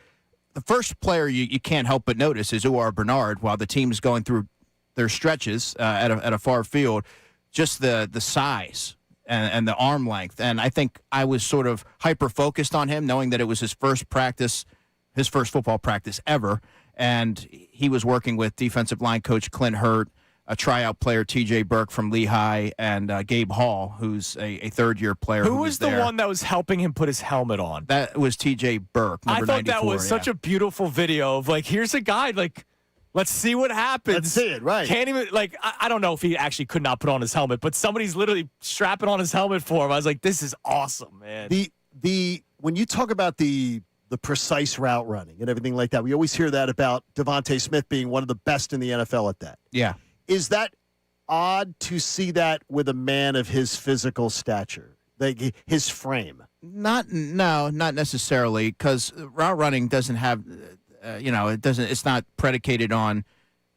The first player you can't help but notice is Uar Bernard while the team is going through their stretches at a far field, just the size and the arm length. And I think I was sort of hyper-focused on him, knowing that it was his first football practice ever. And he was working with defensive line coach Clint Hurt, a tryout player, T.J. Burke from Lehigh, and Gabe Hall, who's a third-year player. Who was the one that was helping him put his helmet on? That was T.J. Burke, number 94. I thought that was such a beautiful video of, like, here's a guy, like, let's see what happens. Let's see it, right. Can't even, like, I don't know if he actually could not put on his helmet, but somebody's literally strapping on his helmet for him. I was like, this is awesome, man. When you talk about the precise route running and everything like that, we always hear that about Devontae Smith being one of the best in the NFL at that. Yeah. Is that odd to see that with a man of his physical stature, like his frame? Not necessarily, because route running doesn't have, it's not predicated on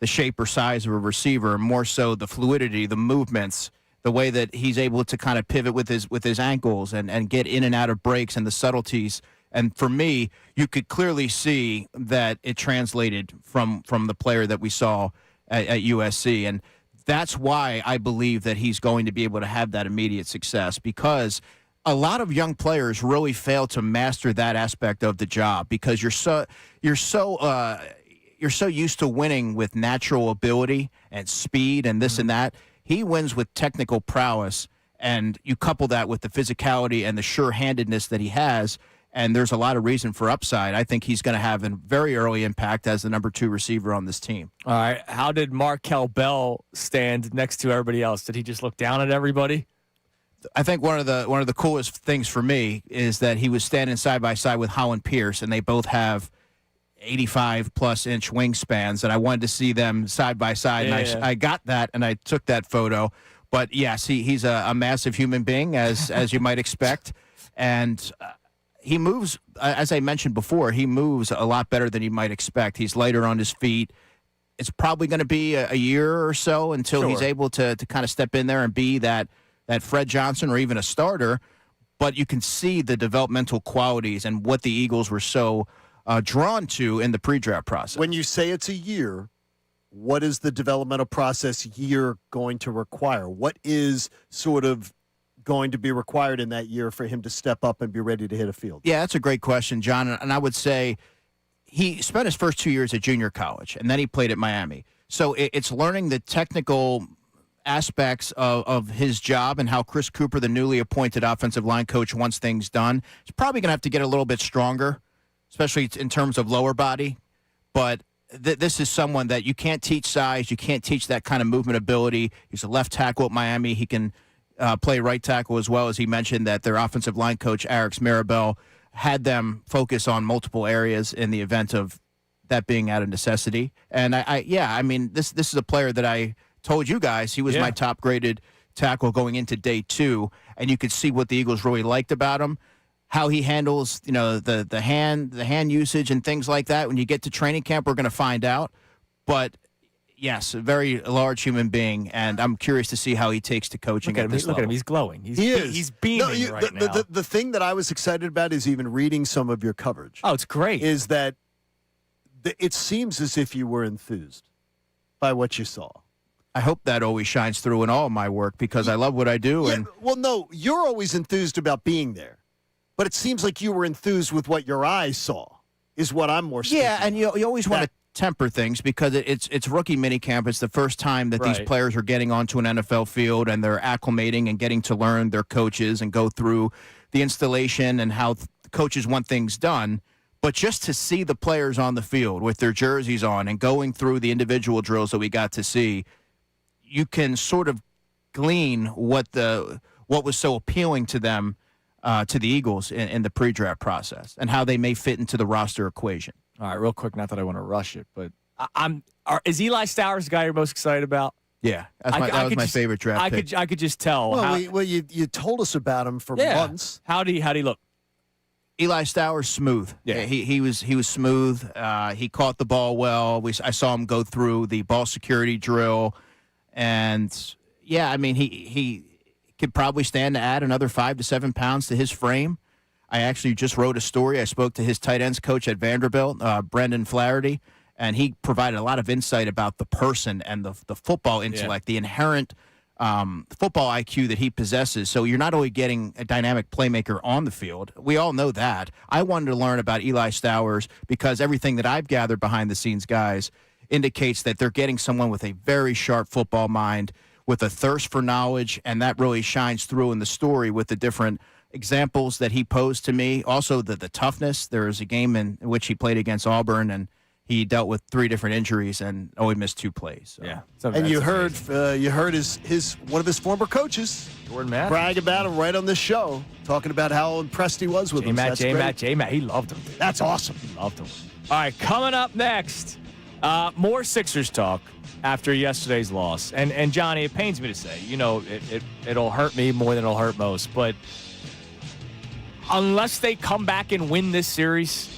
the shape or size of a receiver, more so the fluidity, the movements, the way that he's able to kind of pivot with his ankles and get in and out of breaks and the subtleties And for me, you could clearly see that it translated from the player that we saw at USC. And that's why I believe that he's going to be able to have that immediate success, because a lot of young players really fail to master that aspect of the job, because you're so used to winning with natural ability and speed and this and that. He wins with technical prowess, and you couple that with the physicality and the sure-handedness that he has, and there's a lot of reason for upside. I think he's going to have a very early impact as the number 2 receiver on this team. All right. How did Markel Bell stand next to everybody else? Did he just look down at everybody? I think one of the coolest things for me is that he was standing side by side with Holland Pierce, and they both have 85-plus inch wingspans, and I wanted to see them side by side, and I got that, and I took that photo. But yes, he's a massive human being, as you might expect, and he moves, as I mentioned before, he moves a lot better than you might expect. He's lighter on his feet. It's probably going to be a year or so until he's able to kind of step in there and be that Fred Johnson or even a starter, but you can see the developmental qualities and what the Eagles were so drawn to in the pre-draft process. When you say it's a year, what is the developmental process year going to require? What is sort of going to be required in that year for him to step up and be ready to hit a field? Yeah, that's a great question, John. And I would say he spent his first 2 years at junior college, and then he played at Miami. So it's learning the technical aspects of his job and how Chris Cooper, the newly appointed offensive line coach, wants things done. He's probably going to have to get a little bit stronger, especially in terms of lower body. But this is someone that you can't teach size. You can't teach that kind of movement ability. He's a left tackle at Miami. He can play right tackle as well. As he mentioned, that their offensive line coach, Alex Maribel, had them focus on multiple areas in the event of that being out of necessity. And I mean, this is a player that I told you guys he was my top graded tackle going into day 2, and you could see what the Eagles really liked about him, how he handles, the hand usage and things like that. When you get to training camp, we're going to find out. But yes, a very large human being, and I'm curious to see how he takes to coaching at this level. Look at him. He's glowing. He is. He's beaming right now. The thing that I was excited about is even reading some of your coverage. Oh, it's great. Is that it seems as if you were enthused by what you saw. I hope that always shines through in all of my work, because I love what I do. Yeah, well, no, you're always enthused about being there. But it seems like you were enthused with what your eyes saw, is what I'm more speaking. Yeah, and you always want to temper things, because it's rookie minicamp. It's the first time that these players are getting onto an NFL field, and they're acclimating and getting to learn their coaches and go through the installation and how coaches want things done. But just to see the players on the field with their jerseys on and going through the individual drills that we got to see, you can sort of glean what was so appealing to them, to the Eagles in the pre-draft process, and how they may fit into the roster equation. All right, real quick, not that I want to rush it, but is Eli Stowers the guy you're most excited about? Yeah, that was my favorite draft pick. I could just tell. Well, you told us about him for months. How'd he look? Eli Stowers, smooth. Yeah, he was smooth. He caught the ball well. I saw him go through the ball security drill, and yeah, I mean he could probably stand to add another 5 to 7 pounds to his frame. I actually just wrote a story. I spoke to his tight ends coach at Vanderbilt, Brendan Flaherty, and he provided a lot of insight about the person and the football intellect, the inherent football IQ that he possesses. So you're not only getting a dynamic playmaker on the field. We all know that. I wanted to learn about Eli Stowers because everything that I've gathered behind the scenes, guys, indicates that they're getting someone with a very sharp football mind, with a thirst for knowledge, and that really shines through in the story with the different examples that he posed to me. Also, the toughness. There was a game in which he played against Auburn, and he dealt with 3 different injuries and only missed 2 plays. So. Yeah, and you heard his one of his former coaches, Jordan Matt, brag about him right on this show, talking about how impressed he was with him. J-Matt, he loved him. Dude. That's awesome. He loved him. All right, coming up next, more Sixers talk after yesterday's loss. And Johnny, it pains me to say, it'll hurt me more than it'll hurt most, but unless they come back and win this series,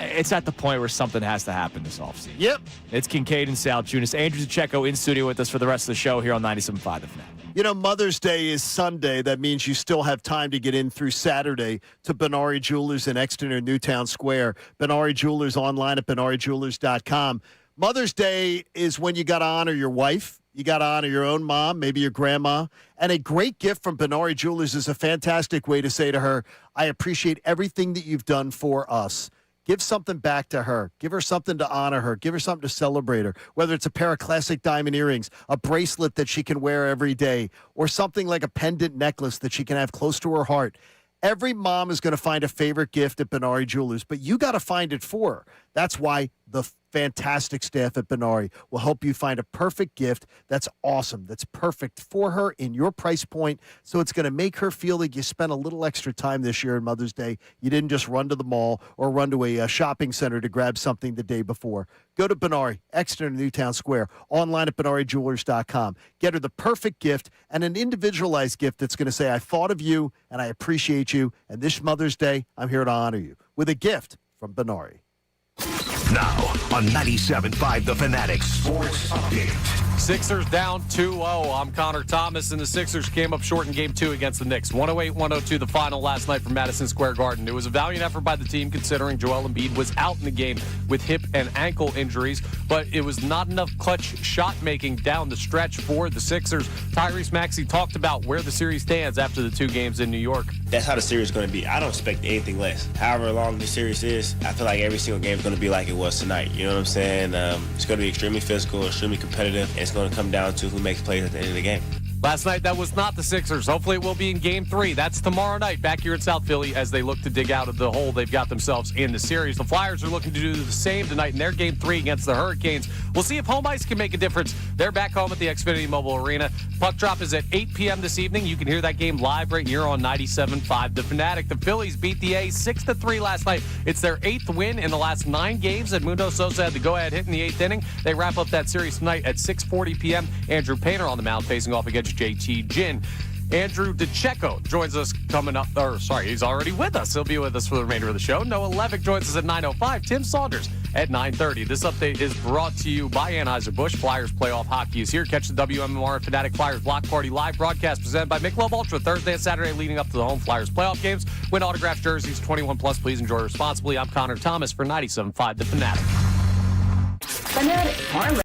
it's at the point where something has to happen this offseason. Yep. It's Kincade and Salciunas. Andrew Pacheco in studio with us for the rest of the show here on 97.5 The Fanatic. You know, Mother's Day is Sunday. That means you still have time to get in through Saturday to Benari Jewelers in Exeter, Newtown Square. Benari Jewelers online at benarijewelers.com. Mother's Day is when you got to honor your wife. You got to honor your own mom, maybe your grandma. And a great gift from Benari Jewelers is a fantastic way to say to her, I appreciate everything that you've done for us. Give something back to her. Give her something to honor her. Give her something to celebrate her, whether it's a pair of classic diamond earrings, a bracelet that she can wear every day, or something like a pendant necklace that she can have close to her heart. Every mom is going to find a favorite gift at Benari Jewelers, but you got to find it for her. That's why the fantastic staff at Benari will help you find a perfect gift that's awesome, that's perfect for her in your price point. So it's going to make her feel like you spent a little extra time this year on Mother's Day. You didn't just run to the mall or run to a shopping center to grab something the day before. Go to Benari, Exeter, Newtown Square, online at BenariJewelers.com. Get her the perfect gift and an individualized gift that's going to say, I thought of you and I appreciate you. And this Mother's Day, I'm here to honor you with a gift from Benari. Now on 97.5 The Fanatic Sports Update. Sixers down 2-0. I'm Connor Thomas, and the Sixers came up short in Game 2 against the Knicks. 108-102 the final last night from Madison Square Garden. It was a valiant effort by the team considering Joel Embiid was out in the game with hip and ankle injuries, but it was not enough clutch shot-making down the stretch for the Sixers. Tyrese Maxey talked about where the series stands after the 2 games in New York. That's how the series is going to be. I don't expect anything less. However long the series is, I feel like every single game is going to be like it was tonight. You know what I'm saying? It's going to be extremely physical, extremely competitive, and it's going to come down to who makes plays at the end of the game. Last night, that was not the Sixers. Hopefully it will be in Game 3. That's tomorrow night back here in South Philly as they look to dig out of the hole they've got themselves in the series. The Flyers are looking to do the same tonight in their Game 3 against the Hurricanes. We'll see if home ice can make a difference. They're back home at the Xfinity Mobile Arena. Puck drop is at 8 p.m. this evening. You can hear that game live right here on 97.5 The Fanatic. The Phillies beat the A's 6-3 last night. It's their 8th win in the last 9 games, and Mundo Sosa had the go-ahead hit in the 8th inning. They wrap up that series tonight at 6:40 p.m. Andrew Painter on the mound facing off against JT Ginn. Andrew Pacheco joins us coming up, he's already with us. He'll be with us for the remainder of the show. Noah Levick joins us at 9:05. Tim Saunders at 9:30. This update is brought to you by Anheuser-Busch. Flyers playoff hockey is here. Catch the WMMR Fanatic Flyers Block Party live broadcast presented by Michelob Ultra Thursday and Saturday leading up to the home Flyers playoff games. Win autographed jerseys, 21 plus. Please enjoy responsibly. I'm Connor Thomas for 97.5 The Fanatic. Fanatic Parlay.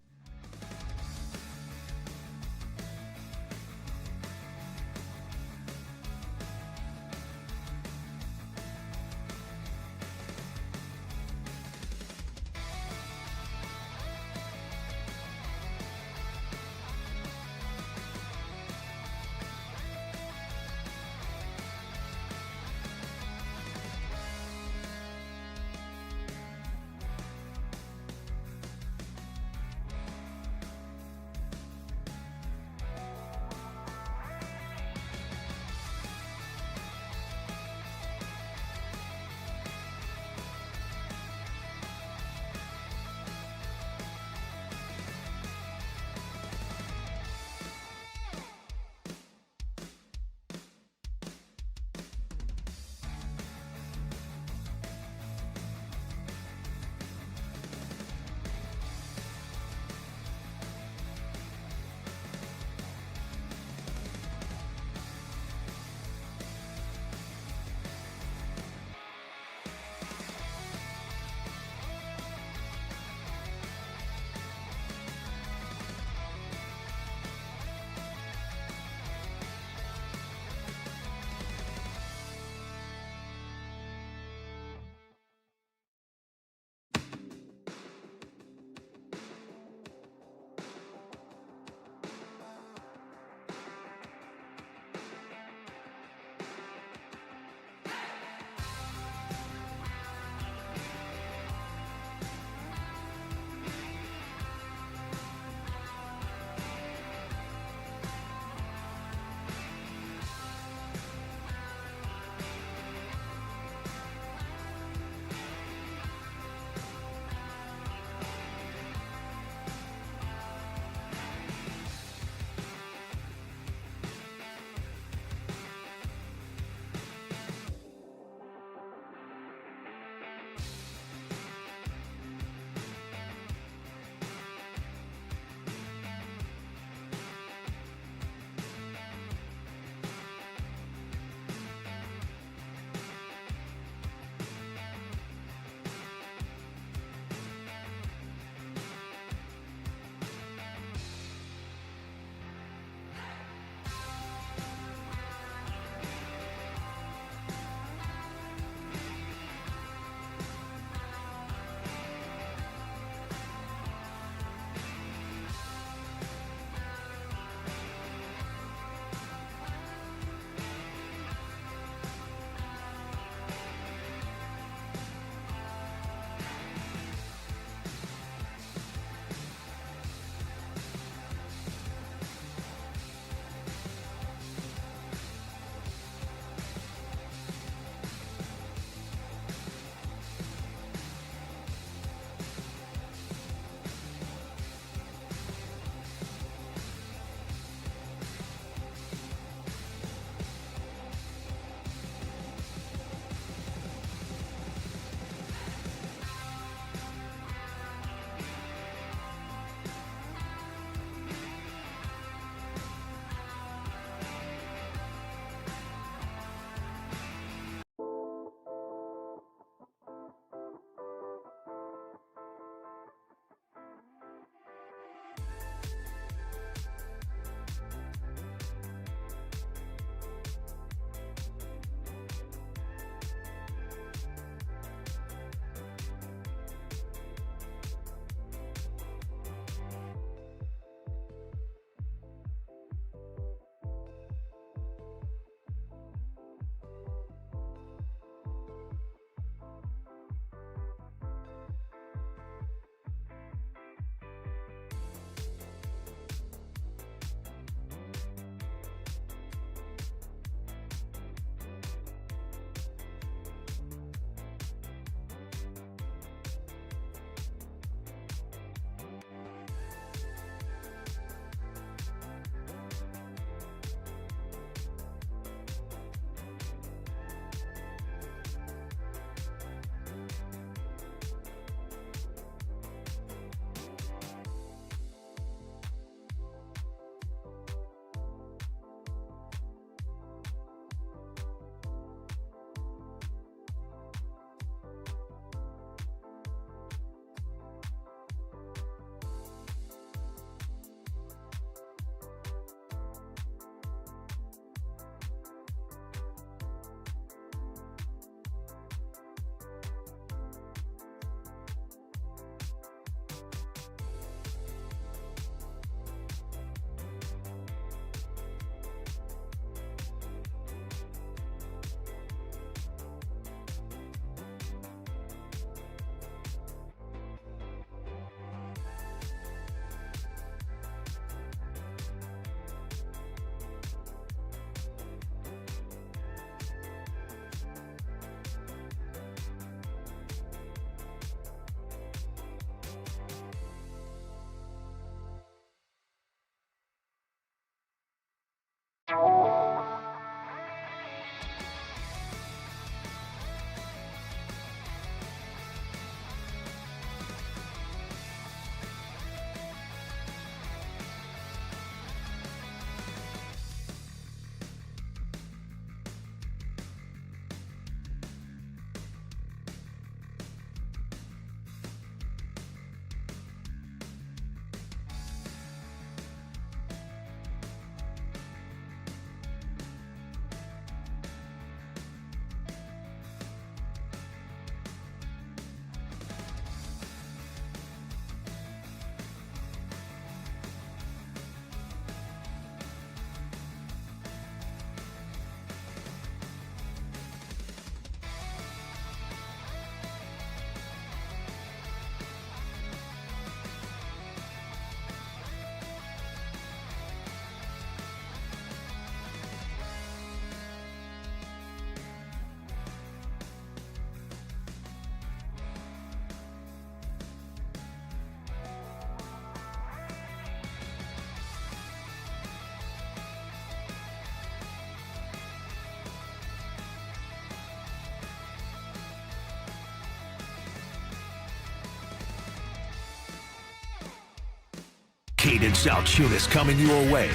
Kincade and Salciunas coming your way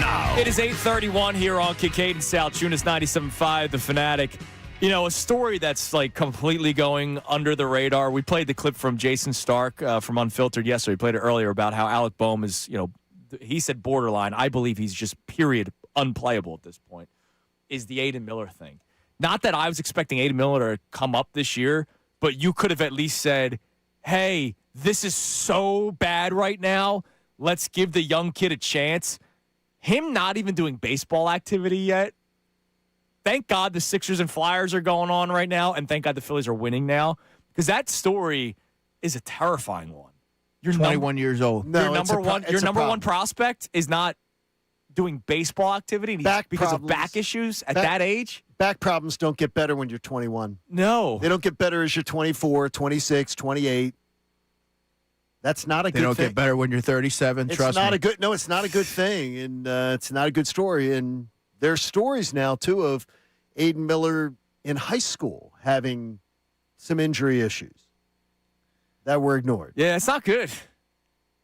now. It is 8:31 here on Kincade and Salciunas, 97.5 The Fanatic. You know, a story that's like completely going under the radar. We played the clip from Jason Stark from Unfiltered yesterday. We played it earlier about how Alec Boehm is, he said borderline. I believe he's just period unplayable at this point, is the Aiden Miller thing. Not that I was expecting Aiden Miller to come up this year, but you could have at least said, hey, this is so bad right now. Let's give the young kid a chance. Him not even doing baseball activity yet. Thank God the Sixers and Flyers are going on right now, and thank God the Phillies are winning now, because that story is a terrifying one. You're 21 years old. No, your number one prospect is not doing baseball activity because of back issues at that age. Back problems don't get better when you're 21. No. They don't get better as you're 24, 26, 28. That's not a good thing. They don't get better when you're 37, trust me. It's not a good thing, and it's not a good story. And there's stories now, too, of Aiden Miller in high school having some injury issues that were ignored. Yeah, it's not good.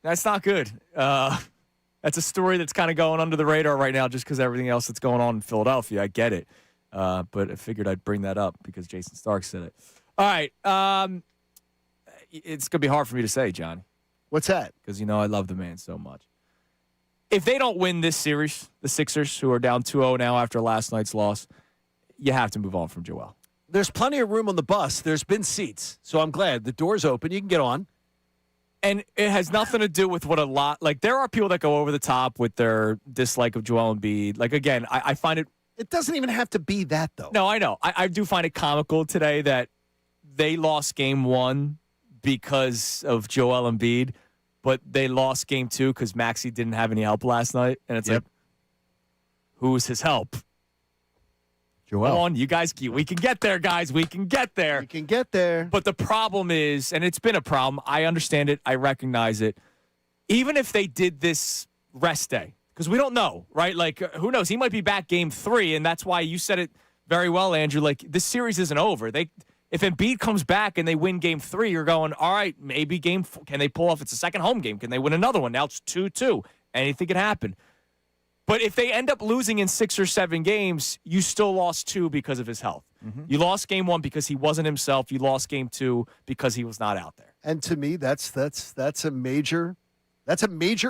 That's not good. That's a story that's kind of going under the radar right now just because everything else that's going on in Philadelphia. I get it. But I figured I'd bring that up because Jason Stark said it. All right. It's going to be hard for me to say, John. What's that? Because, I love the man so much. If they don't win this series, the Sixers, who are down 2-0 now after last night's loss, you have to move on from Joel. There's plenty of room on the bus. There's been seats. So I'm glad. The door's open. You can get on. And it has nothing to do with there are people that go over the top with their dislike of Joel Embiid. Like, again, I find it. It doesn't even have to be that, though. No, I know. I do find it comical today that they lost game one because of Joel Embiid, but they lost game two because Maxey didn't have any help last night. And it's like, who's his help? Joel. Come on, you guys. We can get there, guys. We can get there. We can get there. But the problem is, and it's been a problem, I understand it. I recognize it. Even if they did this rest day, because we don't know, right? Like, who knows? He might be back game three, and that's why you said it very well, Andrew. Like, this series isn't over. If Embiid comes back and they win game three, you're going, all right, maybe game four. Can they pull off? It's a second home game. Can they win another one? Now it's 2-2. Anything can happen. But if they end up losing in 6 or 7 games, you still lost 2 because of his health. Mm-hmm. You lost game 1 because he wasn't himself. You lost game 2 because he was not out there. And to me, that's a major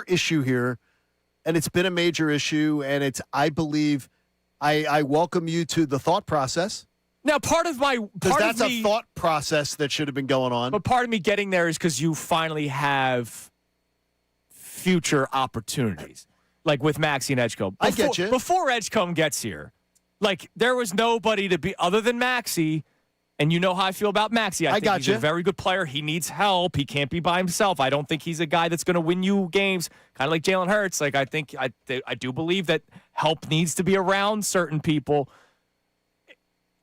issue here, and it's been a major issue. And I believe, I welcome you to the thought process. Now, that's a thought process that should have been going on. But part of me getting there is because you finally have future opportunities. Like with Maxey and Edgecombe. I get you. Before Edgecombe gets here, like, there was nobody to be other than Maxey, and you know how I feel about Maxey. I think he's a very good player. He needs help. He can't be by himself. I don't think he's a guy that's going to win you games, kind of like Jalen Hurts. Like, I do believe that help needs to be around certain people.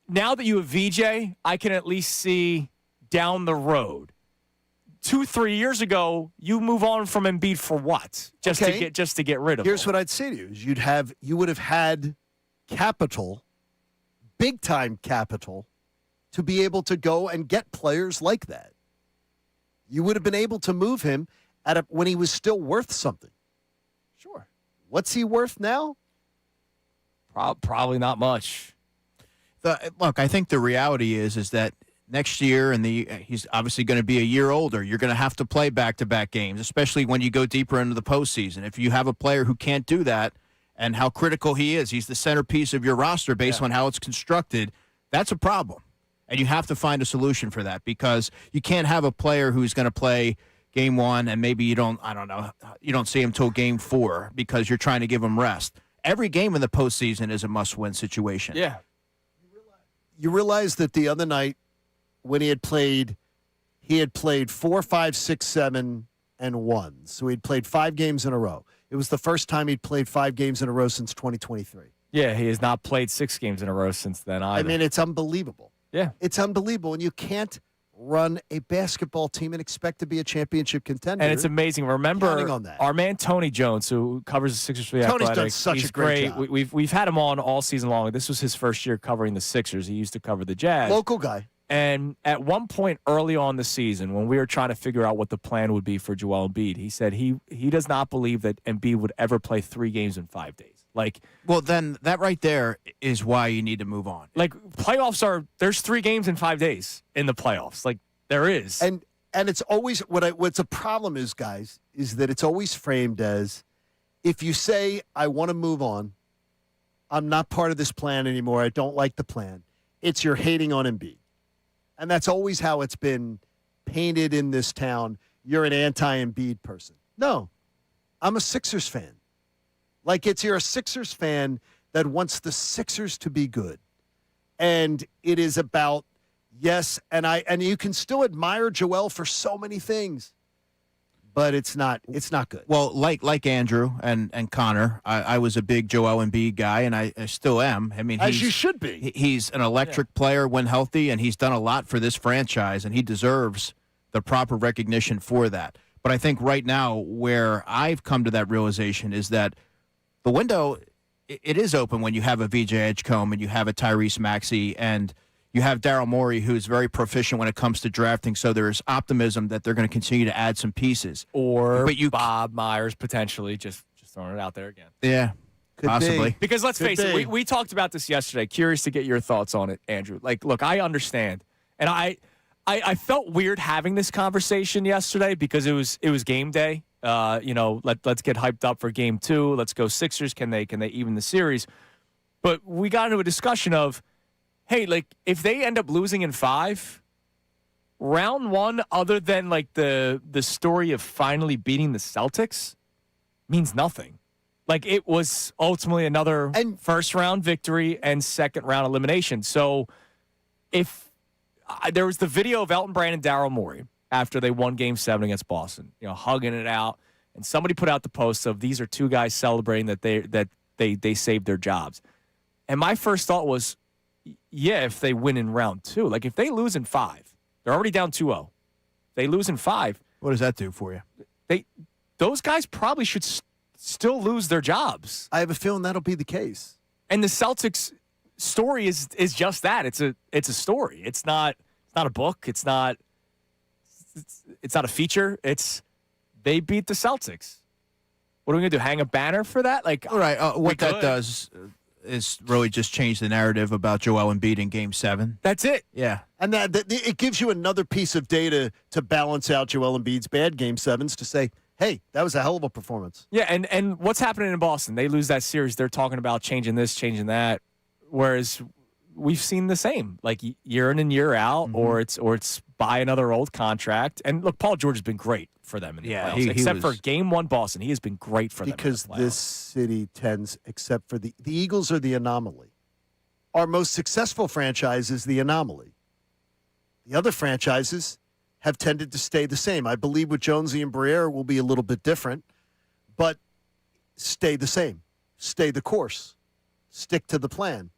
Now that you have VJ, I can at least see down the road. 2-3 years ago, you move on from Embiid for what? Just to get rid of him. Here's what I'd say to you: is you would have had capital, big time capital, to be able to go and get players like that. You would have been able to move him when he was still worth something. Sure. What's he worth now? Probably not much. Look, I think the reality is that next year, and he's obviously going to be a year older. You're going to have to play back-to-back games, especially when you go deeper into the postseason. If you have a player who can't do that and how critical he is, he's the centerpiece of your roster based on how it's constructed, that's a problem. And you have to find a solution for that because you can't have a player who's going to play game 1 and maybe you don't see him till game 4 because you're trying to give him rest. Every game in the postseason is a must-win situation. Yeah. You realize that the other night, when he had played 4, 5, 6, 7, and 1. So he'd played 5 games in a row. It was the first time he'd played 5 games in a row since 2023. Yeah, he has not played 6 games in a row since then either. I mean, it's unbelievable. Yeah. It's unbelievable. And you can't run a basketball team and expect to be a championship contender. And it's amazing. Remember, on that. Our man Tony Jones, who covers the Sixers for the Tony's Athletic, done such he's a great job. job. We've had him on all season long. This was his first year covering the Sixers. He used to cover the Jazz. Local guy. And at one point early on the season, when we were trying to figure out what the plan would be for Joel Embiid, he said he does not believe that Embiid would ever play 3 games in 5 days. Well, then that right there is why you need to move on. Playoffs there's 3 games in 5 days in the playoffs. There is. And it's always what's a problem is, guys, is that it's always framed as if you say, I want to move on, I'm not part of this plan anymore, I don't like the plan, it's you're hating on Embiid. And that's always how it's been painted in this town. You're an anti-Embiid person. No, I'm a Sixers fan. You're a Sixers fan that wants the Sixers to be good. And it is about, yes, and you can still admire Joel for so many things, but it's not good. Well, like Andrew and Connor, I was a big Joel Embiid guy, and I still am. I mean, as you should be. He's an electric player when healthy, and he's done a lot for this franchise, and he deserves the proper recognition for that. But I think right now where I've come to that realization is that the window, it is open when you have a VJ Edgecombe and you have a Tyrese Maxey and you have Daryl Morey, who's very proficient when it comes to drafting, so there's optimism that they're going to continue to add some pieces. Bob Myers, potentially, just throwing it out there again. Yeah, possibly. Because let's face it, we talked about this yesterday. Curious to get your thoughts on it, Andrew. Look, I understand. And I felt weird having this conversation yesterday because it was game day. Let's get hyped up for game 2. Let's go Sixers. Can they even the series? But we got into a discussion of, hey, if they end up losing in 5, round 1, other than the story of finally beating the Celtics, means nothing. It was ultimately another first round victory and second round elimination. So if there was the video of Elton Brand and Daryl Morey after they won Game 7 against Boston, hugging it out, and somebody put out the post of these are 2 guys celebrating that they saved their jobs. And my first thought was, yeah, if they win in round 2. If they lose in 5, they're already down 2-0. If they lose in 5. What does that do for you? Those guys probably should still lose their jobs. I have a feeling that'll be the case. And the Celtics story is just that. It's a story. It's not a book. It's not a feature. They beat the Celtics. What are we going to do, hang a banner for that? All right, what that does is really just change the narrative about Joel Embiid in Game 7. That's it. Yeah. And that it gives you another piece of data to balance out Joel Embiid's bad Game 7s to say, hey, that was a hell of a performance. Yeah, and what's happening in Boston? They lose that series. They're talking about changing this, changing that, whereas we've seen the same, year in and year out, or it's buy another old contract. And look, Paul George has been great for them in the playoffs. Except for Game 1 Boston, he has been great for them. Because this city tends, except for the Eagles are the anomaly. Our most successful franchise is the anomaly. The other franchises have tended to stay the same. I believe with Jonesy and Briere will be a little bit different, but stay the same. Stay the course. Stick to the plan.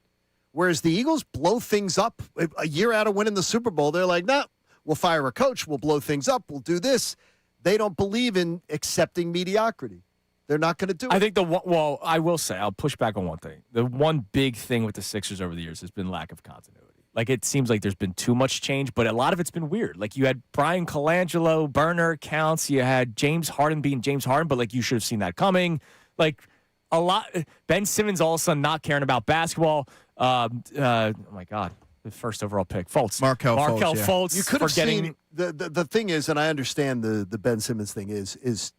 Whereas the Eagles blow things up a year out of winning the Super Bowl. They're like, nah, we'll fire a coach. We'll blow things up. We'll do this. They don't believe in accepting mediocrity. They're not going to do it. I think I will say, I'll push back on one thing. The one big thing with the Sixers over the years has been lack of continuity. It seems like there's been too much change, but a lot of it's been weird. You had Brian Colangelo, burner accounts. You had James Harden being James Harden, but you should have seen that coming. A lot. Ben Simmons all of a sudden not caring about basketball. Oh my God, the first overall pick, Fultz. Markelle Fultz. You could have seen the thing is, and I understand the Ben Simmons thing is it's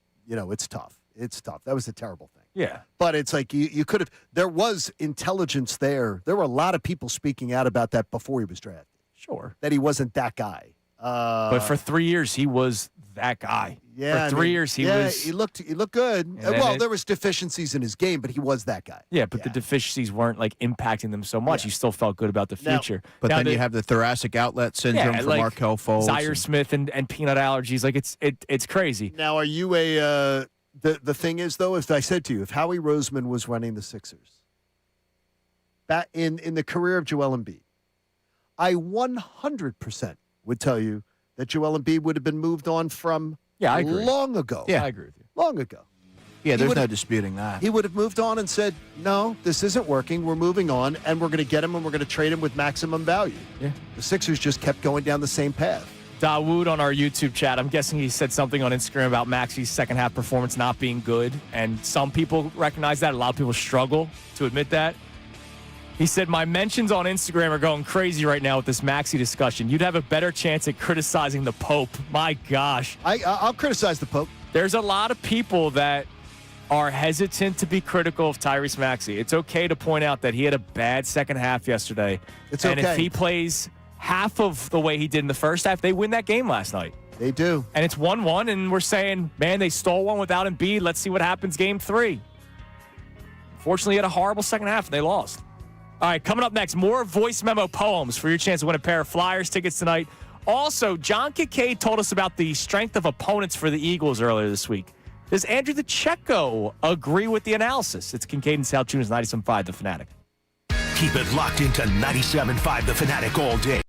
tough. It's tough. That was a terrible thing. Yeah. But it's you could have. There was intelligence there. There were a lot of people speaking out about that before he was drafted. Sure. That he wasn't that guy. But for 3 years, he was that guy. Yeah. For 3 years, he was. He looked good. Well, there was deficiencies in his game, but he was that guy. Yeah, but the deficiencies weren't impacting them so much. Yeah. You still felt good about the future. But then you have the thoracic outlet syndrome for Markelle Fultz. Zaire Smith and peanut allergies. It's crazy. Now, are you the thing is, though, if I said to you, if Howie Roseman was running the Sixers back in the career of Joel Embiid, I 100% would tell you that Joel Embiid would have been moved on from I agree. long ago. Yeah, I agree with you. Long ago. Yeah, there's no disputing that. He would have moved on and said, no, this isn't working. We're moving on, and we're going to get him, and we're going to trade him with maximum value. Yeah. The Sixers just kept going down the same path. Dawood on our YouTube chat, I'm guessing he said something on Instagram about Maxey's second half performance not being good, and some people recognize that. A lot of people struggle to admit that. He said, my mentions on Instagram are going crazy right now with this Maxey discussion. You'd have a better chance at criticizing the Pope. My gosh. I'll criticize the Pope. There's a lot of people that are hesitant to be critical of Tyrese Maxey. It's okay to point out that he had a bad second half yesterday. It's and okay. if he plays half of the way he did in the first half, they win that game last night. They do. And it's 1-1, and we're saying, man, they stole one without Embiid. Let's see what happens game 3. Fortunately, he had a horrible second half, and they lost. All right, coming up next, more voice memo poems for your chance to win a pair of Flyers tickets tonight. Also, John Kincade told us about the strength of opponents for the Eagles earlier this week. Does Andrew DeCecco agree with the analysis? It's Kincade and Salciunas, 97.5 The Fanatic. Keep it locked into 97.5 The Fanatic all day.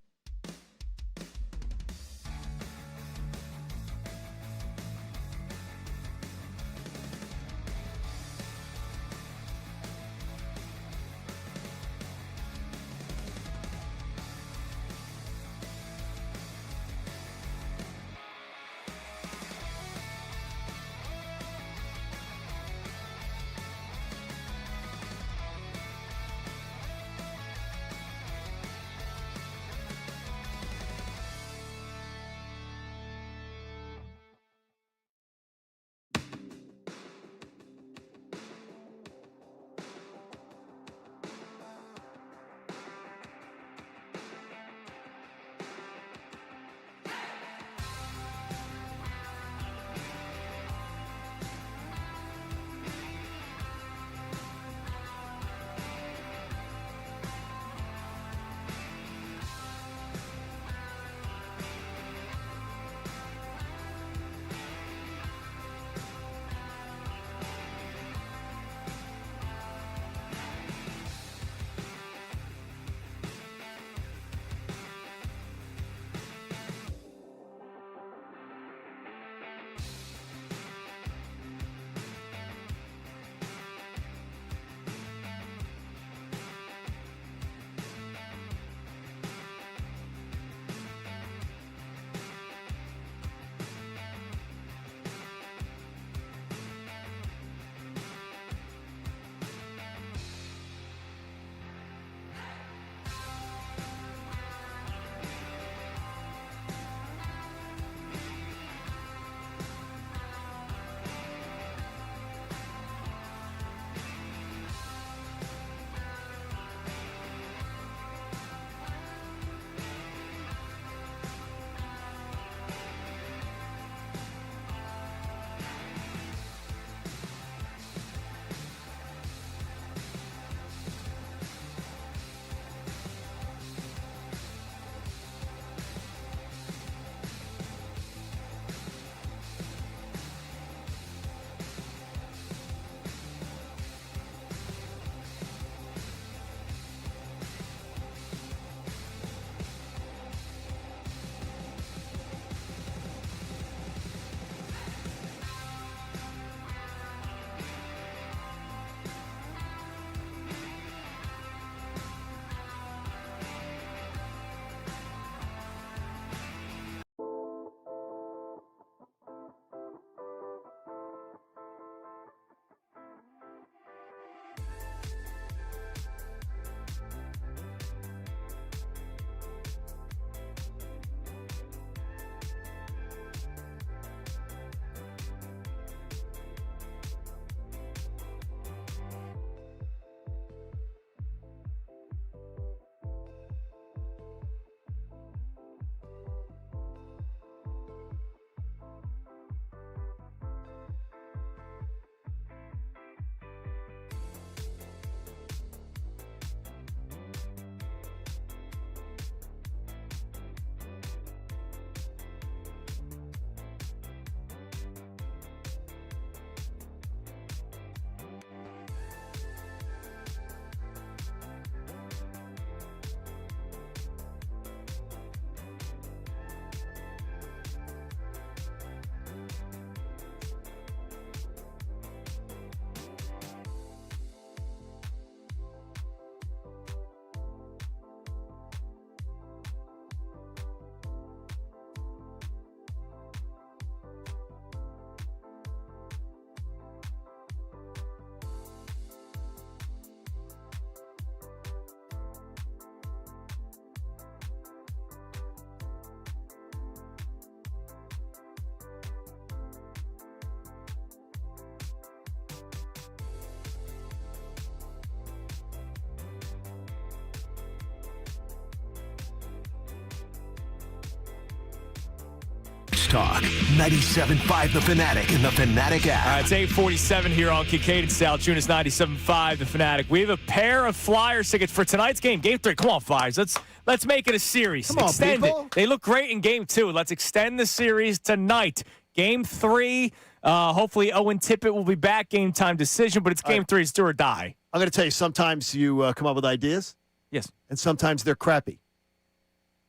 Sports Talk. 97.5 The Fanatic and the Fanatic app. All right, it's 8:47 here on Kincade Salciunas, 97.5 The Fanatic. We have a pair of Flyers tickets for tonight's game. Game 3. Come on, Flyers. Let's make it a series. Come on, extend people. it. They look great in Game 2. Let's extend the series tonight. Game 3. Hopefully, Owen Tippett will be back. Game time decision, but it's Game 3. It's do or die. I'm going to tell you, sometimes you come up with ideas. Yes. And sometimes they're crappy.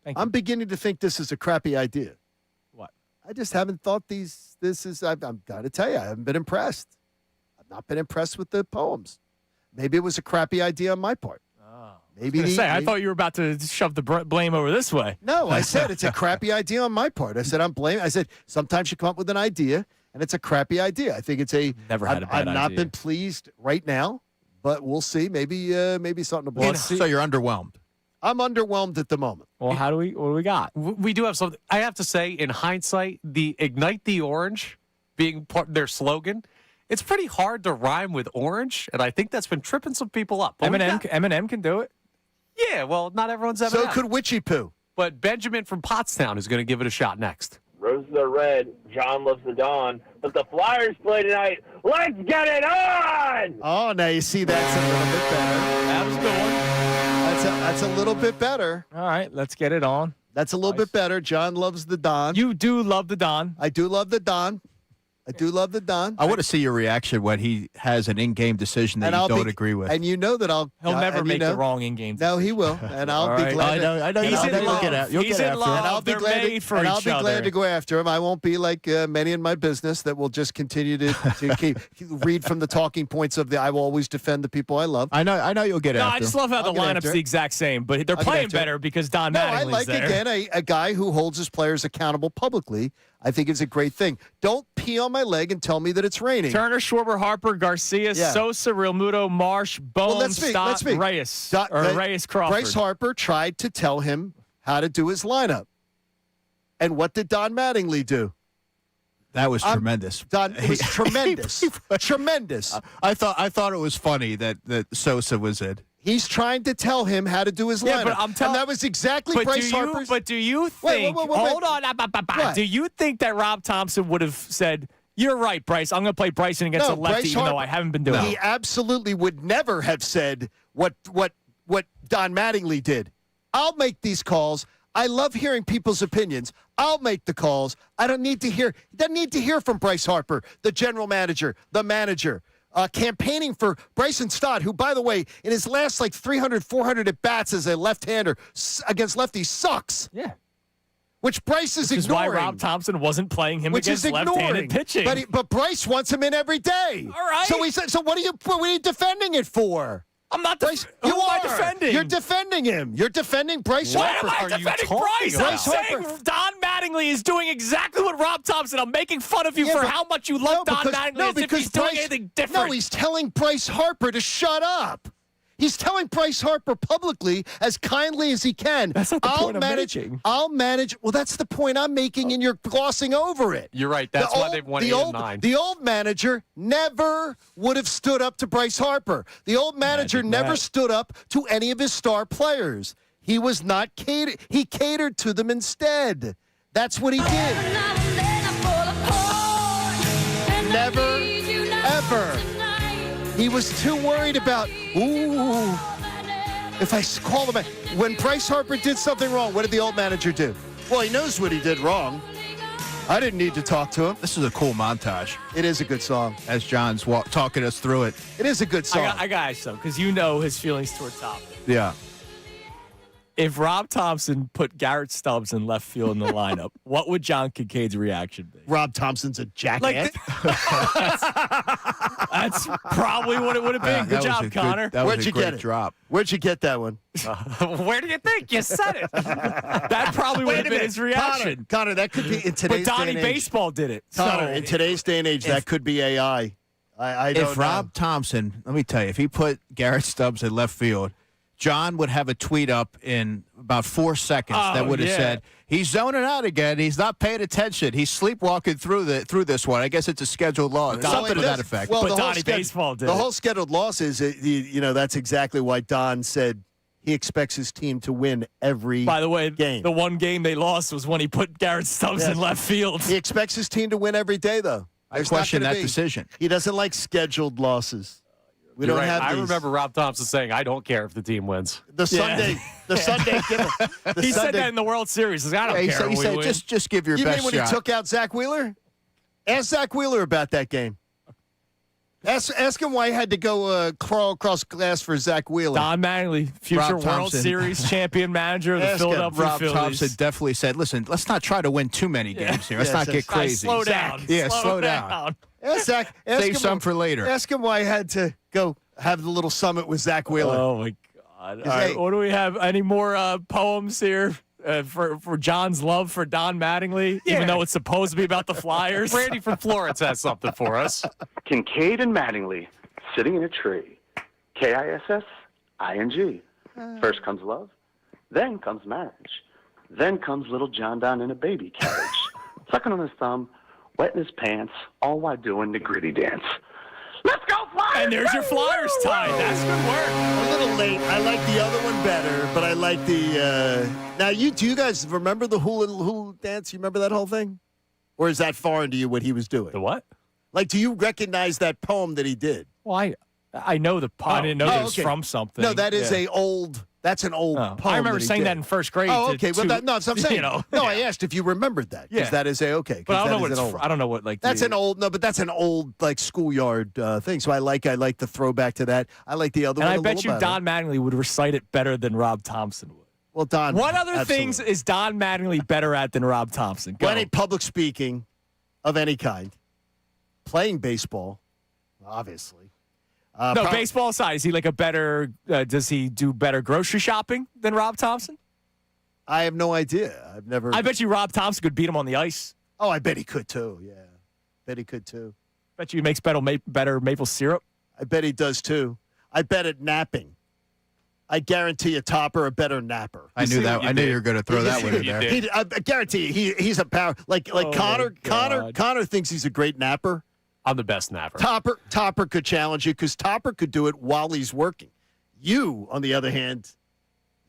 Thank you. I'm beginning to think this is a crappy idea. What? I just haven't thought I'm got to tell you, I haven't been impressed. I've not been impressed with the poems. Maybe it was a crappy idea on my part. Maybe I thought you were about to shove the blame over this way. No, I said it's a crappy idea on my part. I said I said sometimes you come up with an idea and it's a crappy idea. I think it's Never had a bad I've not idea. been pleased right now, but we'll see. Maybe something to blow. So you're underwhelmed. I'm underwhelmed at the moment. Well, what do we got? We do have something. I have to say, in hindsight, the Ignite the Orange being part their slogan, it's pretty hard to rhyme with orange, and I think that's been tripping some people up. But Eminem can do it. Yeah, well, not everyone's Eminem. So could Witchy Poo. But Benjamin from Pottstown is going to give it a shot next. Roses are red. John loves the dawn. But the Flyers play tonight. Let's get it on! Oh, now you see that's a little bit better. That was good one. That's a little bit better. All right, let's get it on. That's a little bit better. John loves the Don. You do love the Don. I do love the Don. I do love the Don. I want to see your reaction when he has an in-game decision that you don't agree with. And you know that He'll never make the wrong in-game decision. No, he will. And I'll be glad. I know. He's in love. You'll get after him. And I'll be They're glad made for and each I'll be other. glad to go after him. I won't be like many in my business that will just continue to keep read from the talking points of I will always defend the people I love. I know you'll get No, after I just him. love how the I'll get lineup's after the it. exact same, but they're I'll get playing after it. better because Don No, Mattingly's I like there. again a guy who holds his players accountable publicly. I think it's a great thing. Don't pee on my leg and tell me that it's raining. Turner, Schwarber, Harper, Garcia, Yeah. Sosa, Realmuto, Marsh, Bones, let's be. Reyes, Reyes Crawford. Bryce Harper tried to tell him how to do his lineup. And what did Don Mattingly do? That was tremendous. It was tremendous. Tremendous. I thought it was funny that Sosa was in. He's trying to tell him how to do his lineup. Yeah, but I'm telling. And that was exactly Bryce Harper's. But do you think? Wait. Hold on. What? Do you think that Rob Thompson would have said, "You're right, Bryce. I'm going to play Bryson against a lefty, Bryce even though Harper- I haven't been doing He it." absolutely would never have said what Don Mattingly did. I'll make these calls. I love hearing people's opinions. I'll make the calls. I don't need to hear. He doesn't need to hear from Bryce Harper, the general manager, the manager. Campaigning for Bryson Stott, who, by the way, in his last 300, 400 at-bats as a left-hander against lefties sucks. Yeah. Which Bryce is Which is ignoring. why Rob Thompson wasn't playing him Which against is ignoring. left-handed pitching. But Bryce wants him in every day. All right. So he said. So what are you defending it for? I'm not Bryce. Who You am I are. defending? You're defending him. You're defending Bryce Why Harper. am I defending Bryce? I'm saying Don Mattingly is doing exactly what Rob Thompson. I'm making fun of you for how much you love Don Mattingly as if he's doing anything different. No, he's telling Bryce Harper to shut up. He's telling Bryce Harper publicly, as kindly as he can. That's not the point I'm making. I'll manage. Well, that's the point I'm making, and you're glossing over it. You're right. That's why they've won 8-9. The old manager never would have stood up to Bryce Harper. The old manager never stood up to any of his star players. He was not catered. He catered to them instead. That's what he did. Never, ever. He was too worried about, if I call him. When Bryce Harper did something wrong, what did the old manager do? Well, he knows what he did wrong. I didn't need to talk to him. This is a cool montage. It is a good song. As John's talking us through it. It is a good song. I got you some, because you know his feelings toward Tom. Yeah. If Rob Thompson put Garrett Stubbs in left field in the lineup, what would John Kincaid's reaction be? Rob Thompson's a jackass. That's probably what it would have been. Good job, Connor. Where'd you get it? Drop. Where'd you get that one? Where do you think? You said it. That probably would have been his reaction. Connor, that could be in today's But Donnie day and age. Baseball did it. Connor, in today's day and age, that could be AI. I don't If know. Rob Thompson, let me tell you, if he put Garrett Stubbs in left field, John would have a tweet up in about 4 seconds that would have said, he's zoning out again. He's not paying attention. He's sleepwalking through this one. I guess it's a scheduled loss. Something to that effect. Well, but the Donnie Baseball did The it. whole scheduled loss is, that's exactly why Don said he expects his team to win every By the way, game. the one game they lost was when he put Garrett Stubbs in left field. He expects his team to win every day, though. I question that decision. He doesn't like scheduled losses. We You're don't right. have I these. remember Rob Thompson saying, I don't care if the team wins. The Sunday He said that in the World Series. He said, I don't He care. said, if we win. just give your You best mean when shot. he took out Zach Wheeler? Ask Zach Wheeler about that game. Ask him why he had to go crawl across glass for Zach Wheeler. Don Mattingly, future Rob World Thompson. Series champion manager of the Ask him. Philadelphia Rob Phillies. Thompson definitely said, listen, let's not try to win too many games here. Let's not get Guys, crazy. slow down. Yeah, slow down. Ask Zach. Ask Save him some for later. Ask him why he had to go have the little summit with Zach Wheeler. Oh, my God. All Hey. right, what do we have? Any more poems here for John's love for Don Mattingly, even though it's supposed to be about the Flyers? Randy from Florence has something for us. Kincade and Mattingly sitting in a tree. Kissing. First comes love, then comes marriage. Then comes little John Don in a baby carriage. Sucking on his thumb, wetting his pants, all while doing the gritty dance. Let's go Flyers! And there's your Flyers tie. That's good work. A little late. I like the other one better, but I like the. Now, do you guys remember the hula dance? You remember that whole thing, or is that foreign to you? What he was doing? The what? Like, do you recognize that poem that he did? Well, I know the poem. I didn't know that was okay. from something. No, that is Yeah. That's an old poem. I remember that he saying did. that in first grade. Oh, okay. Well, no, so I'm saying. You know, I asked if you remembered that. Because that is okay. But I don't know what it's. I don't know what like. That's an old. No, but that's an old like schoolyard thing. So I like the throwback to that. I like the other And one. I bet you Don Mattingly would recite it better than Rob Thompson would. Well, Don. What other absolutely. things is Don Mattingly better at than Rob Thompson? Go. Well, any public speaking of any kind, playing baseball, obviously. No, baseball aside, is he like a better? Does he do better grocery shopping than Rob Thompson? I have no idea. I've never. I bet you Rob Thompson could beat him on the ice. Oh, I bet he could too. Yeah, bet he could too. Bet you he makes better maple syrup. I bet he does too. I bet at napping. I guarantee a Topper a better napper. I knew that. I knew you were going to throw that one in there. I guarantee he's a power like Connor. Connor thinks he's a great napper. I'm the best napper. Topper could challenge you because Topper could do it while he's working. You, on the other hand,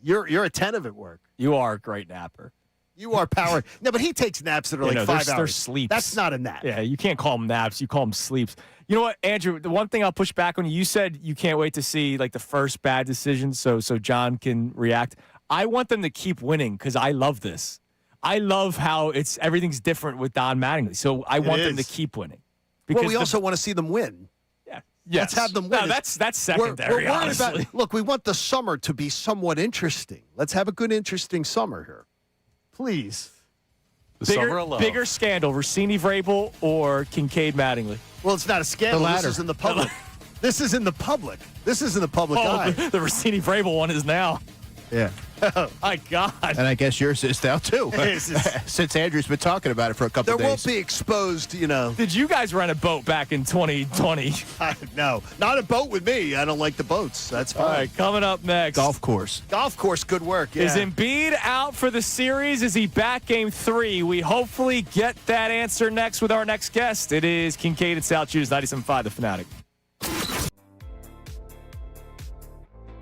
you're attentive at work. You are a great napper. You are power. No, but he takes naps that are like 5 hours. They're sleeps. That's not a nap. Yeah, you can't call them naps. You call them sleeps. You know what, Andrew? The one thing I'll push back on you said you can't wait to see like the first bad decision so John can react. I want them to keep winning because I love this. I love how everything's different with Don Mattingly. So I want them to keep winning. Well, we also want to see them win. Yeah. Let's have them win. No, that's secondary, We're worried honestly. about, look, we want the summer to be somewhat interesting. Let's have a good, interesting summer here. Please. Bigger scandal, Rossini Vrabel or Kincade Mattingly? Well, it's not a scandal. The latter. This is in the public. This is in the public. This is in the public eye. The Rossini Vrabel one is now. Yeah. Oh, my God. And I guess yours is now, too. Since Andrew's been talking about it for a couple There days. won't be exposed, Did you guys rent a boat back in 2020? No, not a boat with me. I don't like the boats. That's fine. All right, coming up next. Golf course. Golf course, good work. Yeah. Is Embiid out for the series? Is he back game 3? We hopefully get that answer next with our next guest. It is Kincade Salciunas, 97.5, The Fanatic.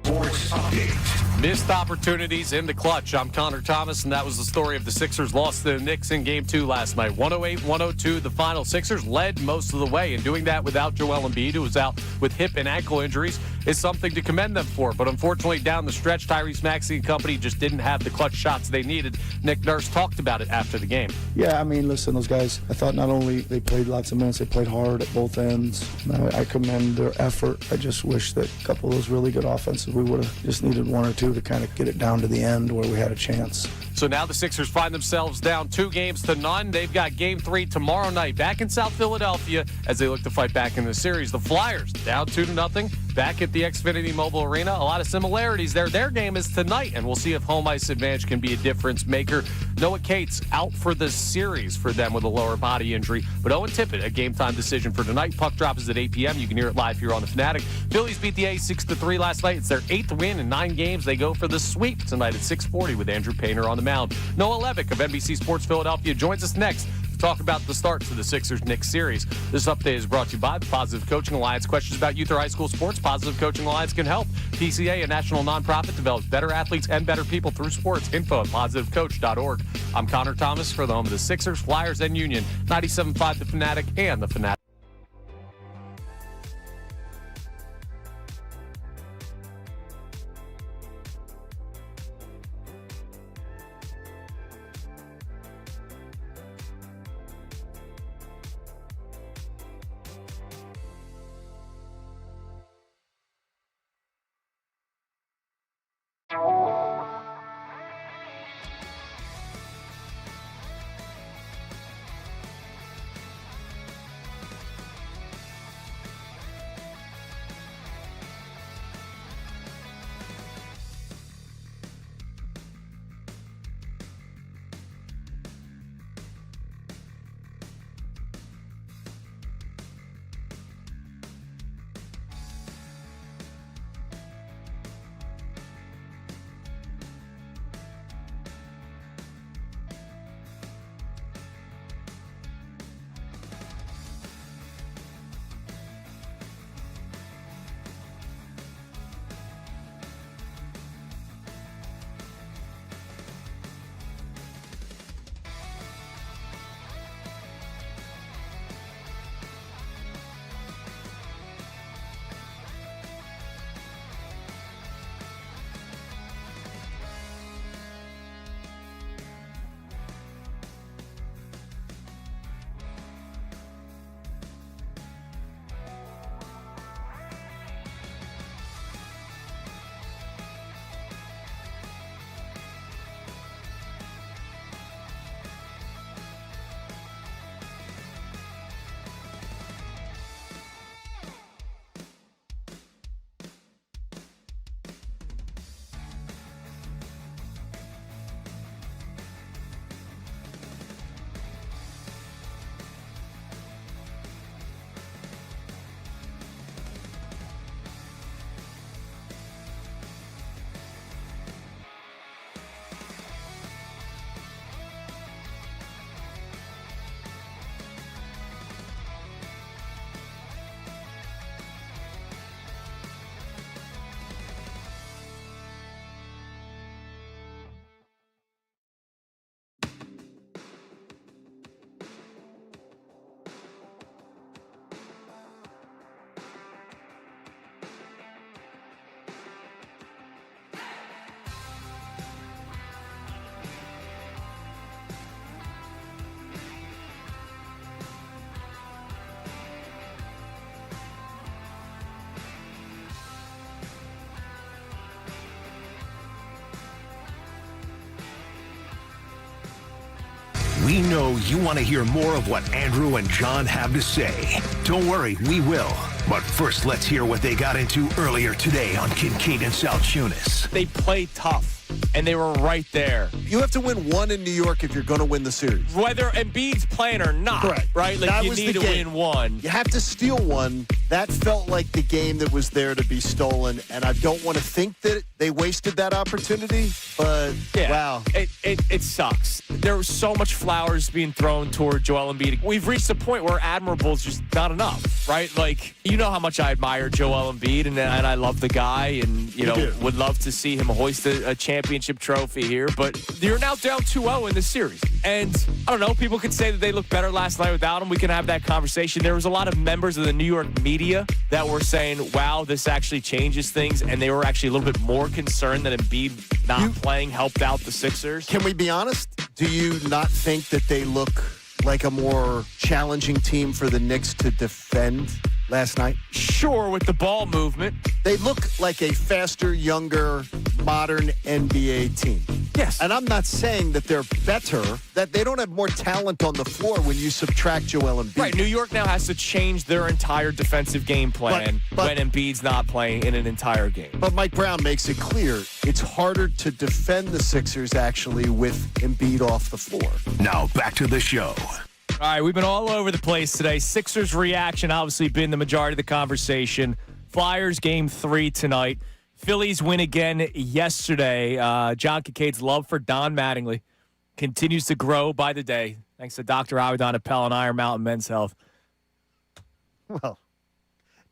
Sports Update. Missed opportunities in the clutch. I'm Connor Thomas, and that was the story of the Sixers' loss to the Knicks in Game 2 last night. 108-102, the final. Sixers led most of the way, and doing that without Joel Embiid, who was out with hip and ankle injuries, is something to commend them for. But unfortunately, down the stretch, Tyrese Maxey and company just didn't have the clutch shots they needed. Nick Nurse talked about it after the game. Yeah, I mean, listen, those guys, I thought not only they played lots of minutes, they played hard at both ends. I commend their effort. I just wish that a couple of those really good offenses, we would have just needed 1 or 2 to kind of get it down to the end where we had a chance. So now the Sixers find themselves down 2-0. They've got Game 3 tomorrow night back in South Philadelphia as they look to fight back in the series. The Flyers down 2-0 back at the Xfinity Mobile Arena. A lot of similarities there. Their game is tonight, and we'll see if home ice advantage can be a difference maker. Noah Cates out for the series for them with a lower body injury, but Owen Tippett, a game-time decision for tonight. Puck drop is at 8 p.m. You can hear it live here on The Fanatic. Phillies beat the A's 6-3 last night. It's their 8th win in 9 games. They go for the sweep tonight at 6:40 with Andrew Painter on the mound. Noah Levick of NBC Sports Philadelphia joins us next to talk about the start to the Sixers-Knicks series. This update is brought to you by the Positive Coaching Alliance. Questions about youth or high school sports? Positive Coaching Alliance can help. PCA, a national nonprofit, develops better athletes and better people through sports. Info at positivecoach.org. I'm Connor Thomas for the home of the Sixers, Flyers, and Union. 97.5 The Fanatic and The Fanatic. We know you want to hear more of what Andrew and John have to say. Don't worry, we will. But first, let's hear what they got into earlier today on Kincade and Salciunas. They played tough, and they were right there. You have to win one in New York if you're going to win the series. Whether Embiid's playing or not, Correct. right? Like, that you was need the to game. win one. You have to steal one. That felt like the game that was there to be stolen, and I don't want to think that they wasted that opportunity, but Yeah, wow. It sucks. There was so much flowers being thrown toward Joel Embiid. We've reached a point where admirable is just not enough, right? Like, you know how much I admire Joel Embiid, and I love the guy, and, you know, would love to see him hoist a championship trophy here, but you're now down 2-0 in this series. And, I don't know, people could say that they looked better last night without him. We can have that conversation. There was a lot of members of the New York media that were saying, wow, this actually changes things, and they were actually a little bit more concerned that Embiid not playing helped out the Sixers. Can we be honest? Do you not think that they look like a more challenging team for the Knicks to defend last night? Sure, with the ball movement. They look like a faster, younger, modern NBA team. Yes. And I'm not saying that they're better, that they don't have more talent on the floor when you subtract Joel Embiid. Right, New York now has to change their entire defensive game plan when Embiid's not playing in an entire game. But Mike Brown makes it clear it's harder to defend the Sixers actually with Embiid off the floor. Now back to the show. All right, we've been all over the place today. Sixers reaction obviously been the majority of the conversation. Flyers game 3 tonight. Phillies win again yesterday. John Kincaid's love for Don Mattingly continues to grow by the day. Thanks to Dr. Avedon Appel and Iron Mountain Men's Health. Well,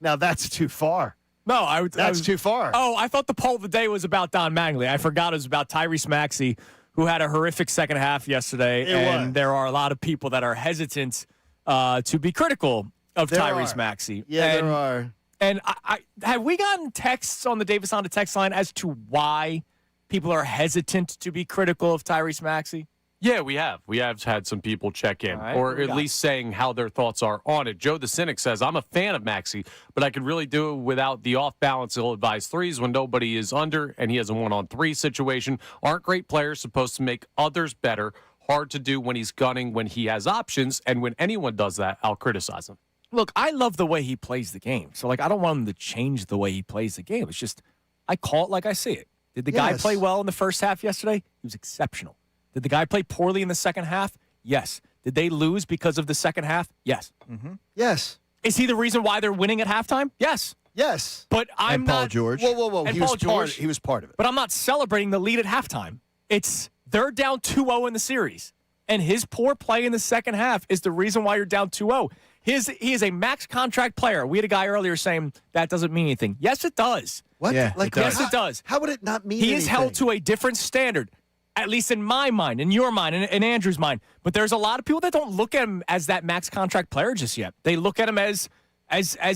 now that's too far. No, That's too far. Oh, I thought the poll of the day was about Don Mattingly. I forgot it was about Tyrese Maxey, who had a horrific second half yesterday. There are a lot of people that are hesitant to be critical of Tyrese Maxey. Yeah, there are. And I have we gotten texts on the Davis Honda text line as to why people are hesitant to be critical of Tyrese Maxey? Yeah, we have. We have had some people check in, right, or at least saying how their thoughts are on it. Joe the Cynic says, I'm a fan of Maxey, but I could really do it without the off-balance ill-advised threes when nobody is under and he has a one-on-three situation. Aren't great players supposed to make others better? Hard to do when he's gunning, when he has options, and when anyone does that, I'll criticize him. Look, I love the way he plays the game. So, I don't want him to change the way he plays the game. It's just, I call it like I see it. Did the guy play well in the first half yesterday? He was exceptional. Did the guy play poorly in the second half? Yes. Did they lose because of the second half? Yes. Mm-hmm. Yes. Is he the reason why they're winning at halftime? Yes. Yes. But I'm Paul not. George. Whoa. And He was part of it. But I'm not celebrating the lead at halftime. They're down 2-0 in the series. And his poor play in the second half is the reason why you're down 2-0. He is a max contract player. We had a guy earlier saying that doesn't mean anything. Yes, it does. What? Yeah, Yes, it does. How would it not mean He anything? is held to a different standard, at least in my mind, in your mind, in Andrew's mind. But there's a lot of people that don't look at him as that max contract player just yet. They look at him as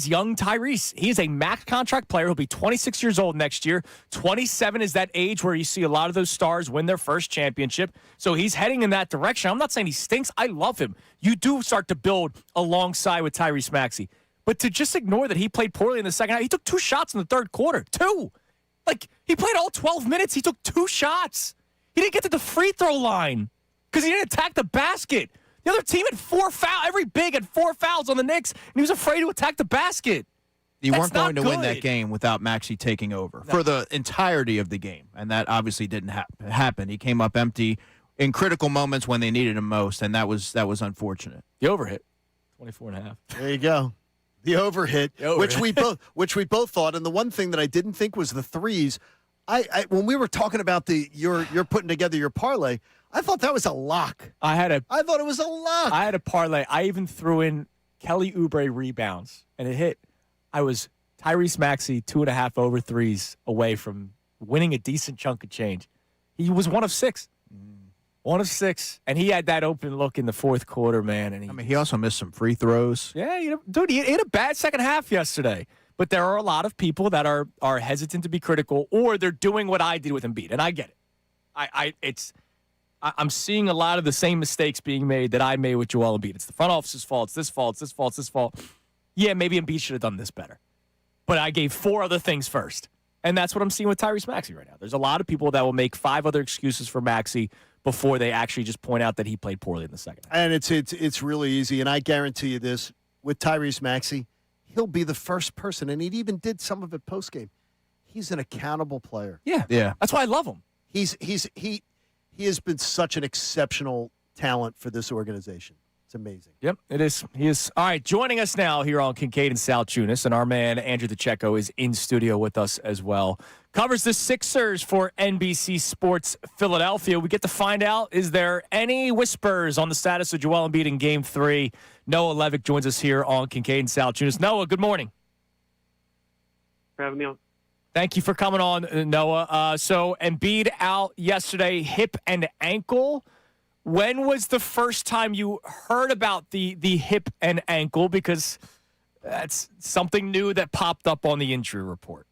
young Tyrese. He is a max contract player. He'll be 26 years old next year. 27 is that age where you see a lot of those stars win their first championship. So he's heading in that direction. I'm not saying he stinks. I love him. You do start to build alongside with Tyrese Maxey. But to just ignore that he played poorly in the second half, he took 2 shots in the third quarter. 2. He played all 12 minutes. He took 2 shots. He didn't get to the free throw line because he didn't attack the basket. The other team had 4 fouls. Every big had 4 fouls on the Knicks, and he was afraid to attack the basket. You That's weren't going to not win that good. game without Maxey taking over for the entirety of the game, and that obviously didn't happen. He came up empty in critical moments when they needed him most, and that was unfortunate. The overhit, 24.5. There you go. The overhit, which we both thought, and the one thing that I didn't think was the threes. I when we were talking about you're putting together your parlay, I thought that was a lock. I thought it was a lock. I had a parlay. I even threw in Kelly Oubre rebounds, and it hit. I was Tyrese Maxey 2.5 over threes away from winning a decent chunk of change. He was 1 of 6. 1 of 6, and he had that open look in the fourth quarter, man. And he also missed some free throws. Yeah, he had a bad second half yesterday. But there are a lot of people that are hesitant to be critical, or they're doing what I did with Embiid, and I get it. I'm seeing a lot of the same mistakes being made that I made with Joel Embiid. It's the front office's fault. It's this fault. It's this fault. It's this fault. Yeah, maybe Embiid should have done this better. But I gave 4 other things first. And that's what I'm seeing with Tyrese Maxey right now. There's a lot of people that will make 5 other excuses for Maxey before they actually just point out that he played poorly in the second half. And it's really easy. And I guarantee you this, with Tyrese Maxey, he'll be the first person, and he even did some of it postgame. He's an accountable player. Yeah. That's why I love him. He has been such an exceptional talent for this organization. It's amazing. Yep, it is. He is. All right, joining us now here on Kincade and Salciunas, and our man Andrew DeCecco is in studio with us as well. Covers the Sixers for NBC Sports Philadelphia. We get to find out, is there any whispers on the status of Joel Embiid in Game 3? Noah Levick joins us here on Kincade and Salciunas. Noah, good morning. For having me on. Thank you for coming on, Noah. So Embiid out yesterday, hip and ankle. When was the first time you heard about the hip and ankle? Because that's something new that popped up on the injury report.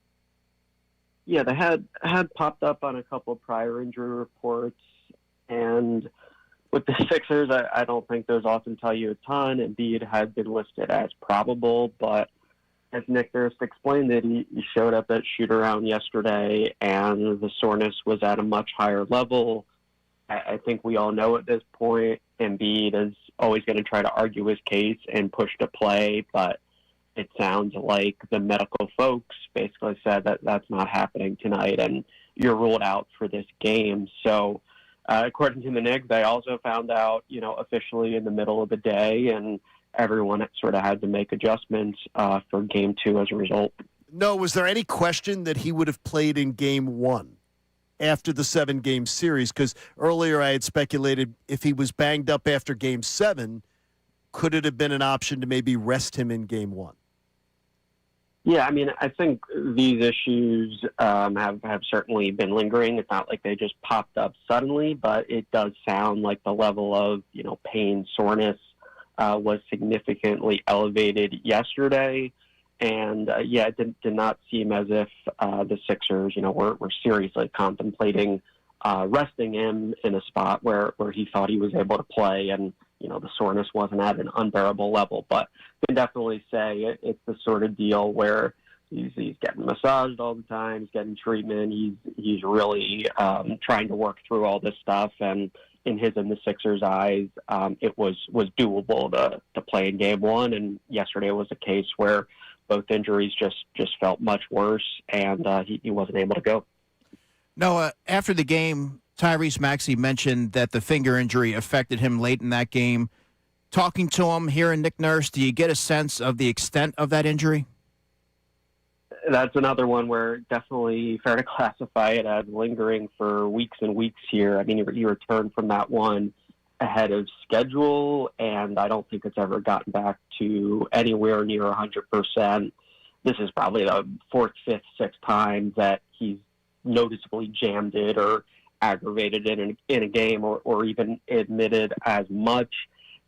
Yeah, they had popped up on a couple prior injury reports. And with the Sixers, I don't think those often tell you a ton. Embiid had been listed as probable, but as Nick Nurse explained it, he showed up at shoot-around yesterday, and the soreness was at a much higher level. I think we all know at this point Embiid is always going to try to argue his case and push to play, but it sounds like the medical folks basically said that that's not happening tonight and you're ruled out for this game. So according to the Knicks, they also found out, officially in the middle of the day, and everyone sort of had to make adjustments for Game 2 as a result. No, was there any question that he would have played in Game 1? after the 7-game series? Because earlier I had speculated if he was banged up after Game 7, could it have been an option to maybe rest him in Game 1? Yeah, I mean, I think these issues have certainly been lingering. It's not like they just popped up suddenly, but it does sound like the level of, pain, soreness was significantly elevated yesterday. And, it did not seem as if the Sixers, were seriously contemplating resting him in a spot where he thought he was able to play and, the soreness wasn't at an unbearable level. But I can definitely say it's the sort of deal where he's getting massaged all the time, he's getting treatment, he's really trying to work through all this stuff. And in his and the Sixers' eyes, it was doable to play in Game 1. And yesterday was a case where both injuries just felt much worse, and he wasn't able to go. Noah, after the game, Tyrese Maxey mentioned that the finger injury affected him late in that game. Talking to him, hearing Nick Nurse, do you get a sense of the extent of that injury? That's another one where definitely fair to classify it as lingering for weeks and weeks here. I mean, he returned from that one ahead of schedule, and I don't think it's ever gotten back to anywhere near 100%. This is probably the 4th, 5th, 6th time that he's noticeably jammed it or aggravated it in a game or even admitted as much.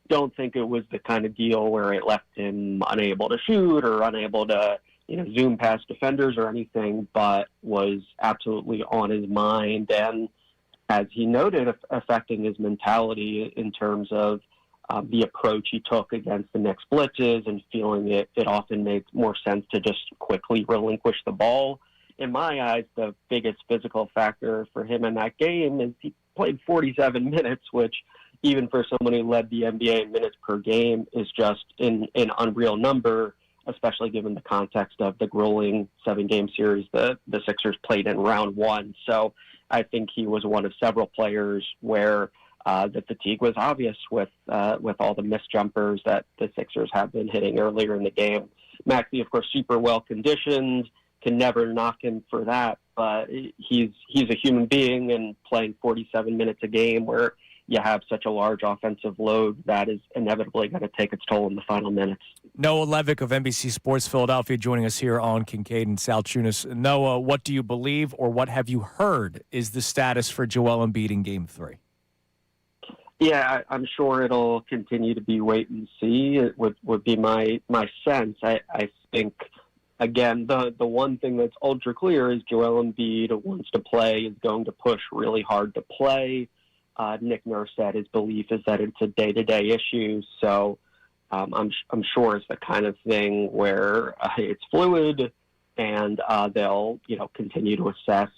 Don't think it was the kind of deal where it left him unable to shoot or unable to zoom past defenders or anything, but was absolutely on his mind. And as he noted, affecting his mentality in terms of the approach he took against the Knicks blitzes and feeling it often made more sense to just quickly relinquish the ball. In my eyes, the biggest physical factor for him in that game is he played 47 minutes, which even for someone who led the NBA in minutes per game is just an unreal number, especially given the context of the grueling 7-game series the Sixers played in round 1. So I think he was one of several players where the fatigue was obvious with all the missed jumpers that the Sixers have been hitting earlier in the game. Maxey, of course, super well conditioned, can never knock him for that, but he's a human being, and playing 47 minutes a game where you have such a large offensive load, that is inevitably going to take its toll in the final minutes. Noah Levick of NBC Sports Philadelphia joining us here on Kincade and Salciunas. Noah, what do you believe or what have you heard is the status for Joel Embiid in Game 3? Yeah, I'm sure it'll continue to be wait and see. It would be my sense. I think, again, the one thing that's ultra clear is Joel Embiid wants to play, is going to push really hard to play. Nick Nurse said his belief is that it's a day-to-day issue, so I'm sure it's the kind of thing where it's fluid, and they'll continue to assess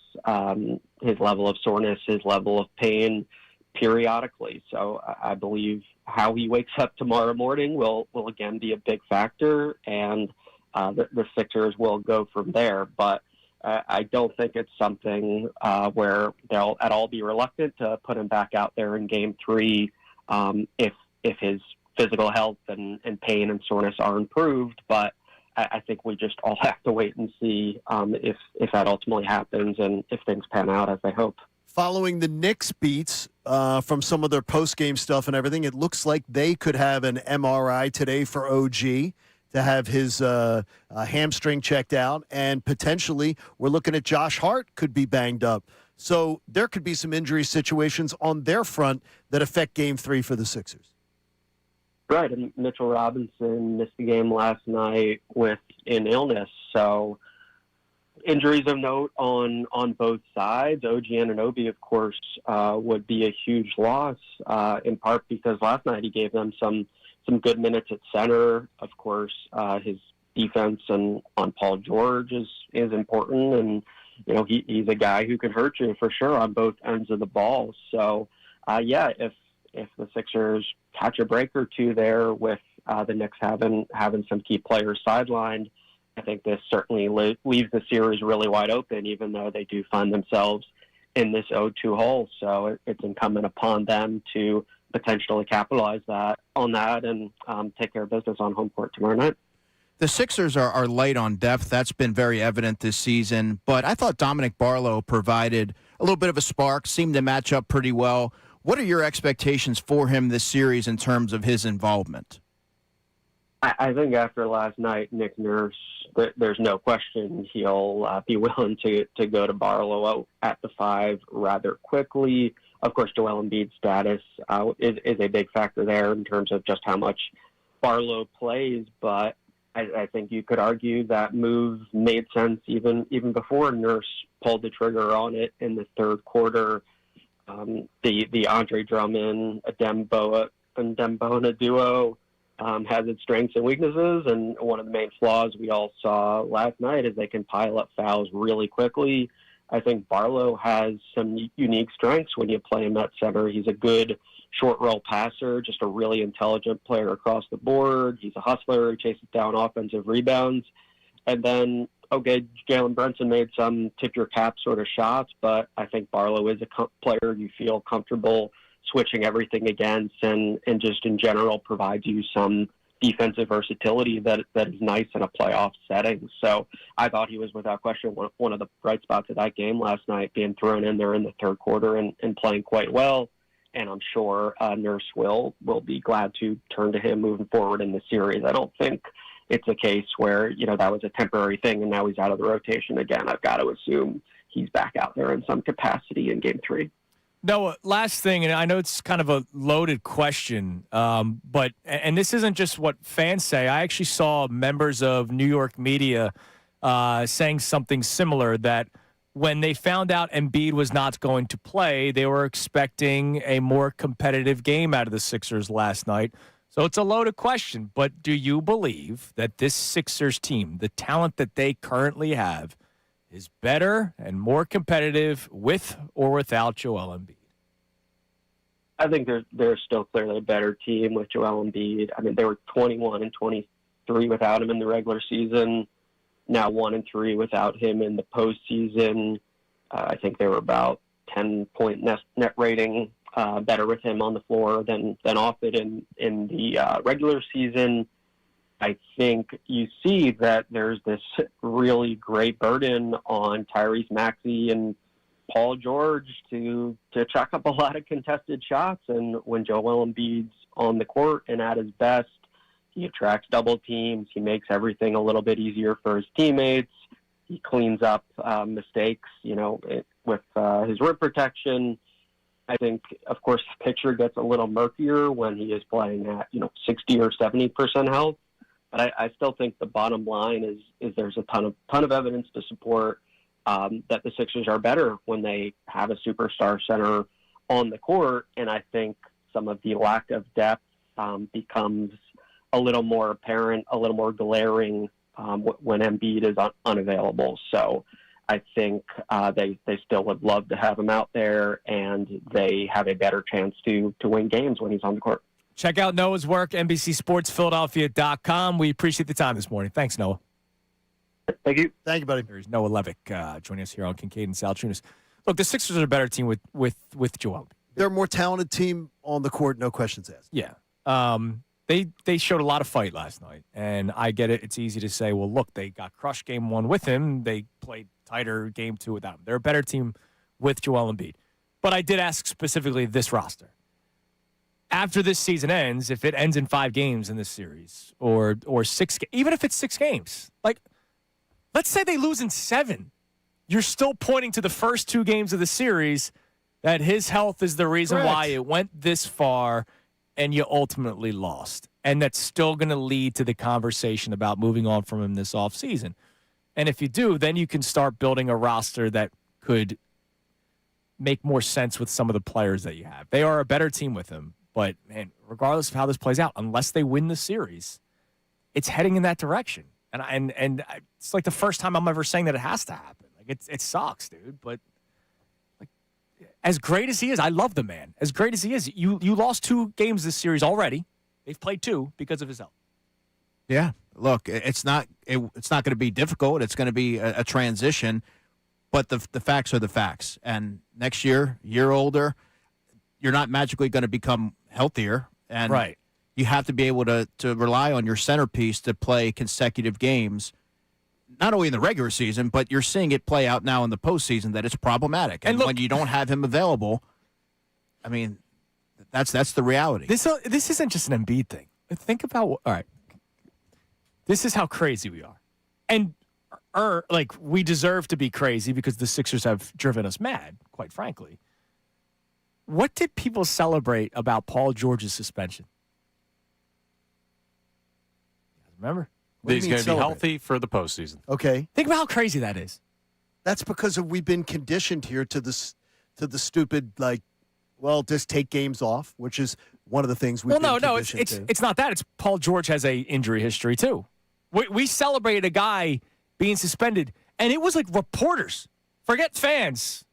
his level of soreness, his level of pain periodically. So I believe how he wakes up tomorrow morning will again be a big factor, and the Sixers will go from there. But I don't think it's something where they'll at all be reluctant to put him back out there in Game 3 if his physical health and pain and soreness are improved. But I think we just all have to wait and see if that ultimately happens and if things pan out as they hope. Following the Knicks beats from some of their post-game stuff and everything, it looks like they could have an MRI today for OG to have his hamstring checked out, and potentially we're looking at Josh Hart could be banged up. So there could be some injury situations on their front that affect Game 3 for the Sixers. Right, and Mitchell Robinson missed the game last night with an illness, so injuries of note on both sides. OG Anunoby, of course, would be a huge loss, in part because last night he gave them some good minutes at center. Of course, his defense and on Paul George is important, and he's a guy who can hurt you for sure on both ends of the ball. So, if the Sixers catch a break or two there with the Knicks having some key players sidelined, I think this certainly leaves the series really wide open, even though they do find themselves in this 0-2 hole. So it's incumbent upon them to potentially capitalize on that and take care of business on home court tomorrow night. The Sixers are light on depth. That's been very evident this season. But I thought Dominic Barlow provided a little bit of a spark, seemed to match up pretty well. What are your expectations for him this series in terms of his involvement? I think after last night, Nick Nurse, there's no question he'll be willing to go to Barlow at the 5 rather quickly. Of course, Joel Embiid's status is a big factor there in terms of just how much Barlow plays, but I think you could argue that move made sense even before Nurse pulled the trigger on it in the third quarter. The Andre Drummond, Dembona duo has its strengths and weaknesses, and one of the main flaws we all saw last night is they can pile up fouls really quickly. I think Barlow has some unique strengths when you play him at center. He's a good short roll passer, just a really intelligent player across the board. He's a hustler. He chases down offensive rebounds. And then, okay, Jalen Brunson made some tip your cap sort of shots, but I think Barlow is a player you feel comfortable switching everything against and just in general provides you some defensive versatility that is nice in a playoff setting. So I thought he was without question one of the bright spots of that game last night, being thrown in there in the third quarter and playing quite well. And I'm sure Nurse will be glad to turn to him moving forward in the series. I don't think it's a case where, that was a temporary thing and now he's out of the rotation again. I've got to assume he's back out there in some capacity in Game 3. No, last thing, and I know it's kind of a loaded question, but this isn't just what fans say. I actually saw members of New York media saying something similar, that when they found out Embiid was not going to play, they were expecting a more competitive game out of the Sixers last night. So it's a loaded question, but do you believe that this Sixers team, the talent that they currently have, is better and more competitive with or without Joel Embiid? I think they're still clearly a better team with Joel Embiid. I mean, they were 21 and 23 without him in the regular season. Now 1-3 without him in the postseason. I think they were about 10-point net rating better with him on the floor than off it in the regular season. I think you see that there's this really great burden on Tyrese Maxey and Paul George to chuck up a lot of contested shots. And when Joel Embiid's on the court and at his best, he attracts double teams. He makes everything a little bit easier for his teammates. He cleans up mistakes, with his rim protection. I think, of course, the picture gets a little murkier when he is playing at, 60 or 70% health. But I still think the bottom line is there's a ton of evidence to support that the Sixers are better when they have a superstar center on the court. And I think some of the lack of depth becomes a little more apparent, a little more glaring when Embiid is unavailable. So I think they still would love to have him out there, and they have a better chance to win games when he's on the court. Check out Noah's work, NBCSportsPhiladelphia.com. We appreciate the time this morning. Thanks, Noah. Thank you. Thank you, buddy. There's Noah Levick joining us here on Kincade and Salciunas. Look, the Sixers are a better team with Joel. They're a more talented team on the court, no questions asked. Yeah. They showed a lot of fight last night, and I get it. It's easy to say, well, look, they got crushed game 1 with him. They played tighter game 2 without him. They're a better team with Joel Embiid. But I did ask specifically this roster. After this season ends, if it ends in 5 games in this series or 6, even if it's 6 games, like, let's say they lose in 7, you're still pointing to the first 2 games of the series that his health is the reason why it went this far and you ultimately lost. And that's still going to lead to the conversation about moving on from him this offseason. And if you do, then you can start building a roster that could make more sense with some of the players that you have. They are a better team with him. But, man, regardless of how this plays out, unless they win the series, it's heading in that direction. And it's like the first time I'm ever saying that it has to happen. Like, it sucks, dude. But, like, as great as he is, I love the man. As great as he is, you lost 2 games this series already. They've played 2 because of his health. Yeah. Look, it's not going to be difficult. It's going to be a transition. But the facts are the facts. And next year older, you're not magically going to become healthier. And right. You have to be able to rely on your centerpiece to play consecutive games. not only in the regular season, but you're seeing it play out now in the postseason that it's problematic. And look, when you don't have him available, I mean, that's the reality. This isn't just an Embiid thing. Think about all right. This is how crazy we are, and we deserve to be crazy because the Sixers have driven us mad, quite frankly. What did people celebrate about Paul George's suspension? Remember? He's going to be healthy for the postseason. Okay. Think about how crazy that is. That's because we've been conditioned here to the stupid, just take games off, which is one of the things we've been conditioned to. It's not that. It's Paul George has a injury history, too. We celebrated a guy being suspended, and it was like reporters, forget fans,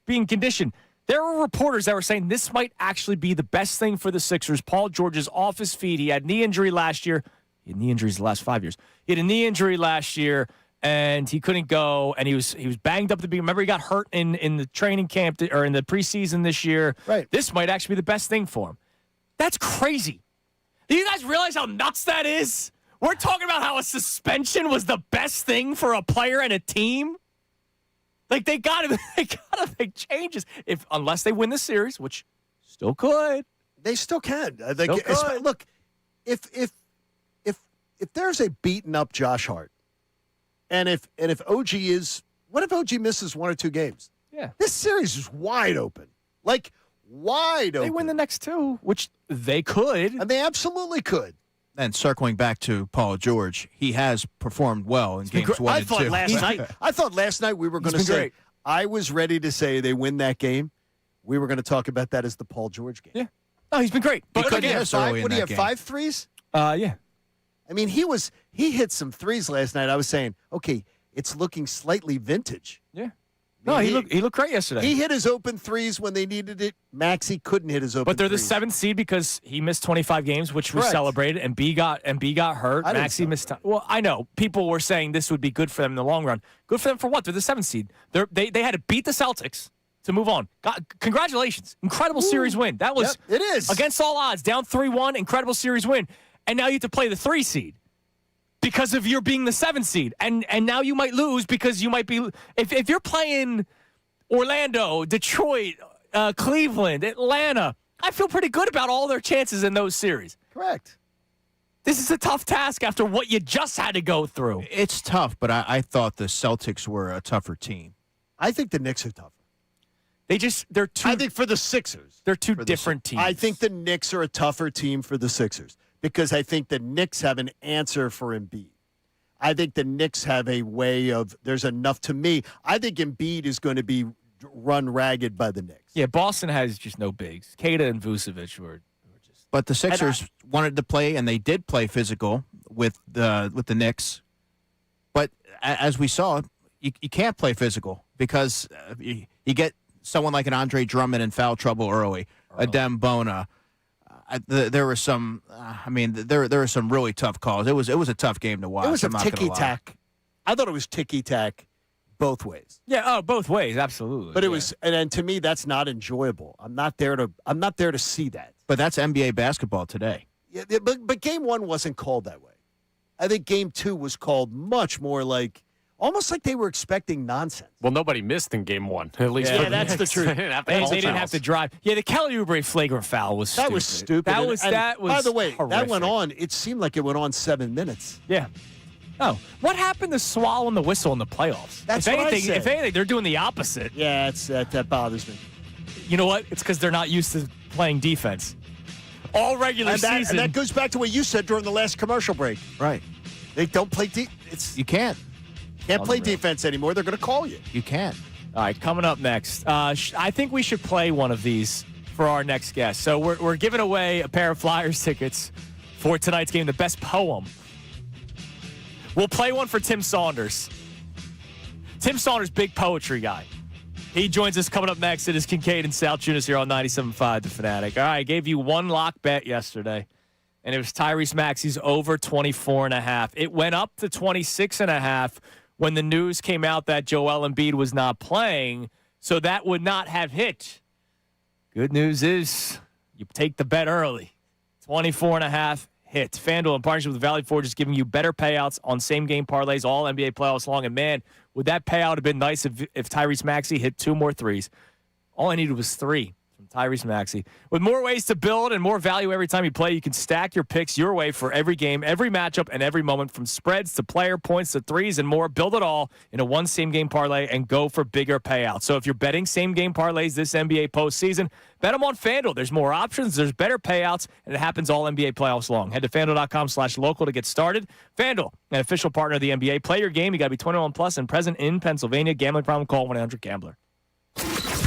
being conditioned. There were reporters that were saying this might actually be the best thing for the Sixers. Paul George is off his feet. He had knee injury last year. He had knee injuries the last 5 years. He had a knee injury last year, and he couldn't go, and he was banged up to be. Remember, he got hurt in the training camp or in the preseason this year. Right. This might actually be the best thing for him. That's crazy. Do you guys realize how nuts that is? We're talking about how a suspension was the best thing for a player and a team. Like they gotta make changes unless they win the series, which still could. They still can. Still could. Look, if there's a beaten up Josh Hart, and if OG what if OG misses 1 or 2 games? Yeah, this series is wide open, wide open. They win the next 2, which they could, and they absolutely could. And circling back to Paul George, he has performed well in games 1 and 2. I thought last night we were going to say, great. I was ready to say they win that game. We were going to talk about that as the Paul George game. Yeah. No, he's been great. But What do you have, 5 threes? Yeah. I mean, he hit some threes last night. I was saying, okay, it's looking slightly vintage. Yeah. No, he looked great yesterday. He hit his open threes when they needed it. Maxey couldn't hit his open But they're threes. the 7th seed because he missed 25 games, which we Correct. celebrated, and B got hurt. I didn't Maxey missed time. Well, I know. People were saying this would be good for them in the long run. Good for them for what? They're the 7th seed. They had to beat the Celtics to move on. Congratulations. Incredible series win. That was it is. Against all odds, down 3-1, incredible series win. And now you have to play the 3 seed. Because of your being the 7th seed. And now you might lose because you might be if you're playing Orlando, Detroit, Cleveland, Atlanta, I feel pretty good about all their chances in those series. Correct. This is a tough task after what you just had to go through. It's tough, but I thought the Celtics were a tougher team. I think the Knicks are tougher. They're two. I think for the Sixers. They're two different teams. I think the Knicks are a tougher team for the Sixers because I think the Knicks have an answer for Embiid. I think the Knicks have a way of, there's enough to me. I think Embiid is going to be run ragged by the Knicks. Yeah, Boston has just no bigs. Kada and Vucevic were just. But the Sixers wanted to play, and they did play physical with the Knicks. But as we saw, you can't play physical because you get someone like an Andre Drummond in foul trouble early, a Dembona. There were some. There were some really tough calls. It was a tough game to watch. It was a I'm not gonna ticky lie. tack. I thought it was ticky tack both ways. Yeah, both ways, absolutely. But it was, and to me, that's not enjoyable. I'm not there to see that. But that's NBA basketball today. Yeah, but game 1 wasn't called that way. I think game 2 was called much more almost like they were expecting nonsense. Well, nobody missed in game 1, at least. Yeah, for the that's the Knicks. truth. They didn't have to They call didn't fouls. have to drive. Yeah, the Kelly Oubre flagrant foul was stupid. That was stupid. That was By the way, that horrific. went on. It seemed like it went on 7 minutes. Yeah. Oh, what happened to swallowing the whistle in the playoffs? That's if what I anything, said. If anything, they're doing the opposite. Yeah, that bothers me. You know what? It's because they're not used to playing defense. All regular And season. that goes back to what you said during the last commercial break. Right. They don't play You can't. Can't play Unreal. defense anymore. They're going to call you. You can't. All right, coming up next. I think we should play one of these for our next guest. So we're giving away a pair of Flyers tickets for tonight's game, the best poem. We'll play one for Tim Saunders. Tim Saunders, big poetry guy. He joins us coming up next. It is Kincade and Salciunas here on 97.5 The Fanatic. All right, I gave you one lock bet yesterday, and it was Tyrese Maxey's over 24.5. It went up to 26.5 when the news came out that Joel Embiid was not playing, so that would not have hit. Good news is you take the bet early. 24.5 hit. FanDuel, in partnership with Valley Forge, is giving you better payouts on same-game parlays all NBA playoffs long. And, man, would that payout have been nice if Tyrese Maxey hit 2 more threes? All I needed was 3 from Tyrese Maxey. With more ways to build and more value every time you play, you can stack your picks your way for every game, every matchup, and every moment, from spreads to player points to threes and more. Build it all in a one same-game parlay and go for bigger payouts. So if you're betting same-game parlays this NBA postseason, bet them on FanDuel. There's more options, there's better payouts, and it happens all NBA playoffs long. Head to FanDuel.com/local to get started. FanDuel, an official partner of the NBA. Play your game. You got to be 21 plus and present in Pennsylvania. Gambling problem? Call 1-800-GAMBLER.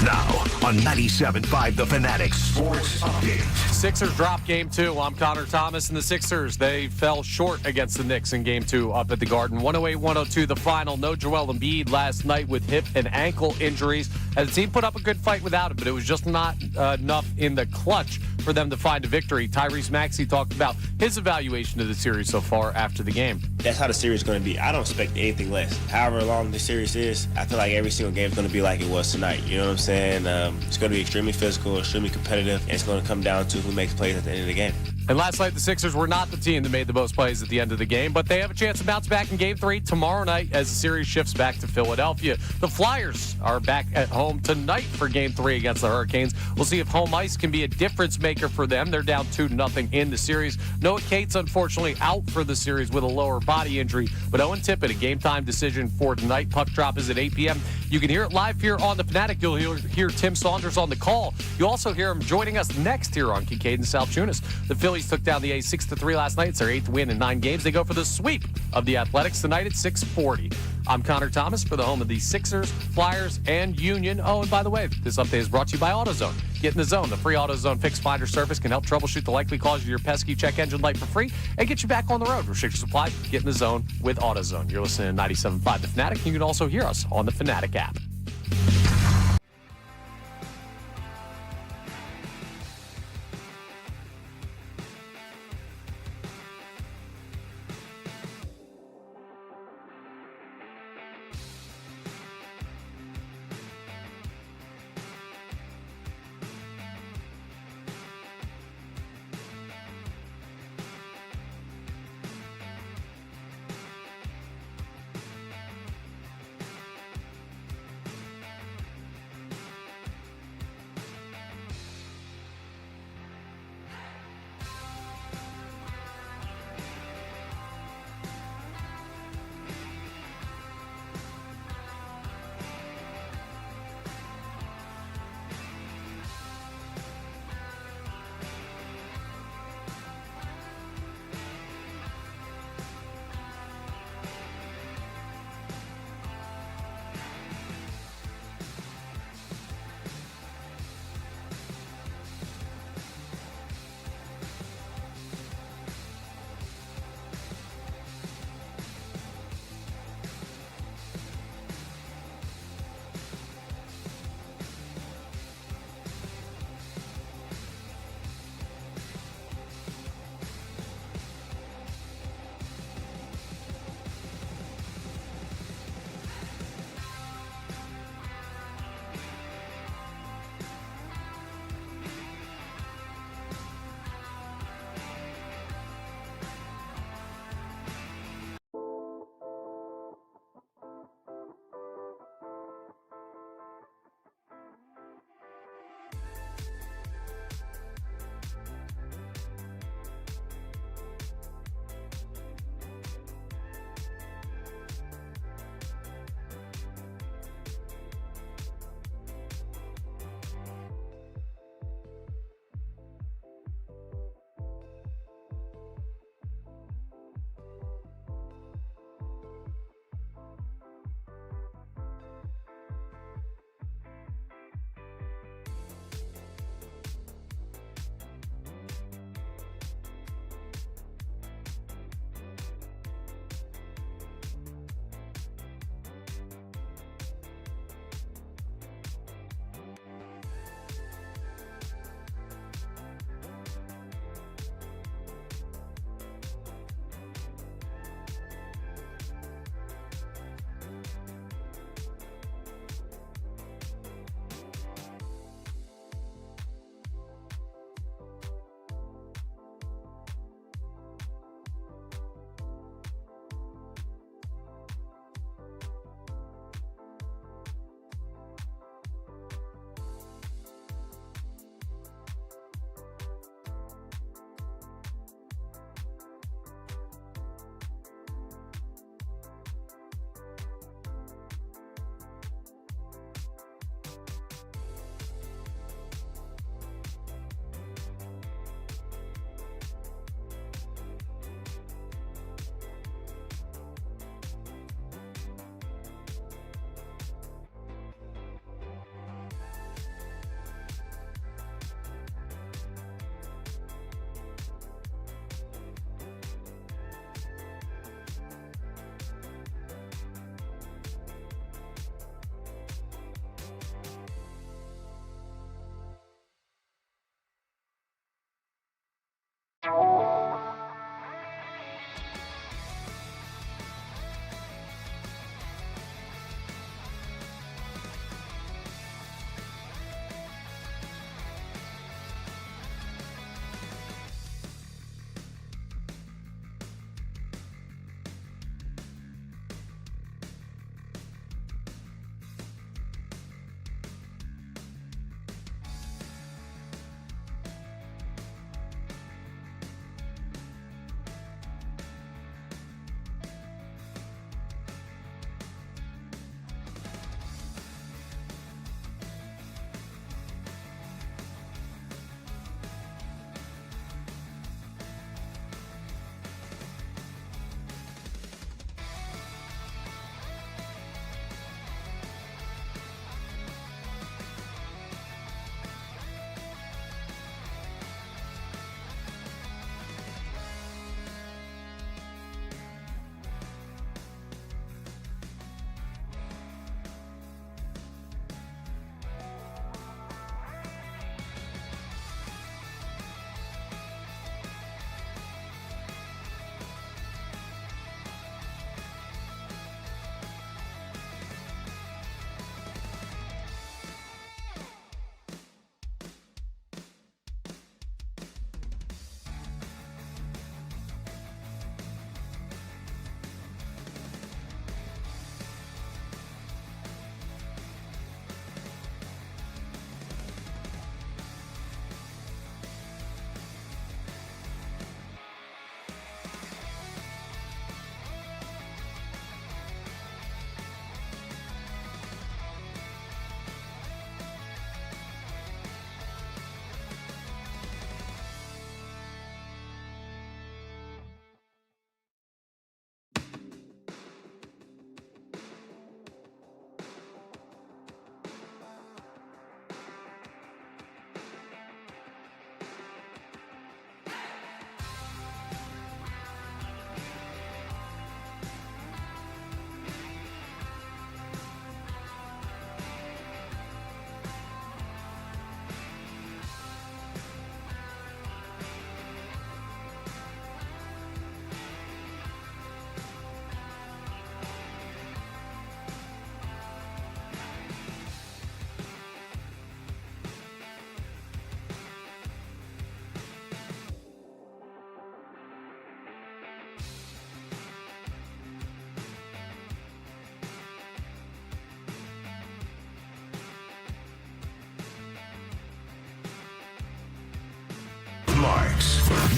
Now on 97.5 The Fanatic Sports Update. Sixers drop game 2. I'm Connor Thomas, and the Sixers, they fell short against the Knicks in game 2 up at the Garden. 108-102 the final. No Joel Embiid last night with hip and ankle injuries. And the team put up a good fight without him, but it was just not enough in the clutch for them to find a victory. Tyrese Maxey talked about his evaluation of the series so far after the game. That's how the series is going to be. I don't expect anything less. However long the series is, I feel like every single game is going to be like it was tonight. You know what I'm saying? It's going to be extremely physical, extremely competitive, and it's going to come down to who makes plays at the end of the game. And last night, the Sixers were not the team that made the most plays at the end of the game, but they have a chance to bounce back in Game 3 tomorrow night as the series shifts back to Philadelphia. The Flyers are back at home tonight for Game 3 against the Hurricanes. We'll see if home ice can be a difference maker for them. They're down 2-0 in the series. Noah Cates, unfortunately, out for the series with a lower body injury, but Owen Tippett, a game-time decision for tonight. Puck drop is at 8 p.m. You can hear it live here on The Fanatic. You'll hear Tim Saunders on the call. You'll also hear him joining us next here on Kincade Salciunas. The Phillies took down the A's 6-3 last night. It's their 8th win in 9 games. They go for the sweep of the Athletics tonight at 6:40. I'm Connor Thomas for the home of the Sixers, Flyers, and Union. Oh, and by the way, this update is brought to you by AutoZone. Get in the zone. The free AutoZone Fix Finder service can help troubleshoot the likely cause of your pesky check engine light for free and get you back on the road. Restrictions apply. Get in the zone with AutoZone. You're listening to 97.5 The Fanatic. You can also hear us on the Fanatic app.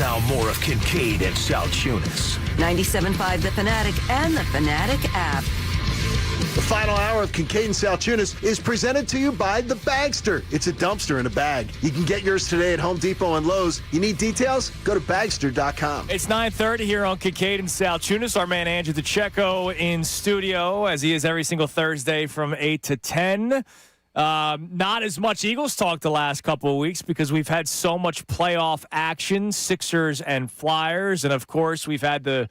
Now more of Kincade and Salciunas. 97.5 The Fanatic and the Fanatic app. The final hour of Kincade and Salciunas is presented to you by The Bagster. It's a dumpster in a bag. You can get yours today at Home Depot and Lowe's. You need details? Go to Bagster.com. It's 9:30 here on Kincade and Salciunas. Our man Andrew DeCecco in studio, as he is every single Thursday from 8 to 10. Not as much Eagles talk the last couple of weeks because we've had so much playoff action, Sixers and Flyers. And, of course, we've had the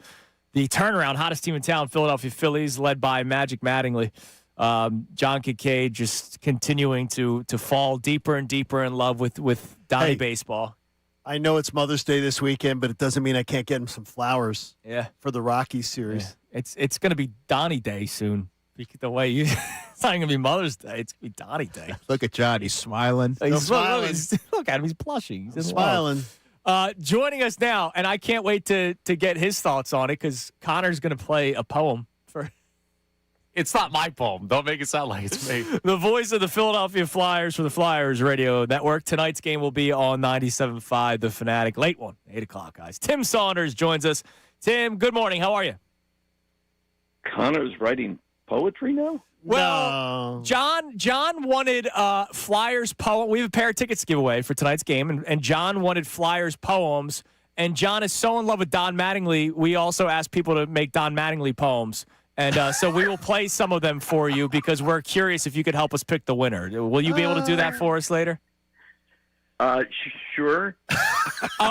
turnaround, hottest team in town, Philadelphia Phillies, led by Magic Mattingly. John Kincade just continuing to fall deeper and deeper in love with Donnie baseball. I know it's Mother's Day this weekend, but it doesn't mean I can't get him some flowers for the Rockies series. Yeah. It's going to be Donnie Day soon. The way you, it's not going to be Mother's Day. It's going to be Donnie Day. Look at John. He's smiling. He's smiling. Look at him. He's blushing. He's smiling. Joining us now, and I can't wait to get his thoughts on it because Connor's going to play a poem for. It's not my poem. Don't make it sound like it's me. The voice of the Philadelphia Flyers for the Flyers Radio Network. Tonight's game will be on 97.5 The Fanatic. Late one, 8 o'clock, guys. Tim Saunders joins us. Tim, good morning. How are you? Connor's writing poetry now? Well, John wanted Flyers poem. We have a pair of tickets to give away for tonight's game, and John wanted Flyers poems. And John is so in love with Don Mattingly, we also asked people to make Don Mattingly poems. And so we will play some of them for you because we're curious if you could help us pick the winner. Will you be able to do that for us later? Sure.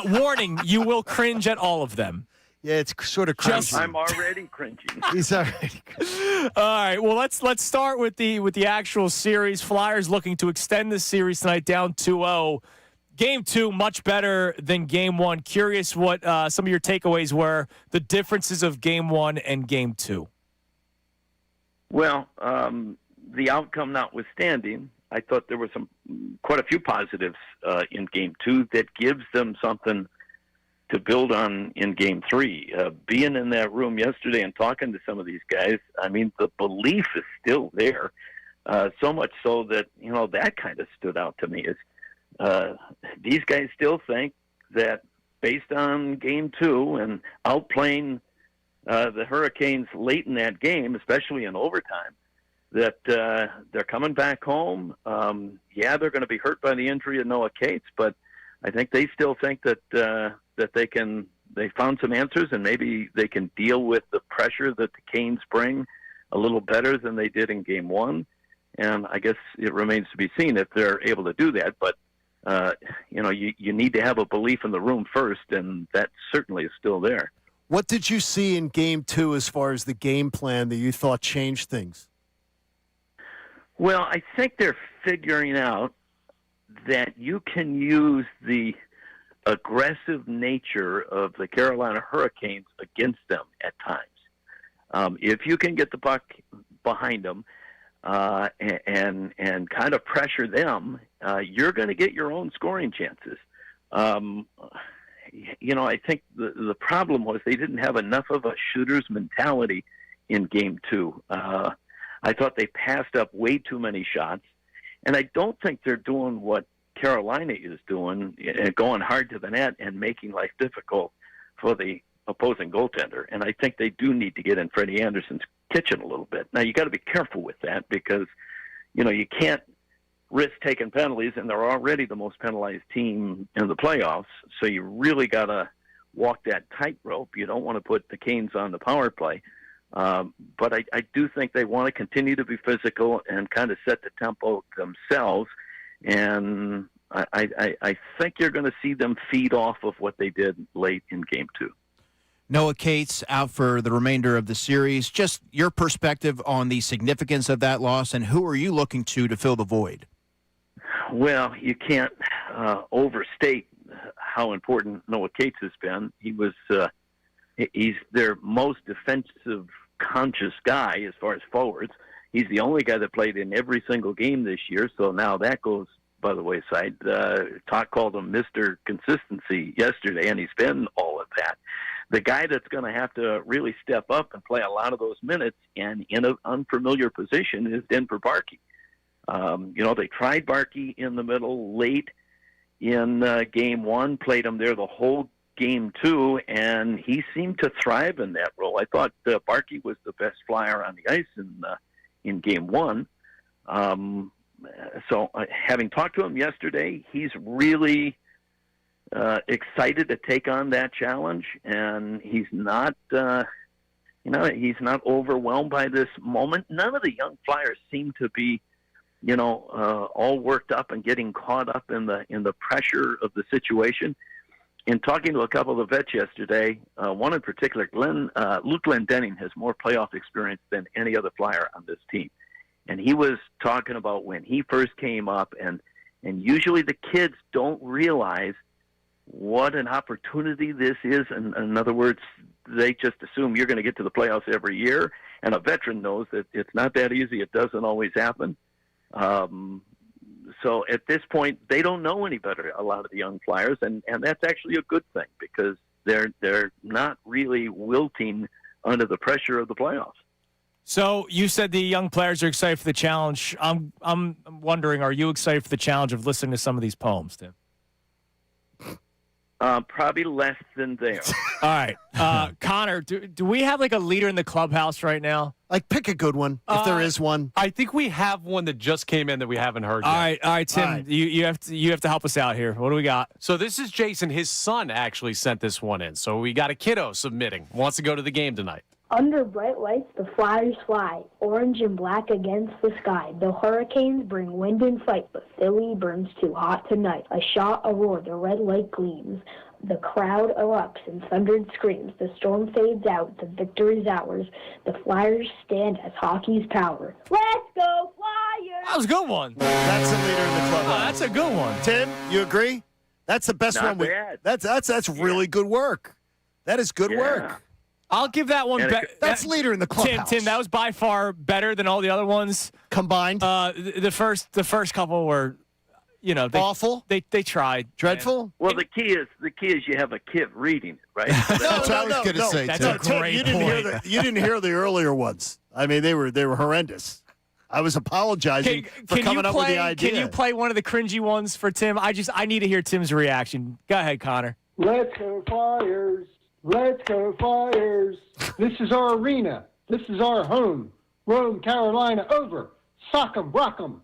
Warning, you will cringe at all of them. Yeah, it's sort of cringy. I'm already cringing. He's already cringing. All right, well, let's start with the actual series. Flyers looking to extend the series tonight down 2-0. Game 2, much better than Game 1. Curious what some of your takeaways were, the differences of Game 1 and Game 2. Well, the outcome notwithstanding, I thought there were quite a few positives in Game 2 that gives them something to build on in Game 3. Being in that room yesterday and talking to some of these guys, I mean, the belief is still there. So much so that, that kind of stood out to me. Is these guys still think that based on Game 2 and outplaying the Hurricanes late in that game, especially in overtime, that they're coming back home. They're going to be hurt by the injury of Noah Cates, but I think they still think that they found some answers and maybe they can deal with the pressure that the Canes bring a little better than they did in Game 1. And I guess it remains to be seen if they're able to do that. But, you need to have a belief in the room first, and that certainly is still there. What did you see in Game 2 as far as the game plan that you thought changed things? Well, I think they're figuring out that you can use the aggressive nature of the Carolina Hurricanes against them at times. If you can get the puck behind them and kind of pressure them, you're going to get your own scoring chances. I think the problem was they didn't have enough of a shooter's mentality in Game 2. I thought they passed up way too many shots, and I don't think they're doing what Carolina is doing, going hard to the net and making life difficult for the opposing goaltender. And I think they do need to get in Freddie Anderson's kitchen a little bit. Now, you got to be careful with that because, you can't risk taking penalties, and they're already the most penalized team in the playoffs. So you really got to walk that tightrope. You don't want to put the Canes on the power play. But I do think they want to continue to be physical and kind of set the tempo themselves. And I think you're going to see them feed off of what they did late in Game 2. Noah Cates out for the remainder of the series. Just your perspective on the significance of that loss, and who are you looking to fill the void? Well, you can't overstate how important Noah Cates has been. He's their most defensive conscious guy as far as forwards. He's the only guy that played in every single game this year, so now that goes by the wayside. Todd called him Mr. Consistency yesterday, and he's been all of that. The guy that's going to have to really step up and play a lot of those minutes and in an unfamiliar position is Denver Barkey. They tried Barkey in the middle late in Game 1, played him there the whole Game 2, and he seemed to thrive in that role. I thought Barkey was the best Flyer on the ice in Game 1. So having talked to him yesterday, he's really excited to take on that challenge, and he's not, he's not overwhelmed by this moment. None of the young Flyers seem to be, all worked up and getting caught up in the pressure of the situation. In talking to a couple of the vets yesterday, one in particular, Luke Glendening has more playoff experience than any other Flyer on this team. And he was talking about when he first came up, and usually the kids don't realize what an opportunity this is. And in other words, they just assume you're going to get to the playoffs every year. And a veteran knows that it's not that easy. It doesn't always happen. So at this point, they don't know any better, a lot of the young Flyers, and that's actually a good thing because they're not really wilting under the pressure of the playoffs. So you said the young players are excited for the challenge. I'm wondering, are you excited for the challenge of listening to some of these poems, Tim? Probably less than they are. All right. Connor, do we have like a leader in the clubhouse right now? Like, pick a good one, if there is one. I think we have one that just came in that we haven't heard yet. All right, Tim, All right. You have to help us out here. What do we got? So this is Jason. His son actually sent this one in. So we got a kiddo submitting. Wants to go to the game tonight. Under bright lights, the Flyers fly, orange and black against the sky. The hurricanes bring wind and fight, but Philly burns too hot tonight. A shot, a roar, the red light gleams. The crowd erupts in thundered screams. The storm fades out, the victory's ours. The Flyers stand as hockey's power. Let's go, Flyers! That was a good one. That's a leader in the clubhouse. Oh, that's a good one. Tim, you agree? That's the best Not one. bad. That's really good work. That is good work. I'll give that one better. That's leader in the clubhouse. Tim, that was by far better than all the other ones combined. The first couple were, awful. They tried. Dreadful. Well, the key is you have a kid reading it, right? That's what I was going to say. That's Tim. a great point. You didn't hear the earlier ones. I mean, they were horrendous. I was apologizing for coming up with the idea. Can you play one of the cringy ones for Tim? I need to hear Tim's reaction. Go ahead, Connor. Let's go Flyers. Let's go Flyers. This is our arena. This is our home. Rome, Carolina, over. Sock 'em, rock 'em.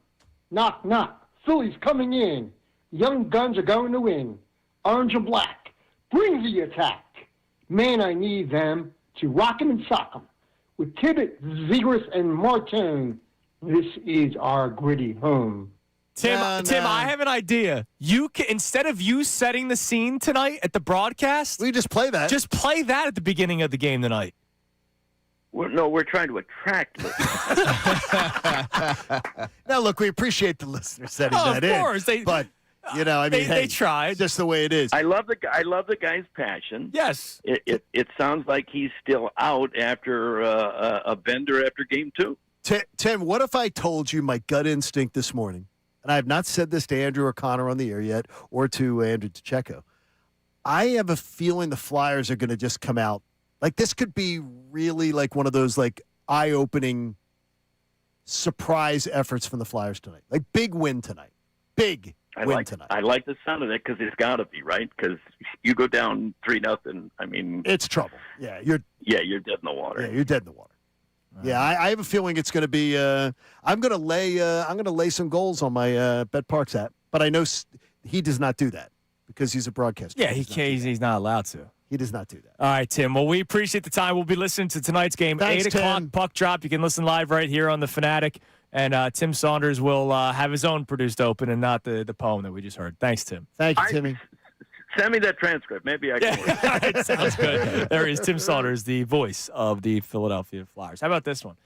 Knock, knock. Phillies coming in. Young guns are going to win. Orange and black. Bring the attack. Man, I need them to rock 'em and sock 'em. With Tibbet, Zegras, and Martone, this is our gritty home. Tim, I have an idea. You can, instead of you setting the scene tonight at the broadcast, we just play that. Just play that at the beginning of the game tonight. We're trying to attract listeners. Now, look, we appreciate the listeners setting that in. Of course, but they tried. It's just the way it is. I love the guy's passion. Yes. It sounds like he's still out after a bender after Game 2. Tim, what if I told you my gut instinct this morning? And I have not said this to Andrew or Connor on the air yet, or to Andrew DeCecco. I have a feeling the Flyers are going to just come out. Like, this could be really like one of those, like, eye-opening surprise efforts from the Flyers tonight. Like, big win tonight. Big win tonight. I like the sound of that because it's got to be, right? Because you go down 3-0, I mean... It's trouble. Yeah, you're dead in the water. Yeah, you're dead in the water. Yeah, I have a feeling it's going to be. I'm going to lay some goals on my Bet Parks app, but I know he does not do that because he's a broadcaster. Yeah, he's not allowed to. He does not do that. All right, Tim. Well, we appreciate the time. We'll be listening to tonight's game, Thanks, 8 o'clock Tim. puck drop. You can listen live right here on the Fanatic, and Tim Saunders will have his own produced open and not the poem that we just heard. Thanks, Tim. Thank you, Timmy. Send me that transcript. Maybe I can. All right, sounds good. There he is, Tim Saunders, the voice of the Philadelphia Flyers. How about this one?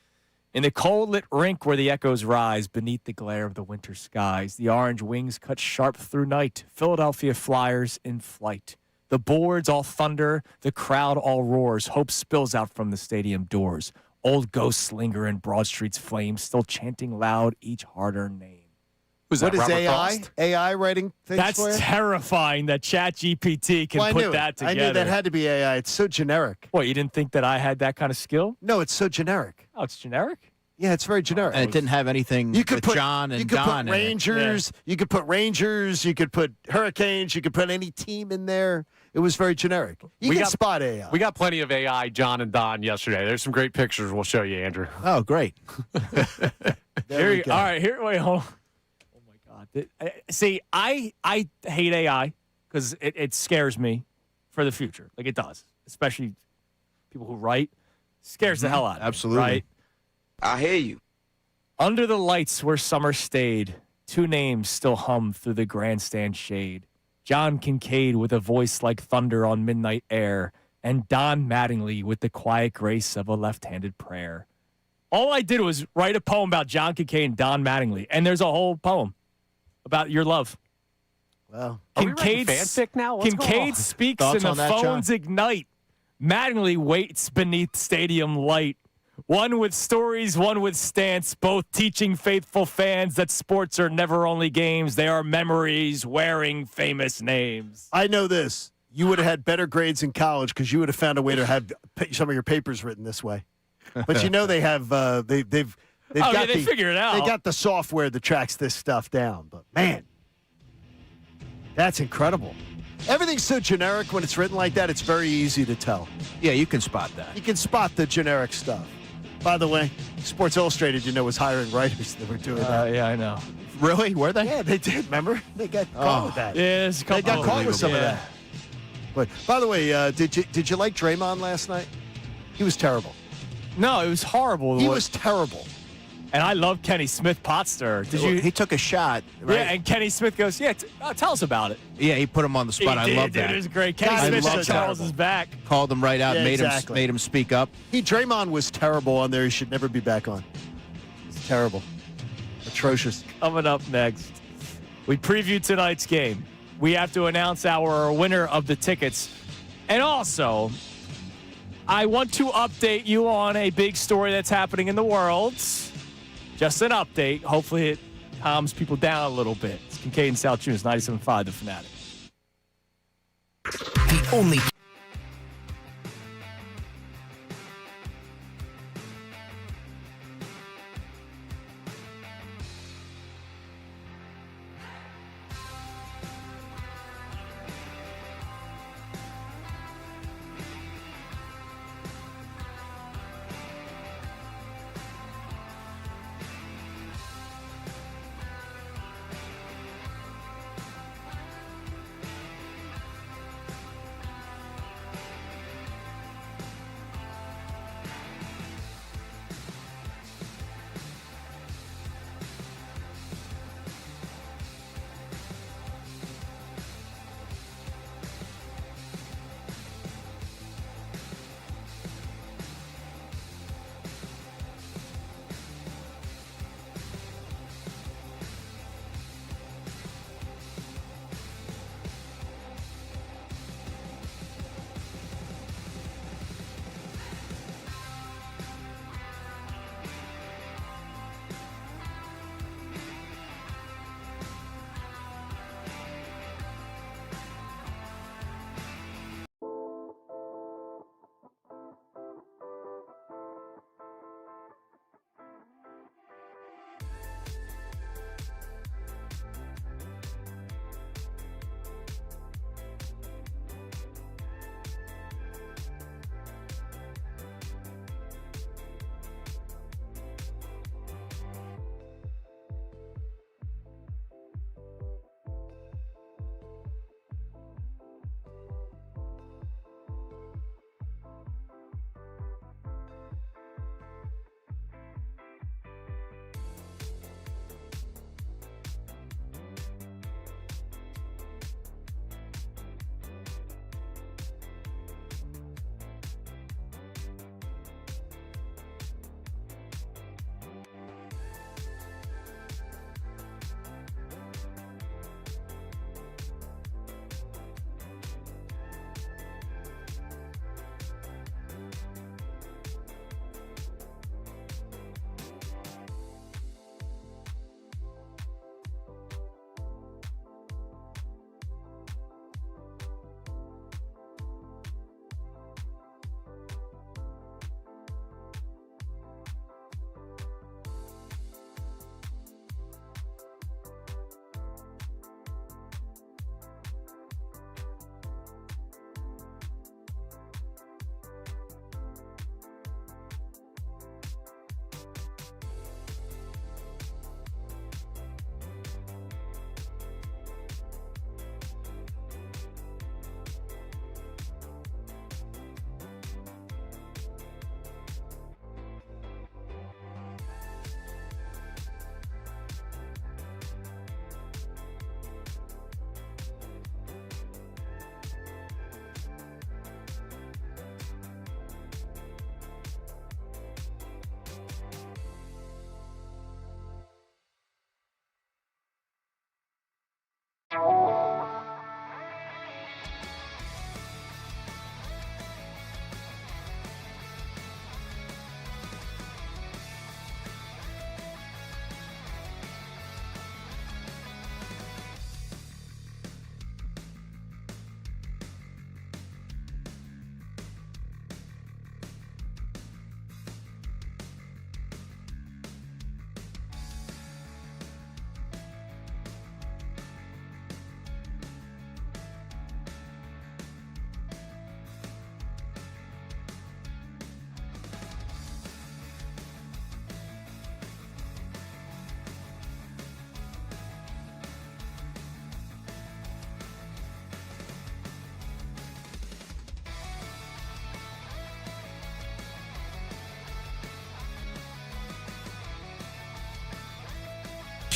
In the cold-lit rink where the echoes rise beneath the glare of the winter skies, the orange wings cut sharp through night. Philadelphia Flyers in flight. The boards all thunder, the crowd all roars. Hope spills out from the stadium doors. Old ghosts linger in Broad Street's flames, still chanting loud each harder name. What is AI? AI writing things for you? That's terrifying that ChatGPT can put that together. I knew that had to be AI. It's so generic. What, you didn't think that I had that kind of skill? No, it's so generic. Oh, it's generic? Yeah, it's very generic. And it didn't have anything with John and Don put Rangers. You could put Rangers. You could put Hurricanes. You could put any team in there. It was very generic. You can spot AI. We got plenty of AI, John and Don, yesterday. There's some great pictures we'll show you, Andrew. Oh, great. There we go. All right, here. Wait, hold on. Oh my God. See, I hate AI because it scares me for the future. Like it does, especially people who write. Scares the hell out of me. Absolutely. Right? I hear you. Under the lights where summer stayed, two names still hum through the grandstand shade. John Kincade with a voice like thunder on midnight air, and Don Mattingly with the quiet grace of a left-handed prayer. All I did was write a poem about John Kincade and Don Mattingly, and there's a whole poem about your love. Well, Kincade fanfic now? What's going Kincade on? speaks Thoughts and on the that, John? phones ignite. Mattingly waits beneath stadium light. One with stories, one with stance, both teaching faithful fans that sports are never only games. They are memories wearing famous names. I know this. You would have had better grades in college because you would have found a way to have some of your papers written this way. But you know they have they've They figure it out. They got the software that tracks this stuff down. But man, that's incredible. Everything's so generic when it's written like that. It's very easy to tell. Yeah, you can spot that. You can spot the generic stuff. By the way, Sports Illustrated, was hiring writers that were doing that. Yeah, I know. Really? Were they? Yeah, they did. Remember? They got caught with that. Yeah, there's a couple They got caught with some of yeah. that. But by the way, did you like Draymond last night? He was terrible. No, it was horrible. He was terrible. And I love Kenny Smith Potster. Did you? He took a shot, right? Yeah, and Kenny Smith goes, yeah, tell us about it. Yeah, he put him on the spot. I love Dude, that. it was great. Kenny God, Smith he said was Charles terrible. is back. Called him right out, Yeah, made exactly. him speak up. Draymond was terrible on there. He should never be back on. It's terrible. Atrocious. Coming up next, we preview tonight's game. We have to announce our winner of the tickets. And also, I want to update you on a big story that's happening in the world. Just an update. Hopefully it calms people down a little bit. It's Kincade Salciunas, 97.5, The Fanatic. The only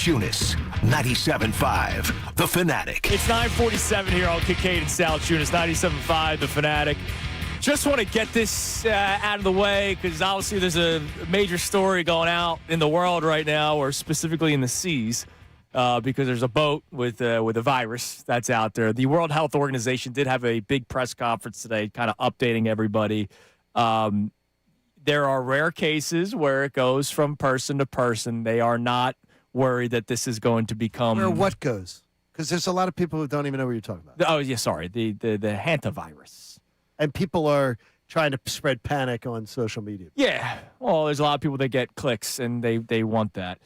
Salciunas, 97.5, The Fanatic. It's 9:47 here on Kincade Salciunas, 97.5, The Fanatic. Just want to get this out of the way because obviously there's a major story going out in the world right now, or specifically in the seas, because there's a boat with a virus that's out there. The World Health Organization did have a big press conference today, kind of updating everybody. There are rare cases where it goes from person to person. They are not worried that this is going to become where what goes, because there's a lot of people who don't even know what you're talking about. Oh yeah, sorry, the hantavirus. And people are trying to spread panic on social media. Yeah. Well, there's a lot of people that get clicks, and they want that.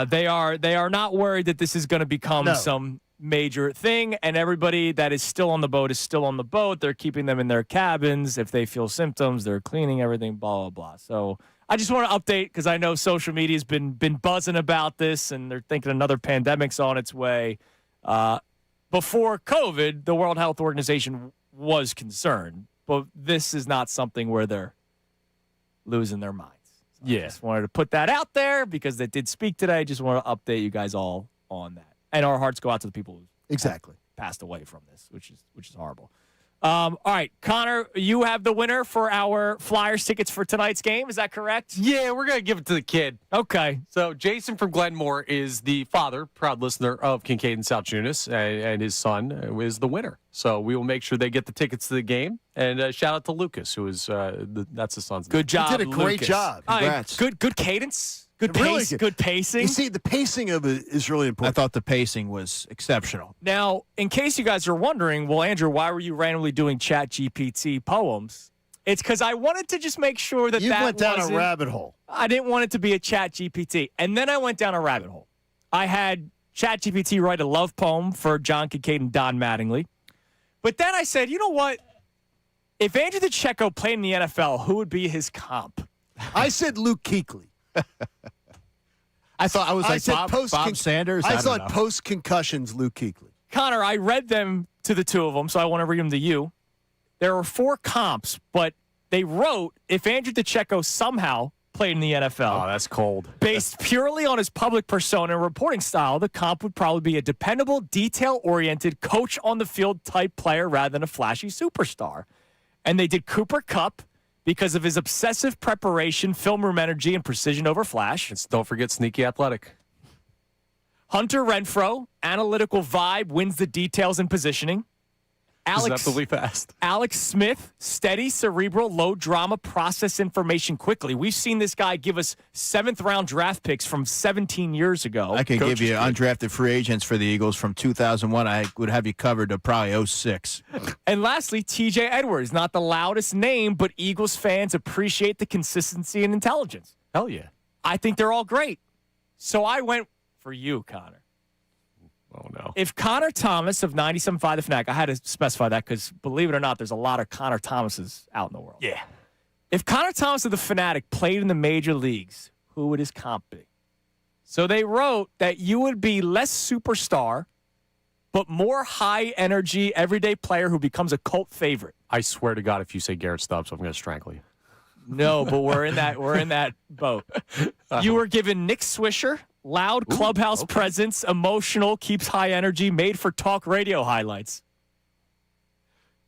They are not worried that this is going to become some major thing, and everybody that is still on the boat is still on the boat. They're keeping them in their cabins. If they feel symptoms, they're cleaning everything, blah, blah, blah. So I just want to update because I know social media has been buzzing about this, and they're thinking another pandemic's on its way. Before COVID, the World Health Organization was concerned, but this is not something where they're losing their minds. So I just wanted to put that out there because they did speak today. I just want to update you guys all on that. And our hearts go out to the people who passed away from this, which is horrible. All right, Connor, you have the winner for our Flyers tickets for tonight's game. Is that correct? Yeah, we're going to give it to the kid. Okay. So Jason from Glenmore is the father, proud listener of Kincade and Salciunas, and his son is the winner. So we will make sure they get the tickets to the game. And shout out to Lucas, who is that's his son's name. Good job, You did a great Lucas. job. Congrats. Good cadence. Good Really pace. Good pacing. You see, the pacing of it is really I important. thought the pacing was exceptional. Now, in case you guys are wondering, well, Andrew, why were you randomly doing ChatGPT poems? It's because I wanted to just make sure that You that went down a wasn't- rabbit hole. I didn't want it to be a ChatGPT. And then I went down a rabbit hole. I had ChatGPT write a love poem for John Kincade and Don Mattingly. But then I said, you know what? If Andrew DeCecco played in the NFL, who would be his comp? I said Luke Kuechly. I thought I was like Bob Sanders. I don't thought know. post concussions Luke Kuechly. Connor, I read them to the two of them, so I want to read them to you. There were 4 comps, but they wrote if Andrew DeCecco somehow played in the NFL. Oh, that's cold. Based purely on his public persona and reporting style, the comp would probably be a dependable, detail-oriented, coach-on-the-field type player rather than a flashy superstar. And they did Cooper Kupp because of his obsessive preparation, film room energy, and precision over flash. And don't forget sneaky athletic. Hunter Renfrow, analytical vibe, wins the details and positioning. Deceptively fast. Alex Smith, steady, cerebral, low drama, process information quickly. We've seen this guy give us 7th-round draft picks from 17 years ago. I can give you undrafted free agents for the Eagles from 2001. I would have you covered to probably 06. And lastly, TJ Edwards, not the loudest name, but Eagles fans appreciate the consistency and intelligence. Hell yeah. I think they're all great. So I went for you, Connor. Oh, no. If Connor Thomas of 97.5 The Fanatic, I had to specify that because, believe it or not, there's a lot of Connor Thomases out in the world. Yeah. If Connor Thomas of The Fanatic played in the major leagues, who would his comp be? So they wrote that you would be less superstar, but more high-energy, everyday player who becomes a cult favorite. I swear to God, if you say Garrett Stubbs, I'm going to strangle you. No, but we're in that boat. You were given Nick Swisher, loud clubhouse presence, emotional, keeps high energy, made for talk radio highlights.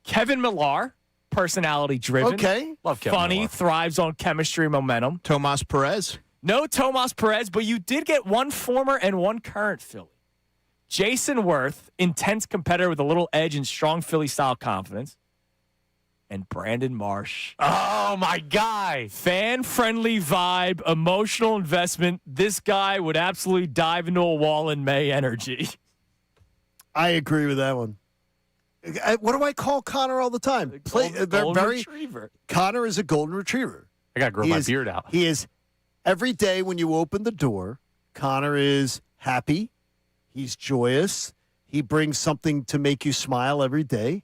Kevin Millar, personality driven. Okay. Love Kevin funny, Millar. thrives on chemistry momentum. Tomas Perez. No Tomas Perez, but you did get one former and one current Philly. Jason Worth, intense competitor with a little edge and strong Philly style confidence. And Brandon Marsh. Oh, my guy. Fan-friendly vibe, emotional investment. This guy would absolutely dive into a wall in May energy. I agree with that one. What do I call Connor all the time? Golden retriever. Connor is a golden retriever. I got to grow my beard out. He is, every day when you open the door, Connor is happy. He's joyous. He brings something to make you smile every day.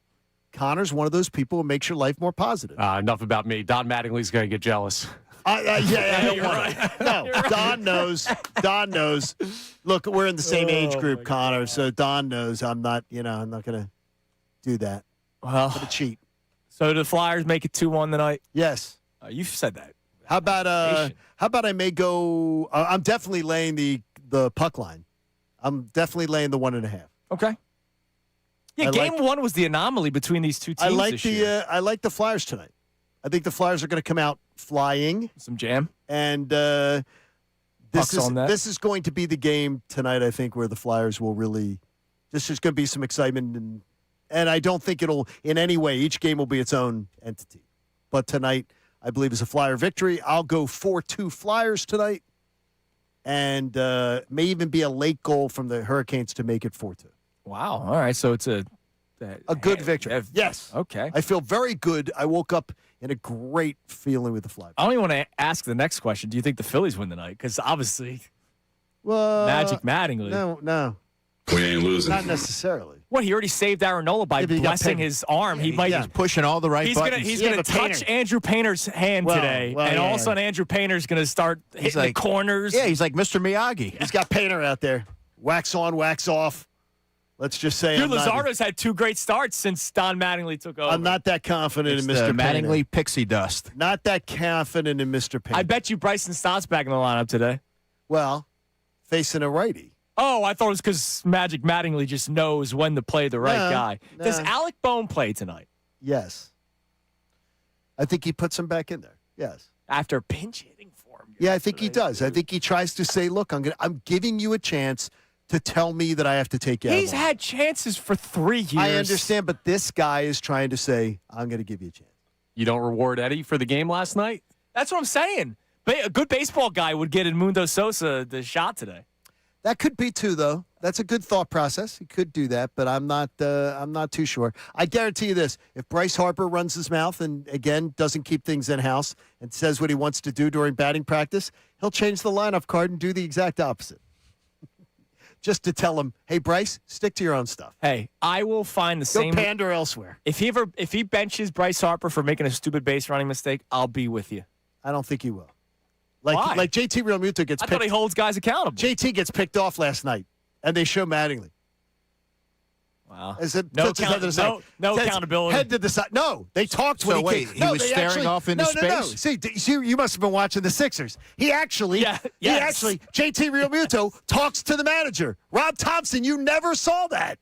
Connor's one of those people who makes your life more positive. Enough about me. Don Mattingly's going to get jealous. You're right. No, Don knows. Don knows. Look, we're in the same age group, Connor, so Don knows I'm not going to do that. Well, I'm going to cheat. So the Flyers make it 2-1 tonight? Yes. You've said that. How about I may go I'm definitely laying the puck line I'm definitely laying the 1.5. Okay. Yeah, game one was the anomaly between these two teams this year. I like the Flyers tonight. I think the Flyers are going to come out flying. Some jam. And Pucks on that. this is going to be the game tonight, I think, where the Flyers will really – this is going to be some excitement. And I don't think it'll – in any way, each game will be its own entity. But tonight, I believe, is a Flyer victory. I'll go 4-2 Flyers tonight. And may even be a late goal from the Hurricanes to make it 4-2. Wow. All right. So it's a good victory. Yes. Okay. I feel very good. I woke up in a great feeling with the Flyers. I only want to ask the next question. Do you think the Phillies win tonight? Because obviously, Magic Mattingly. No. We ain't losing. Not necessarily. What, he already saved Aronola by blessing his arm. He's pushing all the right buttons. He's going to touch Andrew Painter's hand today. And all of a sudden, Andrew Painter's going to start hitting the corners. Yeah, he's like Mr. Miyagi. He's got Painter out there. Wax on, wax off. Let's just say Luzardo's had 2 great starts since Don Mattingly took over. I'm not that confident in Mr. Mattingly Painter. pixie dust. Not that confident in Mr. Painter. I bet you Bryson Stott's back in the lineup today. Well, facing a righty. Oh, I thought it was because Magic Mattingly just knows when to play the right guy. Does Alec Bohm play tonight? Yes. I think he puts him back in there. Yes. After pinch hitting for him. Yeah, I think he does. I think he tries to say, look, I'm giving you a chance to tell me that I have to take you out. He's had chances for 3 years. I understand, but this guy is trying to say, I'm going to give you a chance. You don't reward Eddie for the game last night? That's what I'm saying. A good baseball guy would get Edmundo Sosa the shot today. That could be too, though. That's a good thought process. He could do that, but I'm not too sure. I guarantee you this: if Bryce Harper runs his mouth and again doesn't keep things in house and says what he wants to do during batting practice, he'll change the lineup card and do the exact opposite. Just to tell him, hey, Bryce, stick to your own stuff. Hey, I will find the same. Go pander elsewhere. If he benches Bryce Harper for making a stupid base running mistake, I'll be with you. I don't think he will. Why? Like JT Realmuto gets. I thought he holds guys accountable. JT gets picked off last night, and they show Mattingly. Wow. No accountability. Head to the side. No, they talked when he came. He was staring off into space? No. See, you must have been watching the Sixers. He actually, JT Realmuto talks to the manager. Rob Thompson, you never saw that.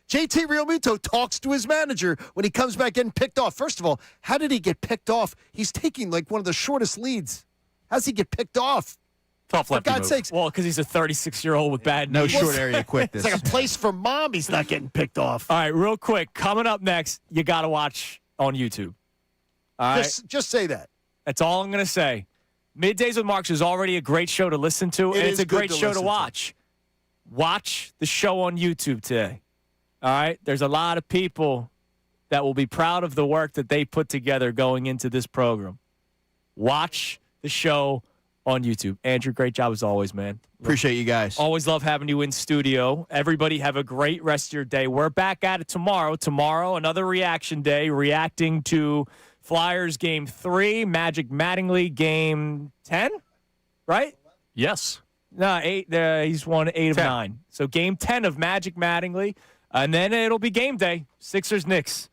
JT Realmuto talks to his manager when he comes back getting picked off. First of all, how did he get picked off? He's taking like one of the shortest leads. How's he get picked off? Tough lefty For God's move. sakes. Well, because he's a 36-year-old with bad knees. short area quickness. It's like a place for mom. He's not getting picked off. All right, real quick. Coming up next, you got to watch on YouTube. All right? Just say that. That's all I'm going to say. Middays with Marks is already a great show to listen to, and it's a great show to watch. Watch the show on YouTube today. All right? There's a lot of people that will be proud of the work that they put together going into this program. Watch the show on YouTube. Andrew, great job as always, man. Appreciate you guys. Always love having you in studio. Everybody have a great rest of your day. We're back at it tomorrow. Tomorrow, another reaction day, reacting to Flyers Game 3, Magic Mattingly Game 10, right? Yes. No, 8. He's won 8 of 9. So Game 10 of Magic Mattingly. And then it'll be game day. Sixers, Knicks.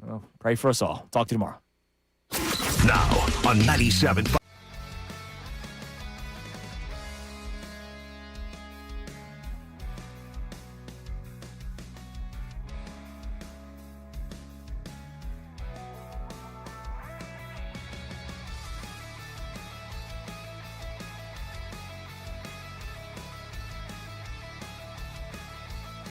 Well, pray for us all. Talk to you tomorrow. Now on 97.